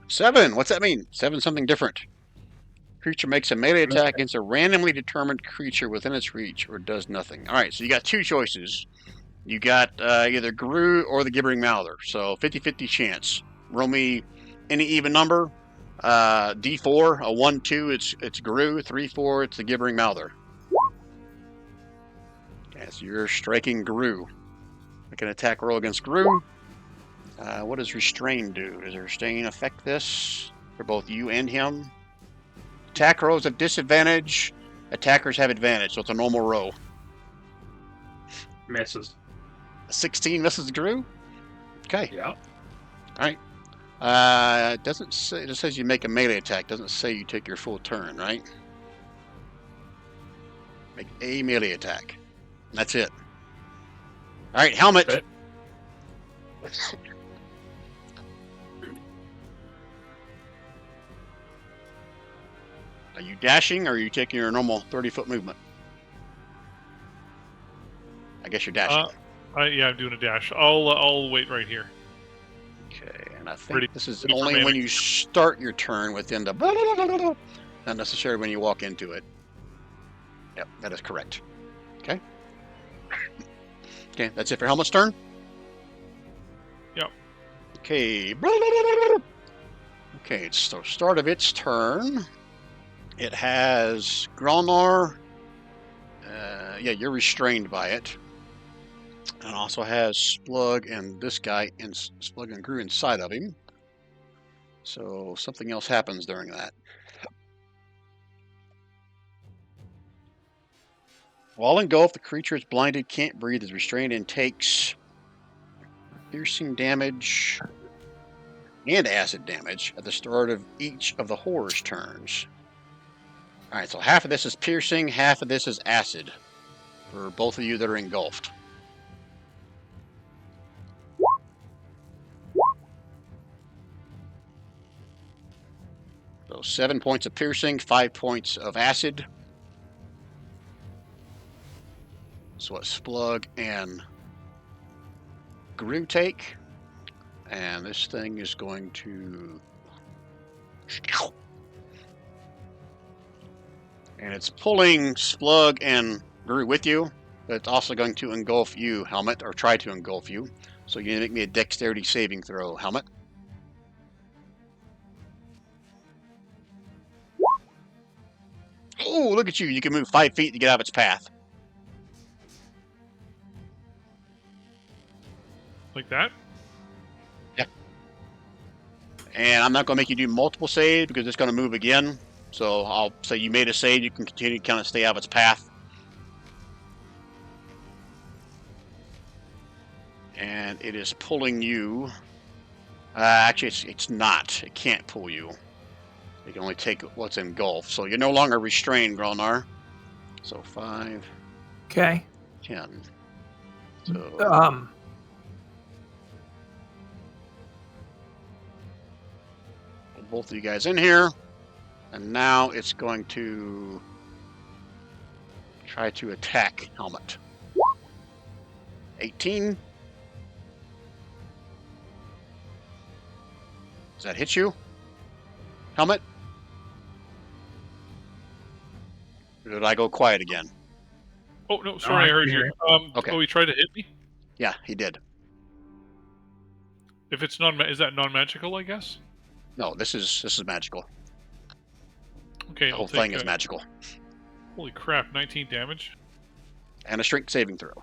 7. What's that mean? 7 something different. Creature makes a melee attack against a randomly determined creature within its reach or does nothing. Alright, so you got 2 choices. You got either Gru or the Gibbering Mouther. So 50-50 chance. Roll me any even number. D4, a 1, 2, it's Gru. 3, 4, it's the Gibbering Mouther. Okay, so you're striking Gru. Make an attack roll against Gru. What does Restrain do? Does Restrain affect this for both you and him? Attack rolls at disadvantage. Attackers have advantage, so it's a normal roll. Misses. 16 misses Gru. Okay. Yeah. Alright. It doesn't say, it just says you make a melee attack. Doesn't say you take your full turn, right? Make a melee attack. That's it. Alright, helmet. That's Are you dashing or are you taking your normal 30-foot movement? I guess you're dashing. Yeah, I'm doing a dash. I'll wait right here. Okay, and I think Ready- this is ready for only when mana. you start your turn within the not necessarily when you walk into it. Yep, that is correct. Okay. Okay, that's it for Helmet's turn? Yep. Okay. Okay, it's the start of its turn. It has Gralnar. Yeah, you're restrained by it. And also has Splug and this guy, Splug and Gru inside of him. So something else happens during that. While engulfed, the creature is blinded, can't breathe, is restrained, and takes piercing damage and acid damage at the start of each of the horror's turns. Alright, so half of this is piercing, half of this is acid for both of you that are engulfed. So 7 points of piercing, 5 points of acid. So what Splug and Gru take. And this thing is going to... And it's pulling Splug and Gru with you. But it's also going to engulf you, Helmet, or try to engulf you. So you need to make me a dexterity saving throw, Helmet. Oh, look at you. You can move 5 feet to get out of its path. that. And I'm not going to make you do multiple saves because it's going to move again. So I'll say you made a save. You can continue to kind of stay out of its path. And it is pulling you. Actually, it's not. It can't pull you. It can only take what's engulfed. So you're no longer restrained, Gralnar. So 5, Okay. 10. So both of you guys in here. And now it's going to try to attack Helmet. 18. Does that hit you? Helmet? Or did I go quiet again? Oh no, sorry, I heard you. Okay. Oh, he tried to hit me. Yeah, he did. If it's is that non-magical? I guess. No, this is magical. Okay, The whole thing is magical. Holy crap! 19 damage. And a strength saving throw.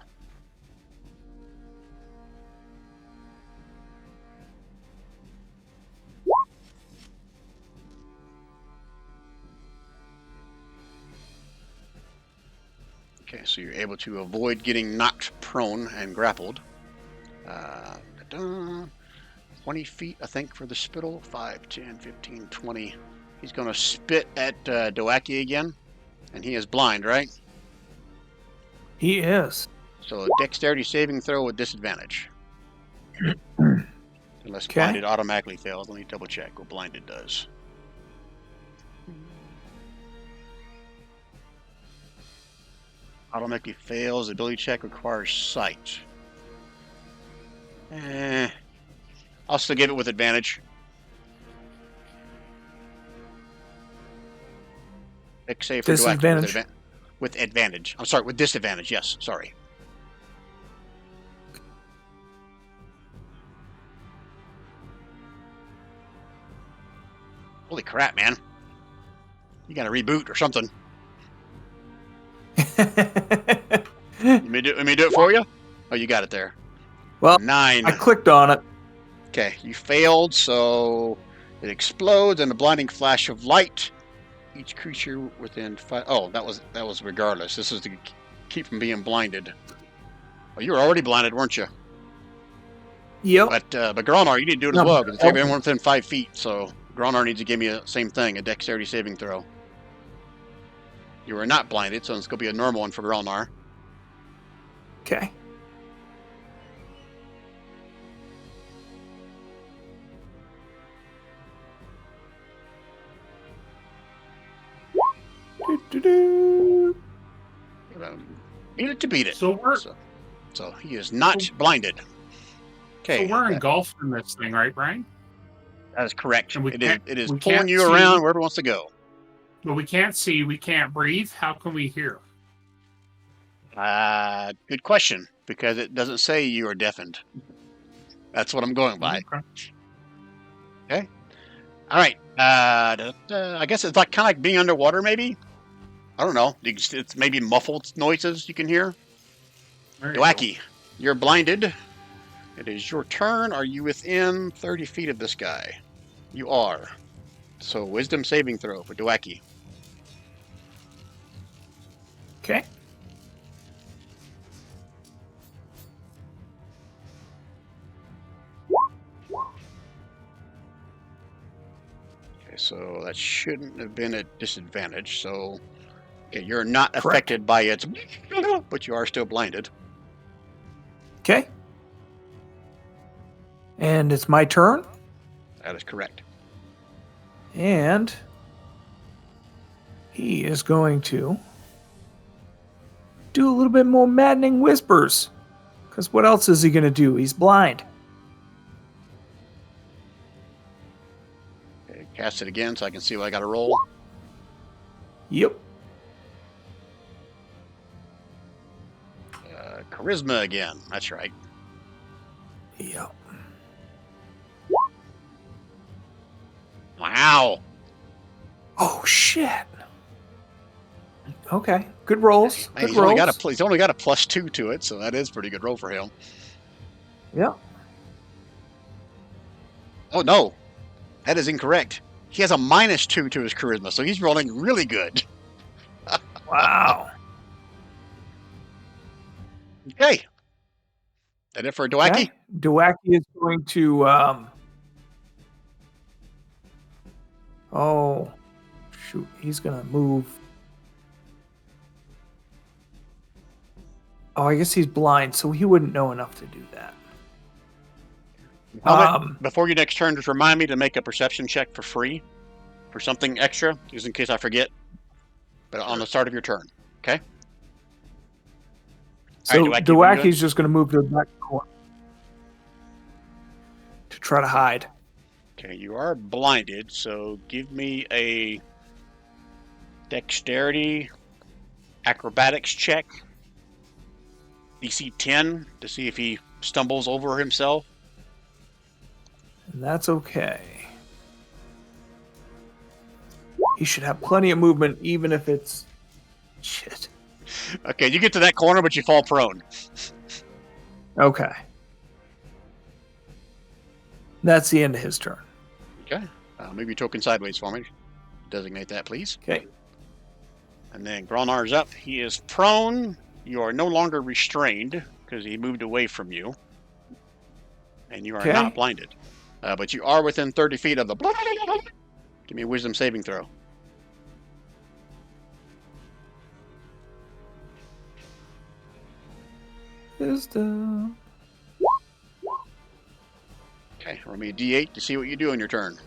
Okay, so you're able to avoid getting knocked prone and grappled. 20 feet, I think, for the spittle. 5, 10, 15, 20. He's going to spit at Doake again. And he is blind, right? He is. So a dexterity saving throw with disadvantage. Unless Okay. blinded automatically fails. Let me double check what blinded does. Automatically fails. Ability check requires sight. I'll still give it with advantage. Dex save for Disadvantage. Doake with advantage. I'm sorry, with disadvantage. Yes, sorry. Holy crap, man! You got to reboot or something. Let me do it for you. Oh, you got it there. Well, 9. I clicked on it. Okay, you failed, so it explodes in a blinding flash of light. Each creature within 5. Oh, that was regardless. This is to keep from being blinded. Well, you were already blinded, weren't you? Yep. But Gralnar, you need to do it as well because it's everyone within 5 feet. So Gralnar needs to give me the same thing, a dexterity saving throw. You were not blinded, so it's going to be a normal one for Gralnar. Okay. Need it to beat it. So he is not blinded. Okay. So we're engulfed in this thing, right, Brian? That is correct. And It is we pulling can't you see. around wherever it wants to go. But we can't see, we can't breathe. How can we hear? Good question, because it doesn't say you are deafened. That's what I'm going by. Okay. All right. I guess it's like kind of like being underwater, maybe. I don't know. It's maybe muffled noises you can hear. Doake, you're blinded. It is your turn. Are you within 30 feet of this guy? You are. So wisdom saving throw for Doake. Okay. Okay, so that shouldn't have been a disadvantage. So, okay, you're not Correct. affected by its, but you are still blinded. Okay. And it's my turn. That is correct. And he is going to do a little bit more maddening whispers. Because what else is he going to do? He's blind. Okay, cast it again so I can see what I got to roll. Yep. Charisma again. That's right. Yep. Wow. Oh, shit. Okay. Good rolls. He's only got a +2 to it, so that is a pretty good roll for him. Yeah. Oh, no. That is incorrect. He has a -2 to his charisma, so he's rolling really good. Wow. Okay. That it for Doake? Okay. Doake is going to. Oh, shoot. He's going to move. Oh, I guess he's blind, so he wouldn't know enough to do that. Helmet, before your next turn, just remind me to make a perception check for free for something extra, just in case I forget. But on the start of your turn, okay? So All right, Doake, what are you doing? Doake's just going to move to the back corner to try to hide. Okay, you are blinded, so give me a dexterity acrobatics check. DC 10 to see if he stumbles over himself. And that's okay. He should have plenty of movement, even if it's... Shit. Okay, you get to that corner, but you fall prone. Okay. That's the end of his turn. Okay. Move your token sideways for me. Designate that, please. Okay. And then Gralnar's up. He is prone. You are no longer restrained because he moved away from you. And you are Okay. not blinded. But you are within 30 feet of the... Give me a wisdom saving throw. Wisdom. Okay, roll me a d8 to see what you do on your turn.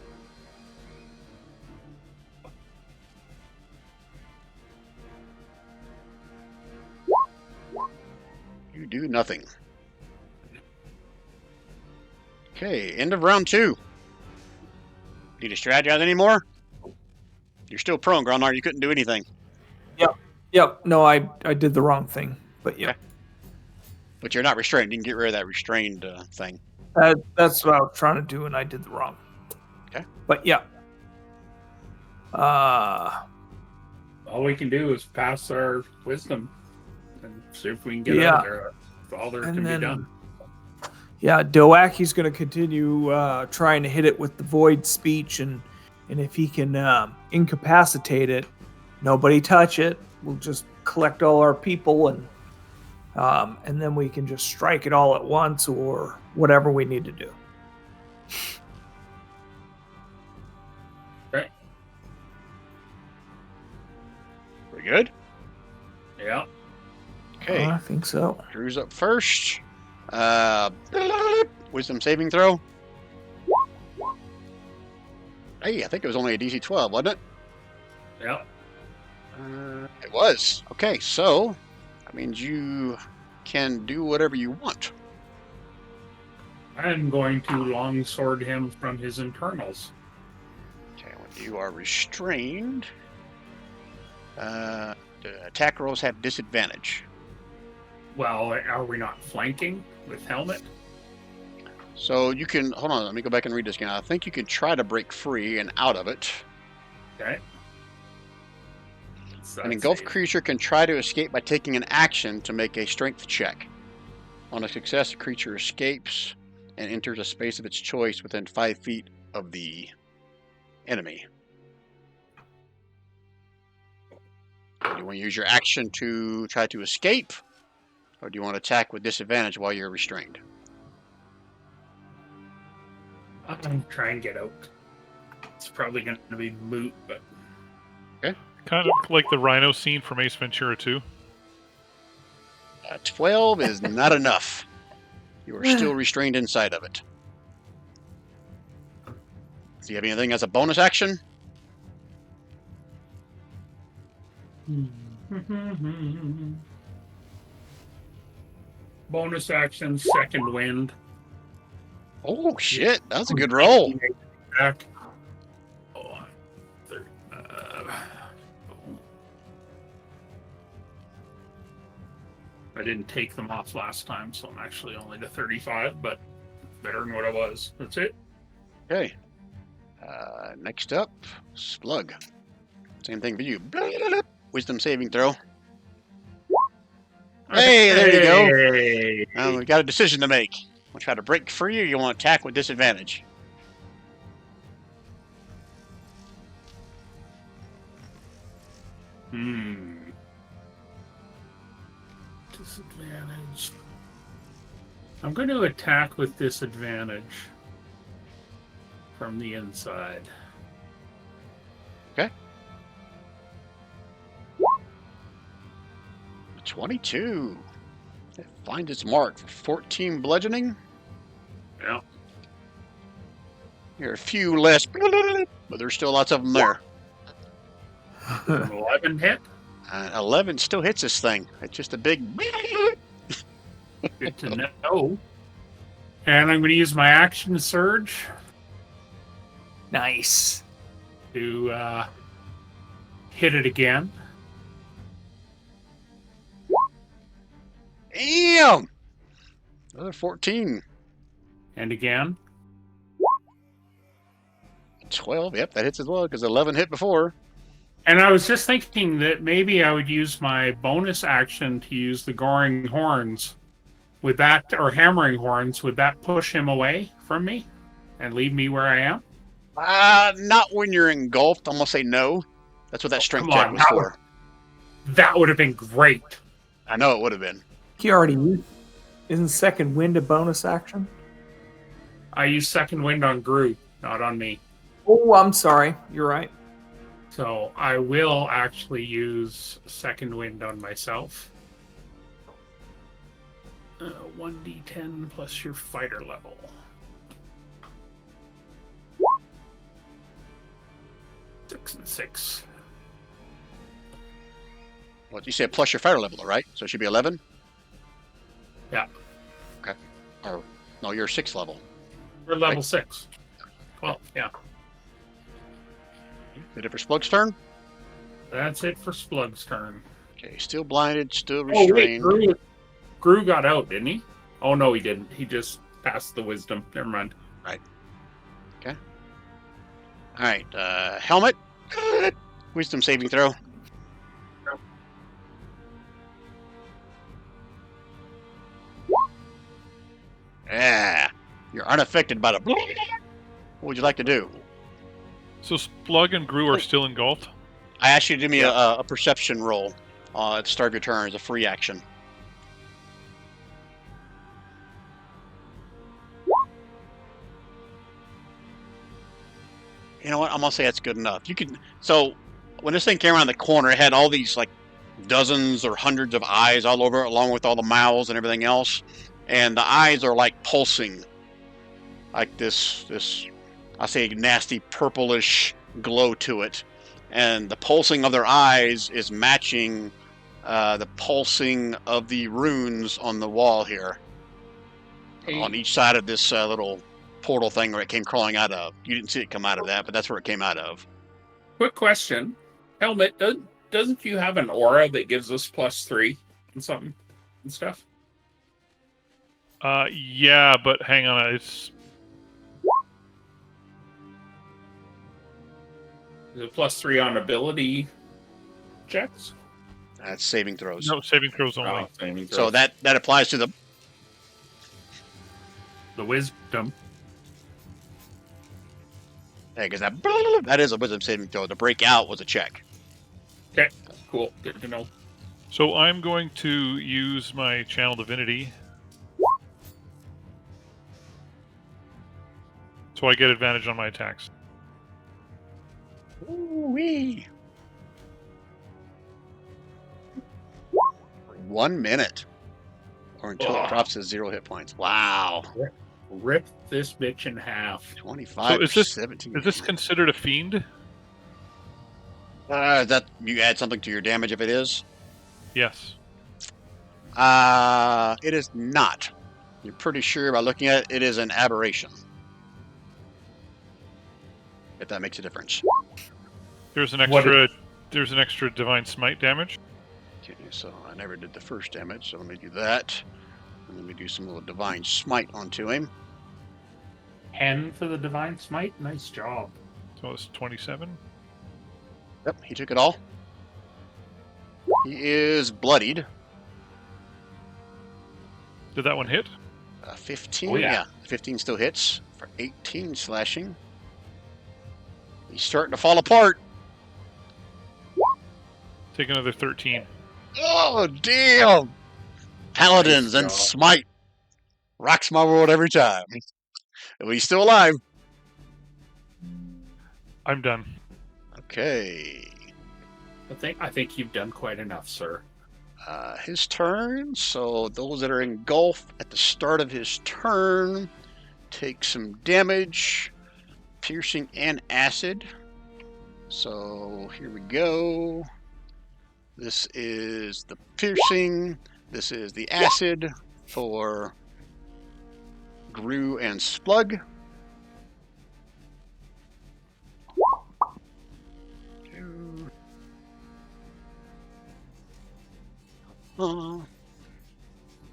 You do nothing. Okay, end of round 2. Need to strategize anymore? You're still prone, Gralnar. You couldn't do anything. Yep. No, I did the wrong thing. But yeah. Okay. But you're not restrained. You can get rid of that restrained thing. That's what I was trying to do, and I did the wrong. Okay. But yeah. All we can do is pass our wisdom and see if we can get out of there. That's all there can be done. Yeah, Doake's going to continue trying to hit it with the void speech, and if he can incapacitate it, nobody touch it. We'll just collect all our people, and then we can just strike it all at once, or whatever we need to do. Okay. Pretty good. Yeah. Okay. I think so. Drew's up first. Wisdom saving throw. Hey, I think it was only a DC 12, wasn't it? Yeah. It was. Okay, so that means you can do whatever you want. I'm going to longsword him from his internals. Okay, when you are restrained, the attack rolls have disadvantage. Well, are we not flanking with helmet? So you can, hold on, let me go back and read this again. I think you can try to break free and out of it. Okay. An engulfed creature can try to escape by taking an action to make a strength check. On a success, the creature escapes and enters a space of its choice within 5 feet of the enemy. Do you want to use your action to try to escape? Or do you want to attack with disadvantage while you're restrained? I'm going to try and get out. It's probably going to be moot, but... Okay. Kind of like the rhino scene from Ace Ventura 2. 12 is not enough. You are still restrained inside of it. Do you have anything as a bonus action? Bonus action, second wind. Oh, shit. That was a good roll. Back. I didn't take them off last time, so I'm actually only to 35, but better than what I was. That's it. Okay. Next up, Splug. Same thing for you. Wisdom saving throw. Hey, there you go. Hey. Now we've got a decision to make. Want to try to break free, or you want to attack with disadvantage? Disadvantage. I'm going to attack with disadvantage from the inside. Okay. 22. It finds its mark for 14 bludgeoning. Yeah. There are a few less, but there's still lots of them there. An 11 hit. 11 still hits this thing. It's just a big. Good to know. And I'm going to use my action surge Nice. to hit it again. Damn! Another 14. And again. 12. Yep, that hits as well because 11 hit before. And I was just thinking that maybe I would use my bonus action to use the goring horns. Would that, or hammering horns, would that push him away from me and leave me where I am? Not when you're engulfed. I'm gonna say no. That's what that strength Come on, check was for. That would have been great. I know it would have been. He already used. Isn't second wind a bonus action? I used second wind on Gru, not on me. Oh, I'm sorry. You're right. So I will actually use second wind on myself. 1d10 plus your fighter level. Six and 6. What you said plus your fighter level, right? So it should be 11. Yeah. Okay. Or no, you're 6th level. We're level Right. 6. Well, yeah. Is it for Splug's turn? That's it for Splug's turn. Okay, still blinded, still Oh, wait, restrained. Gru got out, didn't he? Oh, no, he didn't. He just passed the wisdom. Never mind. All right, helmet. Wisdom saving throw. Yeah, you're unaffected by the. What would you like to do? So Splug and Gru are still engulfed? I asked you to do me a perception roll at the start of your turn as a free action. You know what? I'm gonna say that's good enough. You can. So when this thing came around the corner, it had all these like dozens or hundreds of eyes all over it, along with all the mouths and everything else. And the eyes are like pulsing, like this I say nasty purplish glow to it. And the pulsing of their eyes is matching the pulsing of the runes on the wall here, on each side of this little portal thing where it came crawling out of. You didn't see it come out of that, but that's where it came out of. Quick question. Helmet, doesn't you have an aura that gives us +3 and something and stuff? Yeah, but hang on. It's Is it +3 on ability checks? That's saving throws. no saving throws only. Oh, saving So throws. that applies to the. The wisdom. Yeah, because that is a wisdom saving throw. The breakout was a check. Okay, cool. Good to know. So I'm going to use my Channel Divinity. So I get advantage on my attacks. Ooh-wee. 1 minute. Or until it drops to 0 hit points. Wow. Rip this bitch in half. 25 So is this- 17. Is this considered a fiend? That you add something to your damage if it is? Yes. It is not. You're pretty sure by looking at it, it is an aberration. If that makes a difference. There's an What extra. There's an extra divine smite damage. Okay, so I never did the first damage, so let me do that. And let me do some little divine smite onto him. 10 for the divine smite. Nice job. So it's 27. Yep, he took it all. He is bloodied. Did that one hit? 15, Oh, yeah. yeah. 15 still hits for 18 slashing. He's starting to fall apart. Take another 13. Oh, damn! Paladins and job. smite. Rocks my world every time. At least still alive. I'm done. Okay. I think you've done quite enough, sir. His turn. So those that are engulfed at the start of his turn take some damage, piercing and acid. So here we go. This is the piercing. This is the acid for Gru and Splug.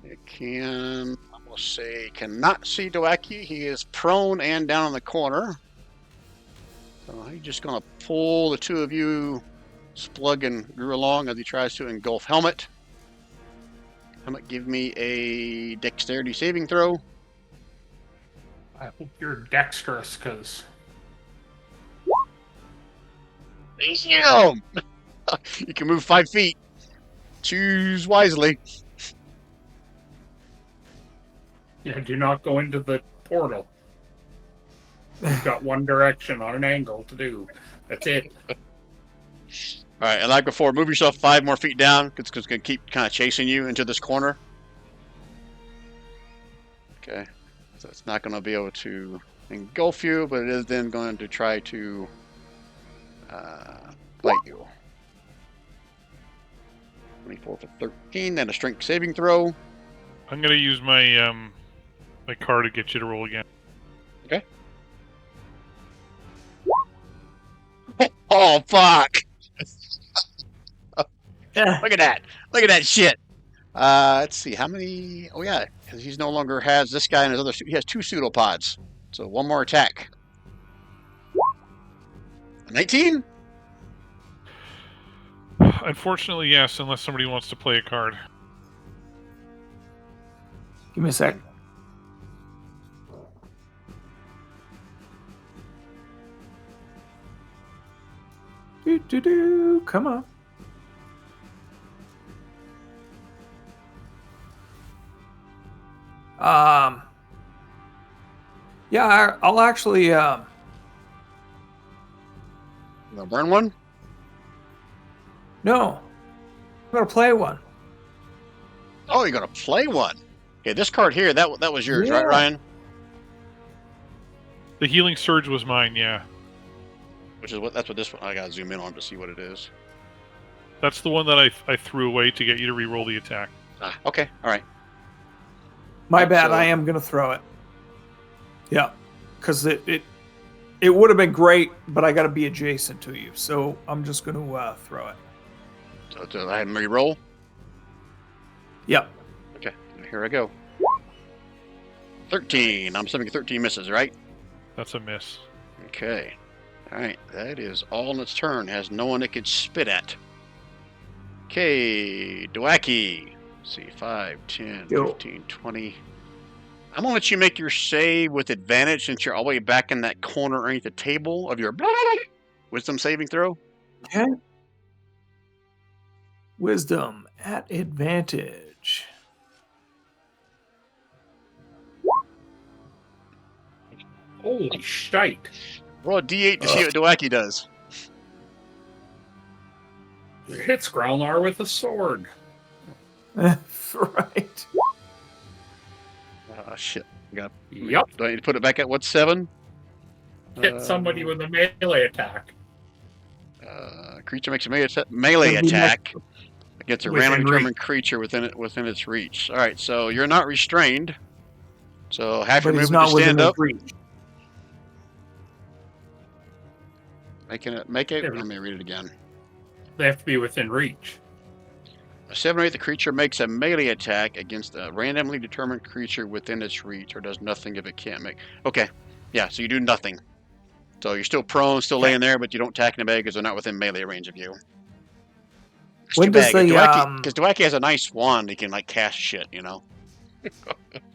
It can, I will say, cannot see Doake. He is prone and down in the corner. So he's just going to pull the two of you, Splug and Gru, along as he tries to engulf Helmet. Helmet, give me a dexterity saving throw. I hope you're dexterous, because Damn! You can move 5 feet. Choose wisely. yeah, do not go into the portal. You've got one direction on an angle to do. That's it. Alright, and like before, move yourself 5 more feet down, because it's going to keep kind of chasing you into this corner. Okay, so it's not going to be able to engulf you, but it is then going to try to bite you. 24 for 13, then a strength saving throw. I'm going to use my my card to get you to roll again. Okay. Oh, fuck! Look at that! Look at that shit! Let's see, how many... Oh, yeah, because he's no longer has this guy and his other... He has 2 pseudopods. So one more attack. 19? Unfortunately, yes, unless somebody wants to play a card. Give me a sec. Come on. Yeah, I'll actually You gonna burn one? no. I'm gonna play one. Oh, you're gonna play one. Okay, this card here, that was yours, right, Yeah. Ryan? The healing surge was mine, yeah. That's what this one. I gotta zoom in on to see what it is. That's the one that I threw away to get you to re-roll the attack. Okay, all right. My bad. So- I am gonna throw it. Yeah, because it would have been great, but I got to be adjacent to you, so I'm just gonna throw it. So I have him re-roll. Yep. Okay, here I go. 13. I'm assuming 13 misses, right? That's a miss. Okay. All right, that is all in its turn. Has no one it could spit at. Okay, Doake. Let's see, 5, 10, Yo. 15, 20. I'm gonna let you make your save with advantage since you're all the way back in that corner underneath the table of your wisdom saving throw. Okay. Wisdom at advantage. Holy shite. Roll a d8 to see what Doake does. It hits Gralnar with a sword. Right. Oh, shit. Yep. Do I need to put it back at what's 7? Hit somebody with a melee attack. Creature makes a melee Gonna be attack against a Within randomly determined creature within its reach. All right, so you're not restrained. So half your But he's movement not to within stand his up. reach. Make it. Yeah. Let me read it again. They have to be within reach. A 7 or 8, the creature makes a melee attack against a randomly determined creature within its reach, or does nothing if it can't make. Okay, yeah. So you do nothing. So you're still prone, still laying there, but you don't attack anybody because they're not within melee range of you. When does the because Doake has a nice wand, he can like cast shit, you know.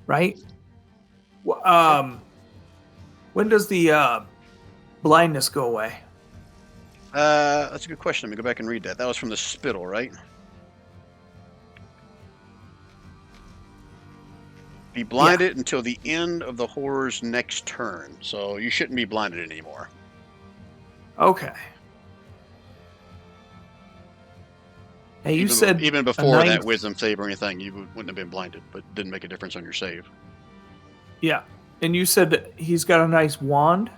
right? When does the blindness go away? That's a good question. Let me go back and read that. That was from the spittle, right? Be blinded until the end of the horror's next turn. So you shouldn't be blinded anymore. Okay. Hey, you said even before nice, that wisdom save or anything, you wouldn't have been blinded, but it didn't make a difference on your save. Yeah, and you said that he's got a nice wand.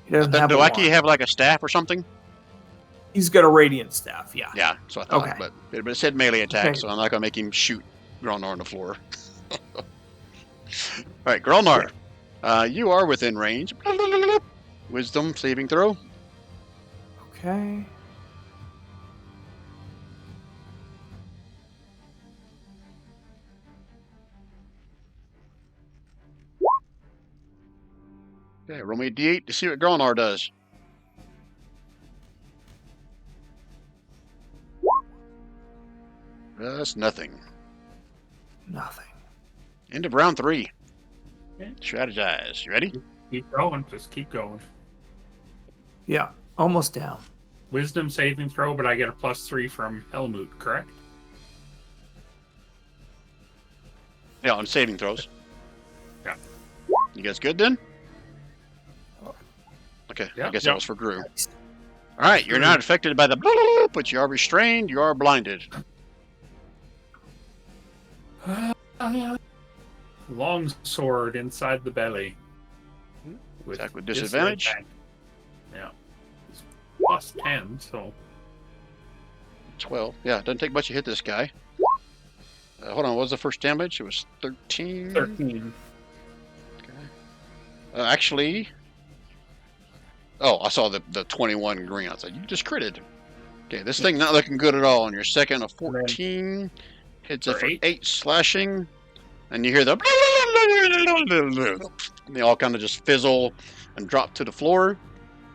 He doesn't have a Doake wand. have like a staff or something? He's got a radiant staff. Yeah. Yeah, so I thought. Okay. But it said melee attack, Okay. so I'm not gonna make him shoot Gralnar on the floor. All right, Gralnar, you are within range. Wisdom saving throw. Okay. Okay, roll me a d8 to see what Gralnar does. That's nothing. Nothing. End of round 3. Okay. Strategize. You ready? Keep going. Just keep going. Yeah, almost down. Wisdom saving throw, but I get a +3 from Helmut, correct? Yeah, on saving throws. Yeah. You guys good then? Okay, Yeah. I guess that was for Gru. Nice. All right, you're not affected by the but you are restrained, you are blinded. Long sword inside the belly. Attack with disadvantage. disadvantage. Yeah. It's +10, so 12. Yeah, it doesn't take much to hit this guy. Hold on, what was the first damage? It was 13. 13. Okay. Actually, oh, I saw the 21 green. I thought you just critted. Okay, this thing not looking good at all. On your second, a 14 hits it for 8 slashing, and you hear the and they all kind of just fizzle and drop to the floor.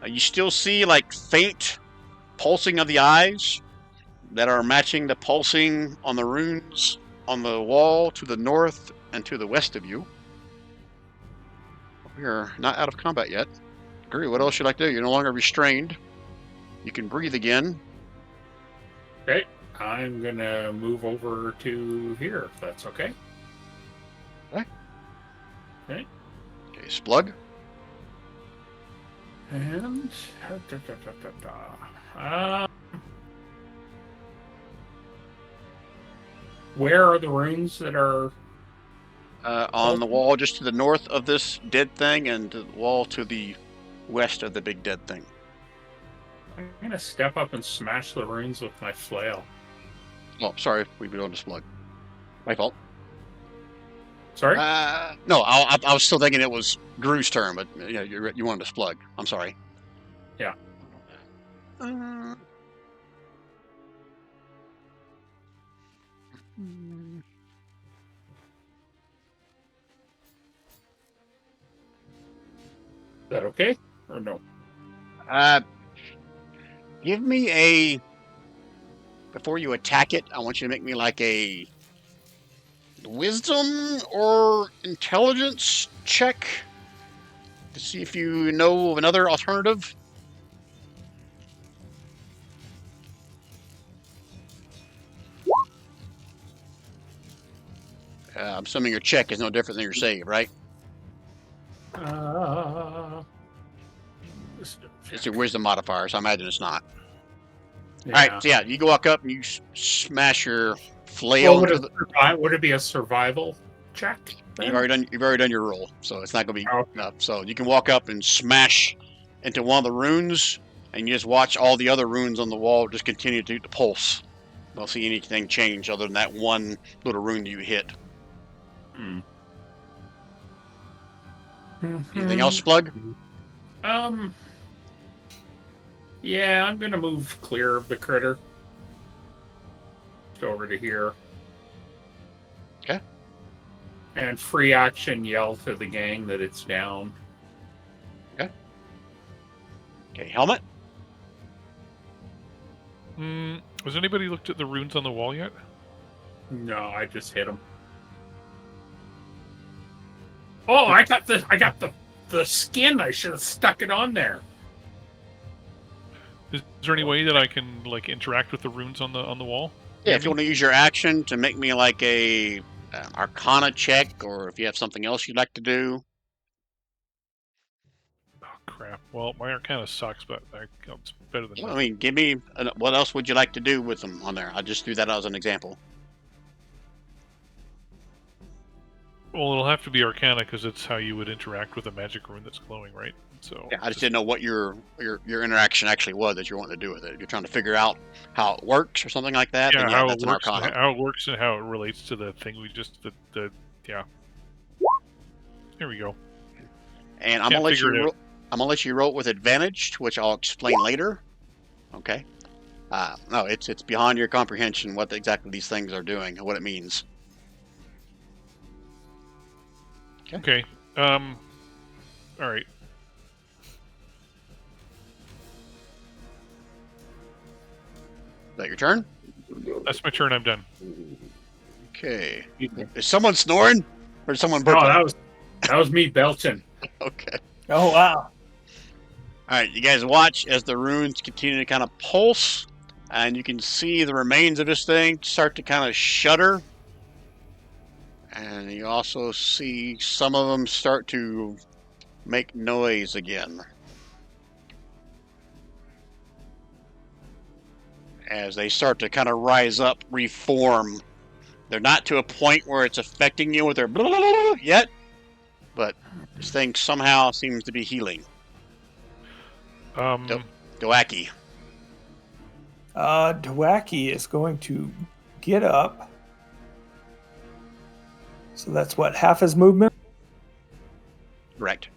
You still see like faint pulsing of the eyes that are matching the pulsing on the runes on the wall to the north and to the west of you. We are not out of combat yet. Gru, what else should you like to do? You're no longer restrained. You can breathe again. Okay. I'm gonna move over to here, if that's okay. Okay. Okay. Okay, Splug. And where are the runes that are On the wall just to the north of this dead thing and the wall to the west of the big dead thing. I'm gonna step up and smash the runes with my flail. Oh, sorry, we've been on to Splug. My fault. Sorry? No, I was still thinking it was Gru's turn, but yeah, you wanted to Splug. I'm sorry. Yeah. Is that okay? Or no? Give me a... Before you attack it, I want you to make me like a wisdom or intelligence check to see if you know of another alternative. I'm assuming your check is no different than your save, right? It's your wisdom modifier, so I imagine it's not. Yeah. All right, so yeah, you walk up and you smash your flail. Well, would it be a survival check? You've already done your roll, so it's not going to be enough. So you can walk up and smash into one of the runes, and you just watch all the other runes on the wall just continue to pulse. Don't see anything change other than that one little rune you hit. Anything else, Splug? Yeah, I'm gonna move clear of the critter. Go over to here. Okay. And free action yell to the gang that it's down. Okay. Okay, helmet. Has anybody looked at the runes on the wall yet? No, I just hit him. Oh, I got the skin. I should have stuck it on there. Is there any way that I can like interact with the runes on the wall? Yeah, if you want to use your action to make me like a Arcana check, or if you have something else you'd like to do. Oh crap! Well, my Arcana sucks, but it's better than I nothing. mean, give me what else would you like to do with them on there? I just threw that out as an example. Well, it'll have to be Arcana because it's how you would interact with a magic rune that's glowing, right? So Yeah, I just didn't know what your interaction actually was that you're wanting to do with it. If you're trying to figure out how it works or something like that, then yeah, how that's it an works, Arcana. how it works, and how it relates to the thing we just yeah. There we go. And I'm Can't gonna let figure it you. out. I'm gonna let you roll it with advantage, which I'll explain later. Okay. No, it's beyond your comprehension what exactly these things are doing and what it means. Okay. All right. Is that your turn? That's my turn. I'm done. Okay. Is someone snoring or is someone No, burping? that was me belching. Okay. Oh wow! All right, you guys watch as the runes continue to kind of pulse, and you can see the remains of this thing start to kind of shudder. And you also see some of them start to make noise again. As they start to kind of rise up, reform. They're not to a point where it's affecting you with their blah, blah, blah, yet, but this thing somehow seems to be healing. Doake. Doake is going to get up. So that's what, half his movement? Correct.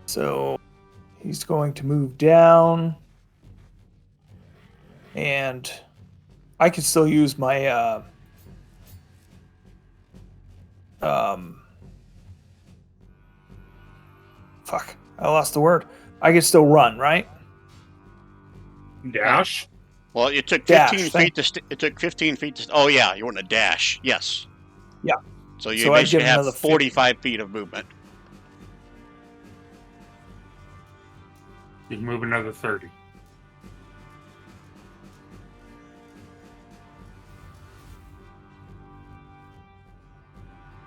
So he's going to move down. And I can still use my fuck, I lost the word. I can still run, right? Dash? Well, it took Dash, 15 feet to. It took 15 feet to. Oh yeah, you want to dash? Yes. Yeah. So you So I'd basically give have another 45 feet of movement. You can move another 30.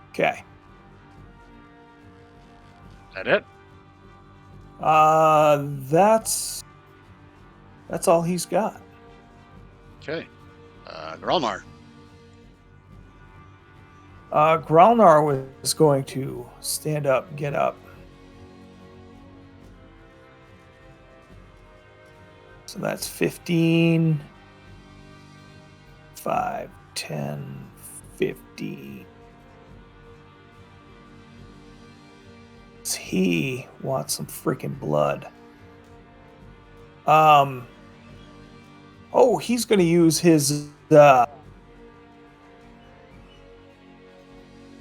Okay. Is that it? That's all he's got. Okay. Gralnar. Gralnar was going to stand up, get up. So that's 15, 5, 10, 15. He wants some freaking blood. Oh, he's going to use his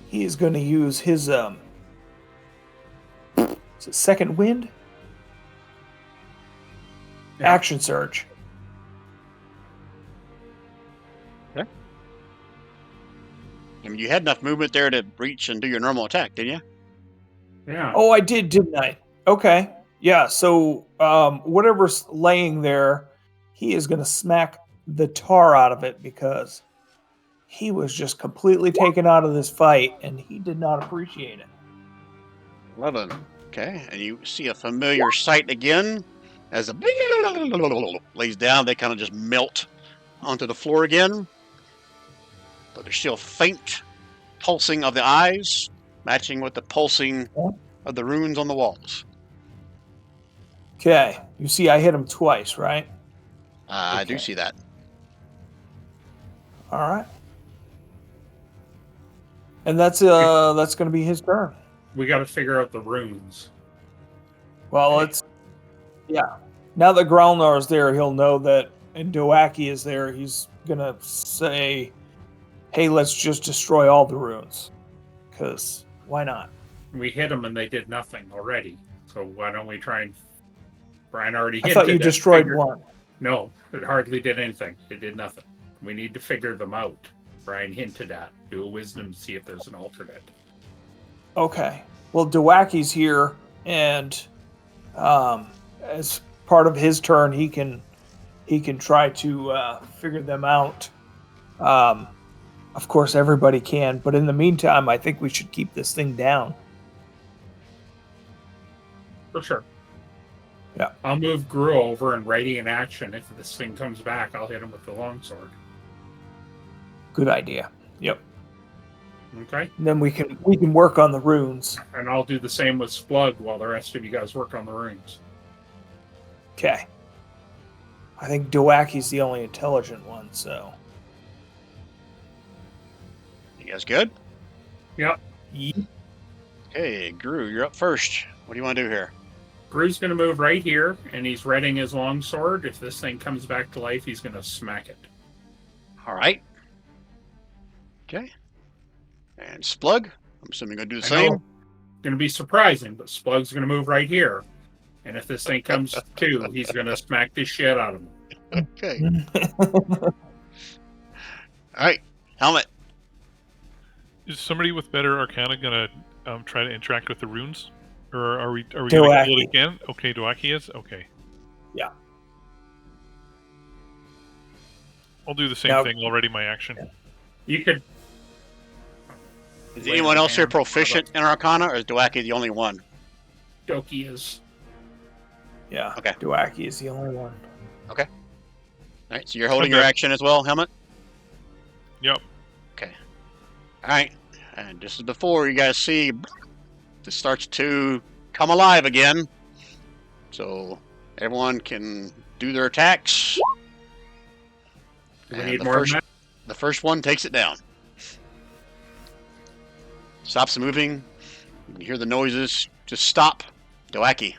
he is going to use his is it second wind? Yeah. Action surge. Okay. I mean, you had enough movement there to reach and do your normal attack, didn't you? Yeah. Oh, I did, didn't I? Okay. Yeah, so whatever's laying there, he is going to smack the tar out of it because he was just completely taken out of this fight and he did not appreciate it. 11. Okay, and you see a familiar sight again. As the lays down, they kind of just melt onto the floor again. But there's still faint pulsing of the eyes, matching with the pulsing of the runes on the walls. Okay, you see I hit him twice, right? I do Okay. see that. All right. And that's going to be his turn. We got to figure out the runes. Well, it's now that Gralnar is there, he'll know that, and Doake is there. He's gonna say, "Hey, let's just destroy all the runes, because why not?" We hit them and they did nothing already. So why don't we try and... Brian already I hinted thought you at destroyed figure- one. No, it hardly did anything. It did nothing. We need to figure them out. Brian hinted at. Do a wisdom to see if there's an alternate. Okay. Well, Doaki's here, and As part of his turn, he can try to figure them out. Of course, everybody can, but in the meantime, I think we should keep this thing down. For sure. Yeah. I'll move Gru over and ready in action. If this thing comes back, I'll hit him with the longsword. Good idea. Yep. Okay. And then we can work on the runes. And I'll do the same with Splug while the rest of you guys work on the runes. Okay. I think Doake's the only intelligent one, so. You guys good? Yep. Okay, Gru, you're up first. What do you want to do here? Gru's going to move right here, and he's readying his longsword. If this thing comes back to life, he's going to smack it. All right. Okay. And Splug, I'm assuming you're going to do the I know. same. Going to be surprising, but Splug's going to move right here. And if this thing comes to, he's going to smack the shit out of him. Okay. All right. Helmet. Is somebody with better Arcana gonna try to interact with the runes, or are we gonna Doake. kill it again? Okay, Doake is okay. Yeah. I'll do the same Now- thing. Already my action. You could. Is anyone else here proficient in Arcana, or is Doake the only one? Doake is. Yeah. Okay. Doake is the only one. All right, so you're holding Okay. your action as well, Helmet? Yep. All right. And just as before, you guys see this starts to come alive again. So everyone can do their attacks. Do we And need the more first, than that? the first one takes it down. Stops moving. You can hear the noises. Just stop. Doake.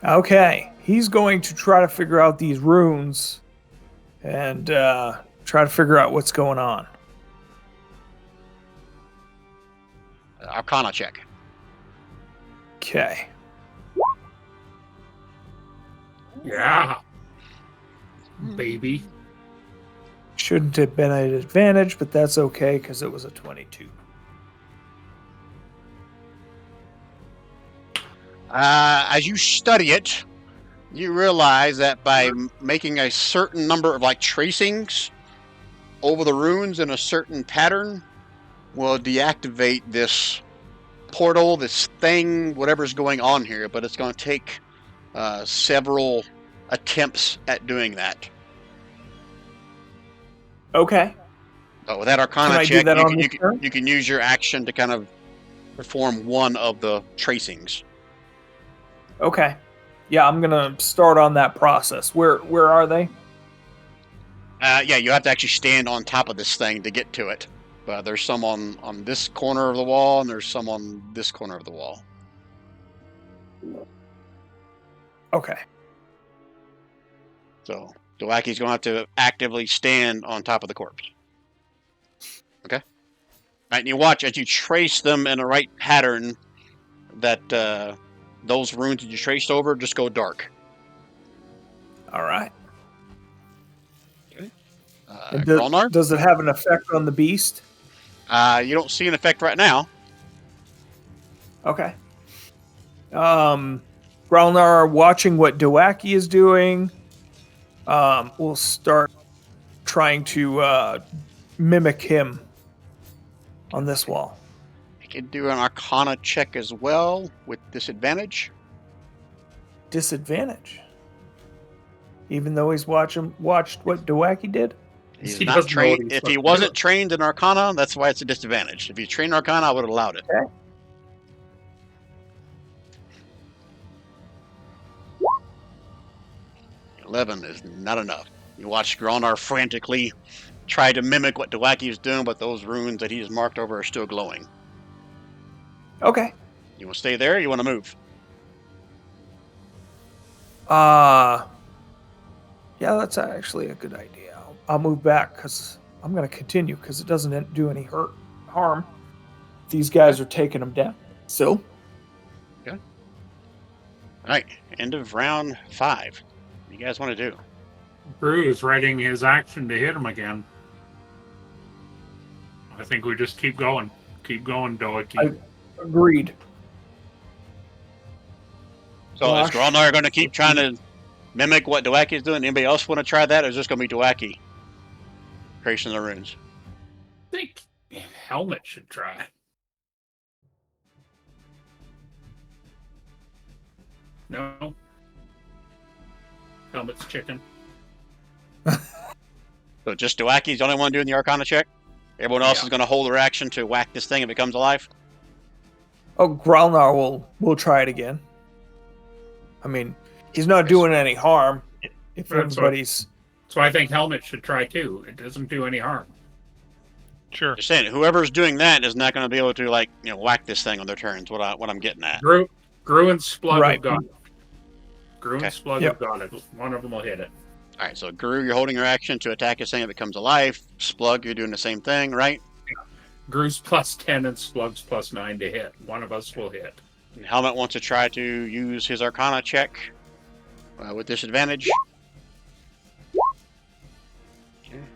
Okay. He's going to try to figure out these runes and try to figure out what's going on. Arcana check. Okay. Yeah. Baby. Shouldn't have been an advantage, but that's okay because it was a 22. As you study it, you realize that by making a certain number of tracings over the runes in a certain pattern will deactivate this portal, this thing, whatever's going on here, but it's going to take several attempts at doing that. Okay. But with that Can Arcana I do check, that on you, this turn? you can use your action to kind of perform one of the tracings. Okay. Yeah, I'm gonna start on that process. Where are they? Yeah, you have to actually stand on top of this thing to get to it. But there's some on this corner of the wall, and there's some on this corner of the wall. Okay. So Doake's going to have to actively stand on top of the corpse. Okay? All right, and you watch as you trace them in the right pattern that those runes that you traced over just go dark. All right. And Gralnar? does it have an effect on the beast? You don't see an effect right now. Okay. Gralnar, watching what Doake is doing, will start trying to mimic him on this wall. You can do an Arcana check as well with disadvantage. Disadvantage. Even though he's watched what Doake did? He's He not doesn't know what trained. he's If he supposed to wasn't do. trained in Arcana, that's why it's a disadvantage. If he trained Arcana, I would have allowed it. Okay. $11 is not enough. You watch Gralnar frantically try to mimic what Doake is doing, but those runes that he's marked over are still glowing. Okay. You want to stay there or you want to move? Yeah, that's actually a good idea. I'll move back because I'm going to continue because it doesn't do any harm. These guys are taking them down. So, All right, end of round 5. What do you guys want to do? Gru is readying his action to hit him again. I think we just keep going. Keep going, Doake. agreed. So is Wash. Gralnar going to keep trying to mimic what Doake is doing? Anybody else want to try that, or is this going to be Doake creation the runes? I think Helmet should try. No. Helmet's chicken. So just Doake's the only one doing the Arcana check? Everyone else is going to hold their action to whack this thing if it comes alive? Oh, Gralnar will try it again. I mean, he's not doing any harm. If everybody's... So I think Helmet should try too. It doesn't do any harm. Sure. Just saying, whoever's doing that is not going to be able to, like, whack this thing on their turns. What I'm getting at. Gru and Splug Right. have got it. Gru and Splug have got it. One of them will hit it. All right, so Gru, you're holding your action to attack this thing if it comes alive. Splug, you're doing the same thing, right? Gru's +10 and Splug's +9 to hit. One of us will hit. And Helmet wants to try to use his Arcana check with disadvantage.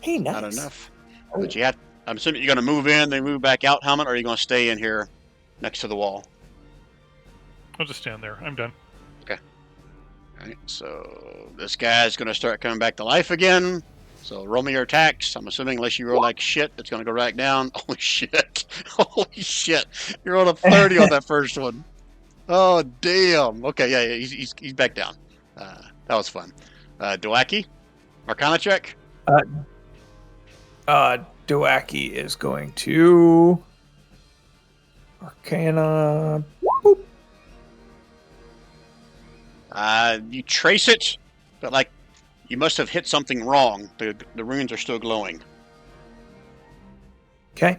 Hey, nice. Not enough. But you have. I'm assuming you're going to move in, then move back out, Helmet, or are you going to stay in here next to the wall? I'll just stand there. I'm done. Okay. All right, so this guy's going to start coming back to life again. So roll me your attacks. I'm assuming unless you roll like shit, it's going to go back down. Holy shit. Holy shit. You rolled a 30 on that first one. Oh, damn. Okay, yeah, he's back down. That was fun. Doake, Arcana check. Doake is going to Arcana. Boop. You trace it, but like you must have hit something wrong. The runes are still glowing. Okay.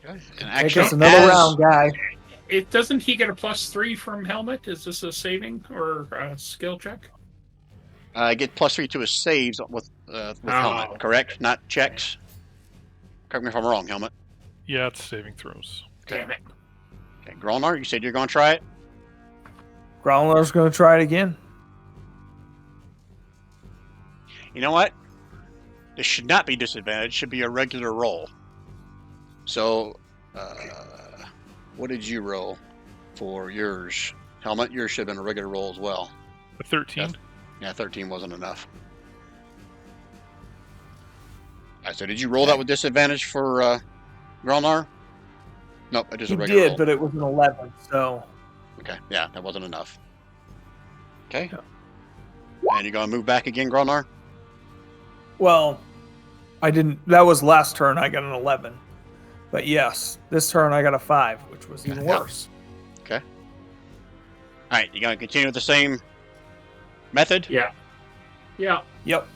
And Take us another round, guy. Doesn't he get a +3 from Helmet? Is this a saving or a skill check? I get +3 to his saves with Helmet, correct? Not checks. Correct me if I'm wrong, Helmet. Yeah, it's saving throws. Damn it. Okay, Gralnar, you said you're going to try it? Gralnar's going to try it again. You know what? This should not be disadvantage. It should be a regular roll. So, what did you roll for yours? Helmet, yours should have been a regular roll as well. A 13. Yeah, 13 wasn't enough. All right, so did you roll that with disadvantage for Gralnar? Nope, it is a He regular did, roll. but it was an 11, so... Okay, yeah, that wasn't enough. Okay. Yeah. And you're going to move back again, Gralnar? Well, I didn't... That was last turn, I got an 11. But yes, this turn I got a 5, which was even worse. Okay. All right, you going to continue with the same method? Yeah. Yeah. Yep.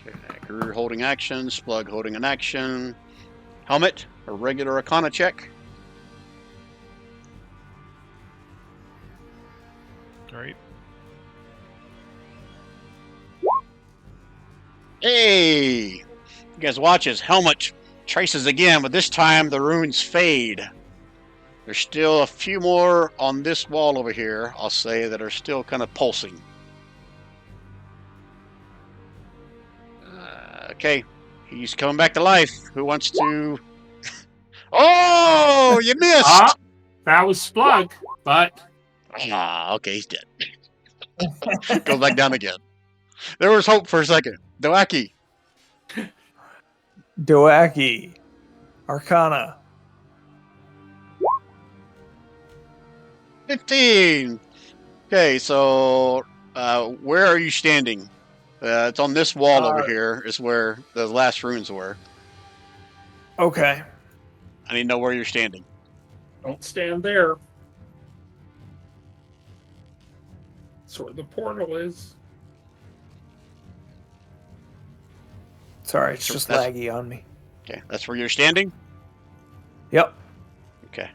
Okay, Guru holding action, Splug holding an action. Helmet, a regular Arcana check. All right. Hey! You guys watch as Helmet traces again, but this time the runes fade. There's still a few more on this wall over here, I'll say, that are still kind of pulsing. Okay, he's coming back to life. Who wants to... Oh, you missed! That was Splug, but... Okay, he's dead. Go back down again. There was hope for a second. Doake. Doake. Arcana. 15. Okay, so where are you standing? It's on this wall over here is where the last runes were. Okay. I need to know where you're standing. Don't stand there. That's where the portal is. Sorry, it's just laggy on me. Okay, that's where you're standing? Yep. Okay.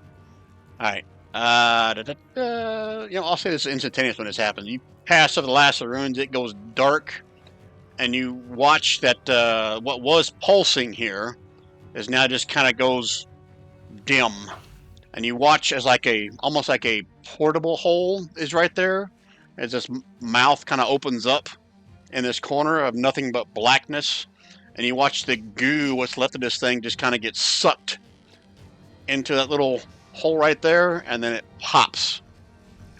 All right. I'll say this is instantaneous when this happens. You pass over the last of the runes, it goes dark, and you watch that what was pulsing here is now just kind of goes dim. And you watch as almost like a portable hole is right there, as this mouth kind of opens up in this corner of nothing but blackness. And you watch the goo, what's left of this thing, just kind of get sucked into that little hole right there, and then it pops.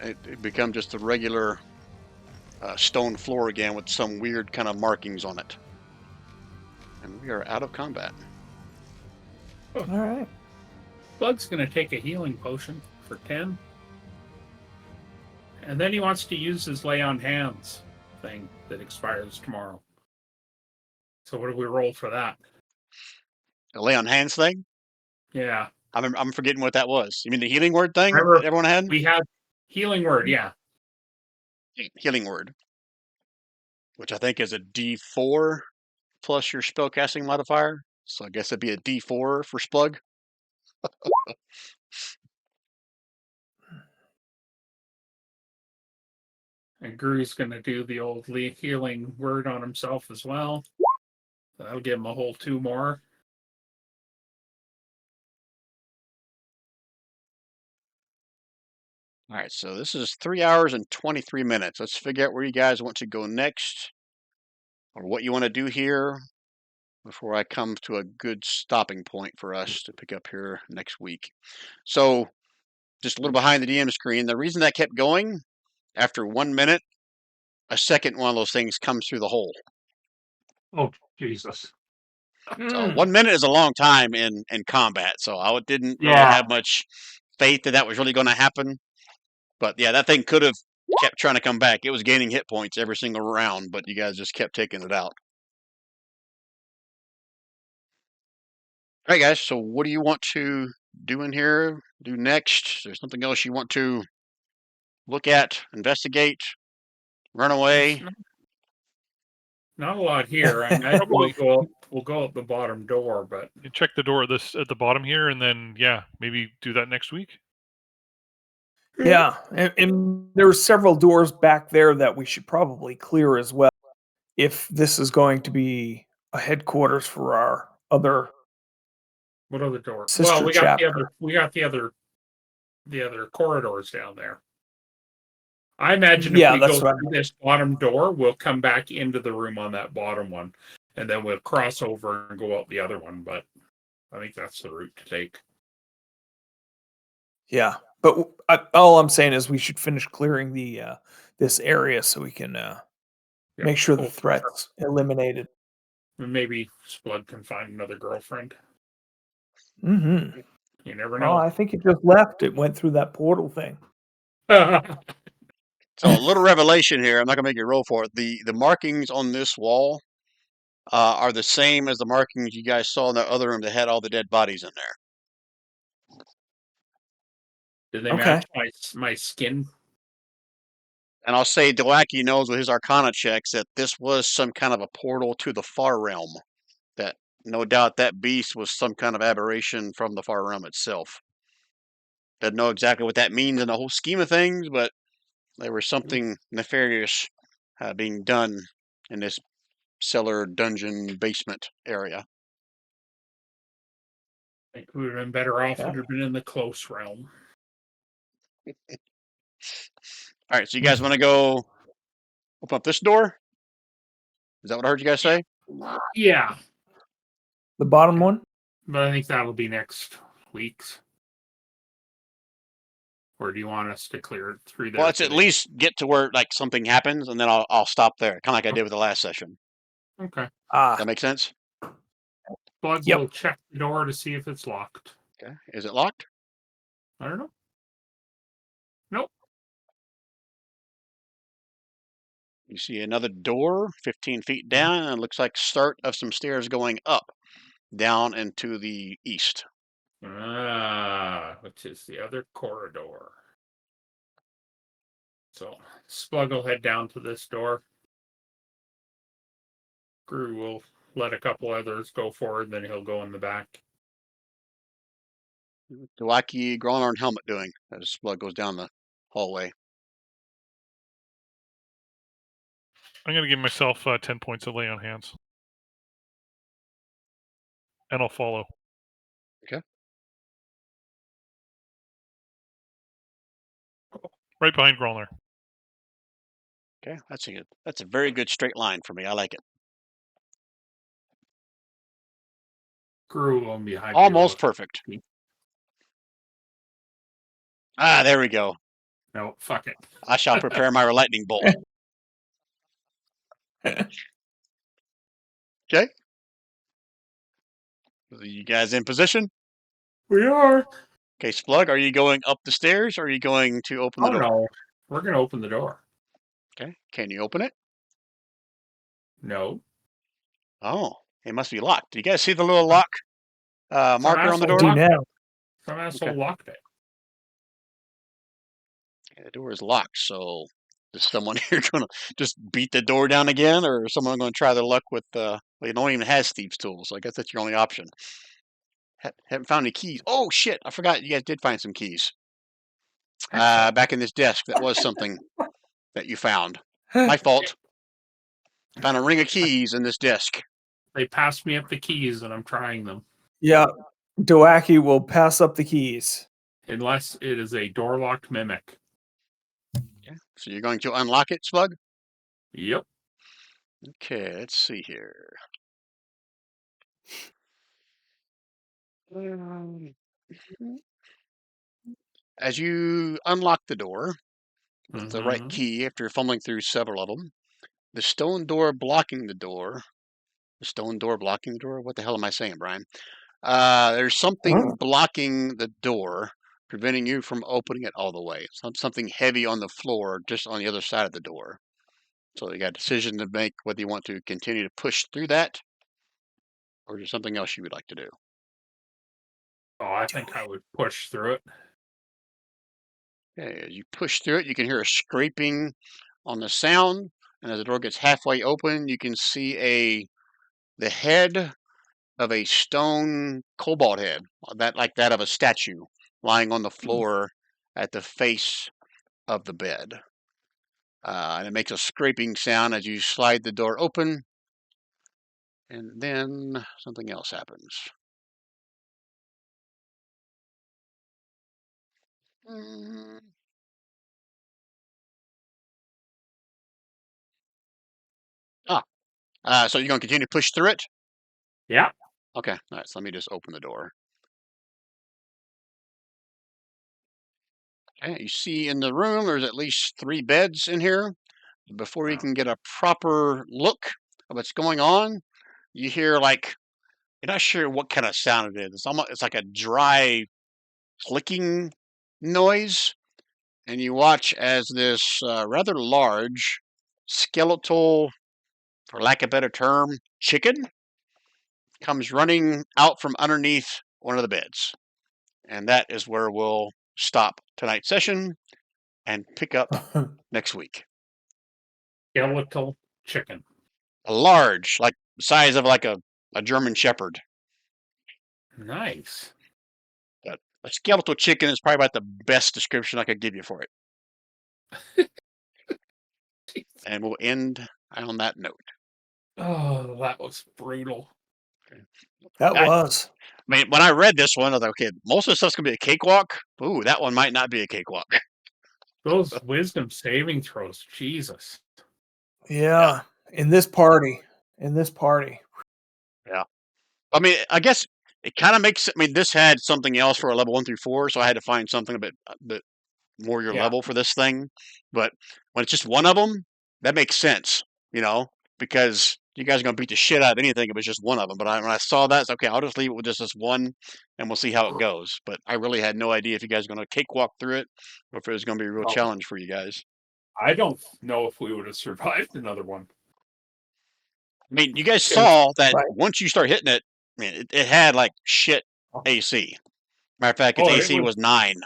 it becomes just a regular stone floor again with some weird kind of markings on it. And we are out of combat. All right. Splug's going to take a healing potion for 10. And then he wants to use his lay on hands thing that expires tomorrow. So what do we roll for that? A lay on hands thing? Yeah. I'm forgetting what that was. You mean the healing word thing Remember, that everyone had? we had healing word, yeah. Healing word. Which I think is a D4 plus your spellcasting modifier. So I guess it'd be a D4 for Splug. And Gru's going to do the old healing word on himself as well. That'll give him a whole 2 more. All right, so this is 3 hours and 23 minutes. Let's figure out where you guys want to go next, or what you want to do here before I come to a good stopping point for us to pick up here next week. So, just a little behind the DM screen. The reason that kept going, after 1 minute, a second one of those things comes through the hole. Oh, Jesus. So 1 minute is a long time in combat. So I didn't really have much faith that that was really going to happen. But yeah, that thing could have kept trying to come back. It was gaining hit points every single round, but you guys just kept taking it out. All right, guys. So what do you want to do in here? Do next? Is there something else you want to look at, investigate, run away? Not a lot here. I imagine we'll go out the bottom door, but You check the door at the bottom here, and then maybe do that next week. Yeah, and there are several doors back there that we should probably clear as well, if this is going to be a headquarters for our other what other door? sister Well, we got chapter. the other corridors down there. I imagine if Yeah, we that's go what through this bottom door, we'll come back into the room on that bottom one, and then we'll cross over and go out the other one. But I think that's the route to take. Yeah, but all I'm saying is we should finish clearing the this area so we can make sure the threat's eliminated. Maybe Splug can find another girlfriend. Mm-hmm. You never Oh, know. I think it just left. It went through that portal thing. So a little revelation here. I'm not gonna make you roll for it. The markings on this wall are the same as the markings you guys saw in the other room that had all the dead bodies in there. Did they Okay. match my skin? And I'll say Doake knows with his Arcana checks that this was some kind of a portal to the far realm. That no doubt that beast was some kind of aberration from the far realm itself. Doesn't know exactly what that means in the whole scheme of things, but there was something nefarious being done in this cellar, dungeon, basement area. I think we would have been better off Yeah. if it had been in the close realm. All right, so you guys want to go open up this door? Is that what I heard you guys say? Yeah, The bottom one? but I think that'll be next week's. Or do you want us to clear it through there? Well, let's at least get to where like something happens, and then I'll stop there, kind of like I did with the last session. Okay. Ah, That make sense? Splug Yep. will check the door to see if it's locked. Okay. Is it locked? I don't know. Nope. You see another door 15 feet down, and it looks like start of some stairs going up, down into the east. Which is the other corridor. So Splug will head down to this door. Gru will let a couple others go forward, then he'll go in the back. Doake, Gralnar, and Helmet doing as Splug goes down the hallway. I'm going to give myself 10 points of lay on hands. And I'll follow. Okay. Right behind Gralnar. Okay, that's a very good straight line for me. I like it. Gru on behind. Almost perfect. Ah, there we go. No, fuck it. I shall prepare my lightning bolt. Okay. Are you guys in position? We are. Okay, Splug, are you going up the stairs or are you going to open the Oh door? no, we're gonna open the door. Okay. Can you open it? No. Oh, it must be locked. Do you guys see the little lock marker on the asshole door? do locked now. it. Some asshole Okay. locked it. Yeah, the door is locked, so is someone here gonna just beat the door down again, or is someone gonna try their luck with well, you don't even have Steve's tools, so I guess that's your only option. Haven't found any keys. Oh shit! I forgot you guys did find some keys. Back in this desk. That was something that you found. My fault. Found a ring of keys in this desk. They passed me up the keys and I'm trying them. Yeah, Doake will pass up the keys. Unless it is a door locked mimic. Okay. So you're going to unlock it, Splug? Yep. Okay, let's see here. As you unlock the door with the right key after fumbling through several of them, the stone door blocking the door. The stone door blocking the door? What the hell am I saying, Brian? There's something blocking the door, preventing you from opening it all the way. Something heavy on the floor, just on the other side of the door. So you got a decision to make whether you want to continue to push through that, or is there something else you would like to do? Oh, I think I would push through it. Okay, as you push through it, you can hear a scraping on the sound, and as the door gets halfway open, you can see the head of a stone cobalt head, like that of a statue, lying on the floor at the face of the bed. And it makes a scraping sound as you slide the door open, and then something else happens. So you're going to continue to push through it? Yeah. Okay, all right, so let me just open the door. Okay, you see in the room there's at least 3 beds in here. Before you can get a proper look of what's going on, you hear like, you're not sure what kind of sound it is. It's like a dry clicking noise, and you watch as this rather large skeletal, for lack of a better term, chicken comes running out from underneath one of the beds. And that is where we'll stop tonight's session and pick up next week. Skeletal chicken. A large, like the size of like a German Shepherd. Nice. But a skeletal chicken is probably about the best description I could give you for it. And we'll end on that note. Oh, that was brutal. That was. I mean, when I read this one, I thought, okay, most of the stuff's going to be a cakewalk. Ooh, that one might not be a cakewalk. Those wisdom saving throws. Jesus. Yeah. In this party. Yeah. I mean, I guess it kind of makes. I mean, this had something else for a level 1 through 4, so I had to find something a bit more your level for this thing. But when it's just one of them, that makes sense, because you guys are going to beat the shit out of anything if it's just one of them. But when I saw that, it's okay, I'll just leave it with just this one, and we'll see how it goes. But I really had no idea if you guys are going to cakewalk through it, or if it was going to be a real challenge for you guys. I don't know if we would have survived another one. I mean, you guys saw that Right. once you start hitting it, I mean, it had like shit AC. Matter of fact, its AC was 9.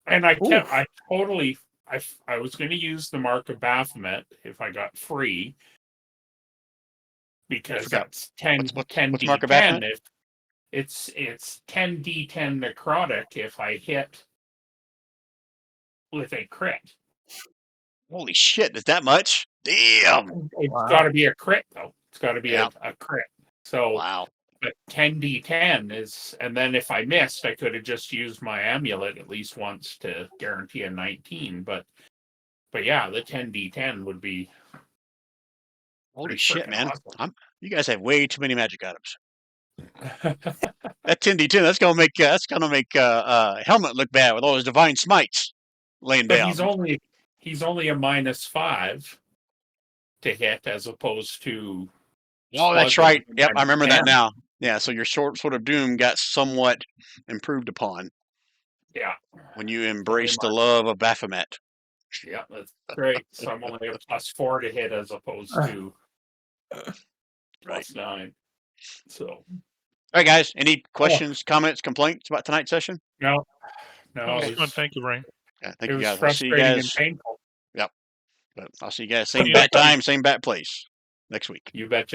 And I totally, I was going to use the mark of Baphomet if I got free, because that's 10 what's mark of Baphomet? D10. It's 10 D10 necrotic if I hit with a crit. Holy shit, is that much? Damn. It's got to be a crit, though. It's got to be a crit. So, wow. But 10 D10 is, and then if I missed, I could have just used my amulet at least once to guarantee a 19. But yeah, the 10 D10 would be. Holy shit, man! Awesome. You guys have way too many magic items. That 10 D10, that's gonna make helmet look bad with all his divine smites. laying But down. he's only a -5 to hit as opposed to. Oh, that's Splug right. is Yep, I remember that -10. now. Yeah, so your sort of doom got somewhat improved upon Yeah. when you Only embraced the love of Baphomet. Yeah, that's great. So I'm only a +4 to hit as opposed to Right. +9. So All right, guys. Any questions, comments, complaints about tonight's session? no, That was it fun. Thank you, Brian. Yeah, it thank you was guys. I'll see you frustrating and guys. painful. Yep. But I'll see you guys same Yeah. bat time, same bat place next week. You betcha.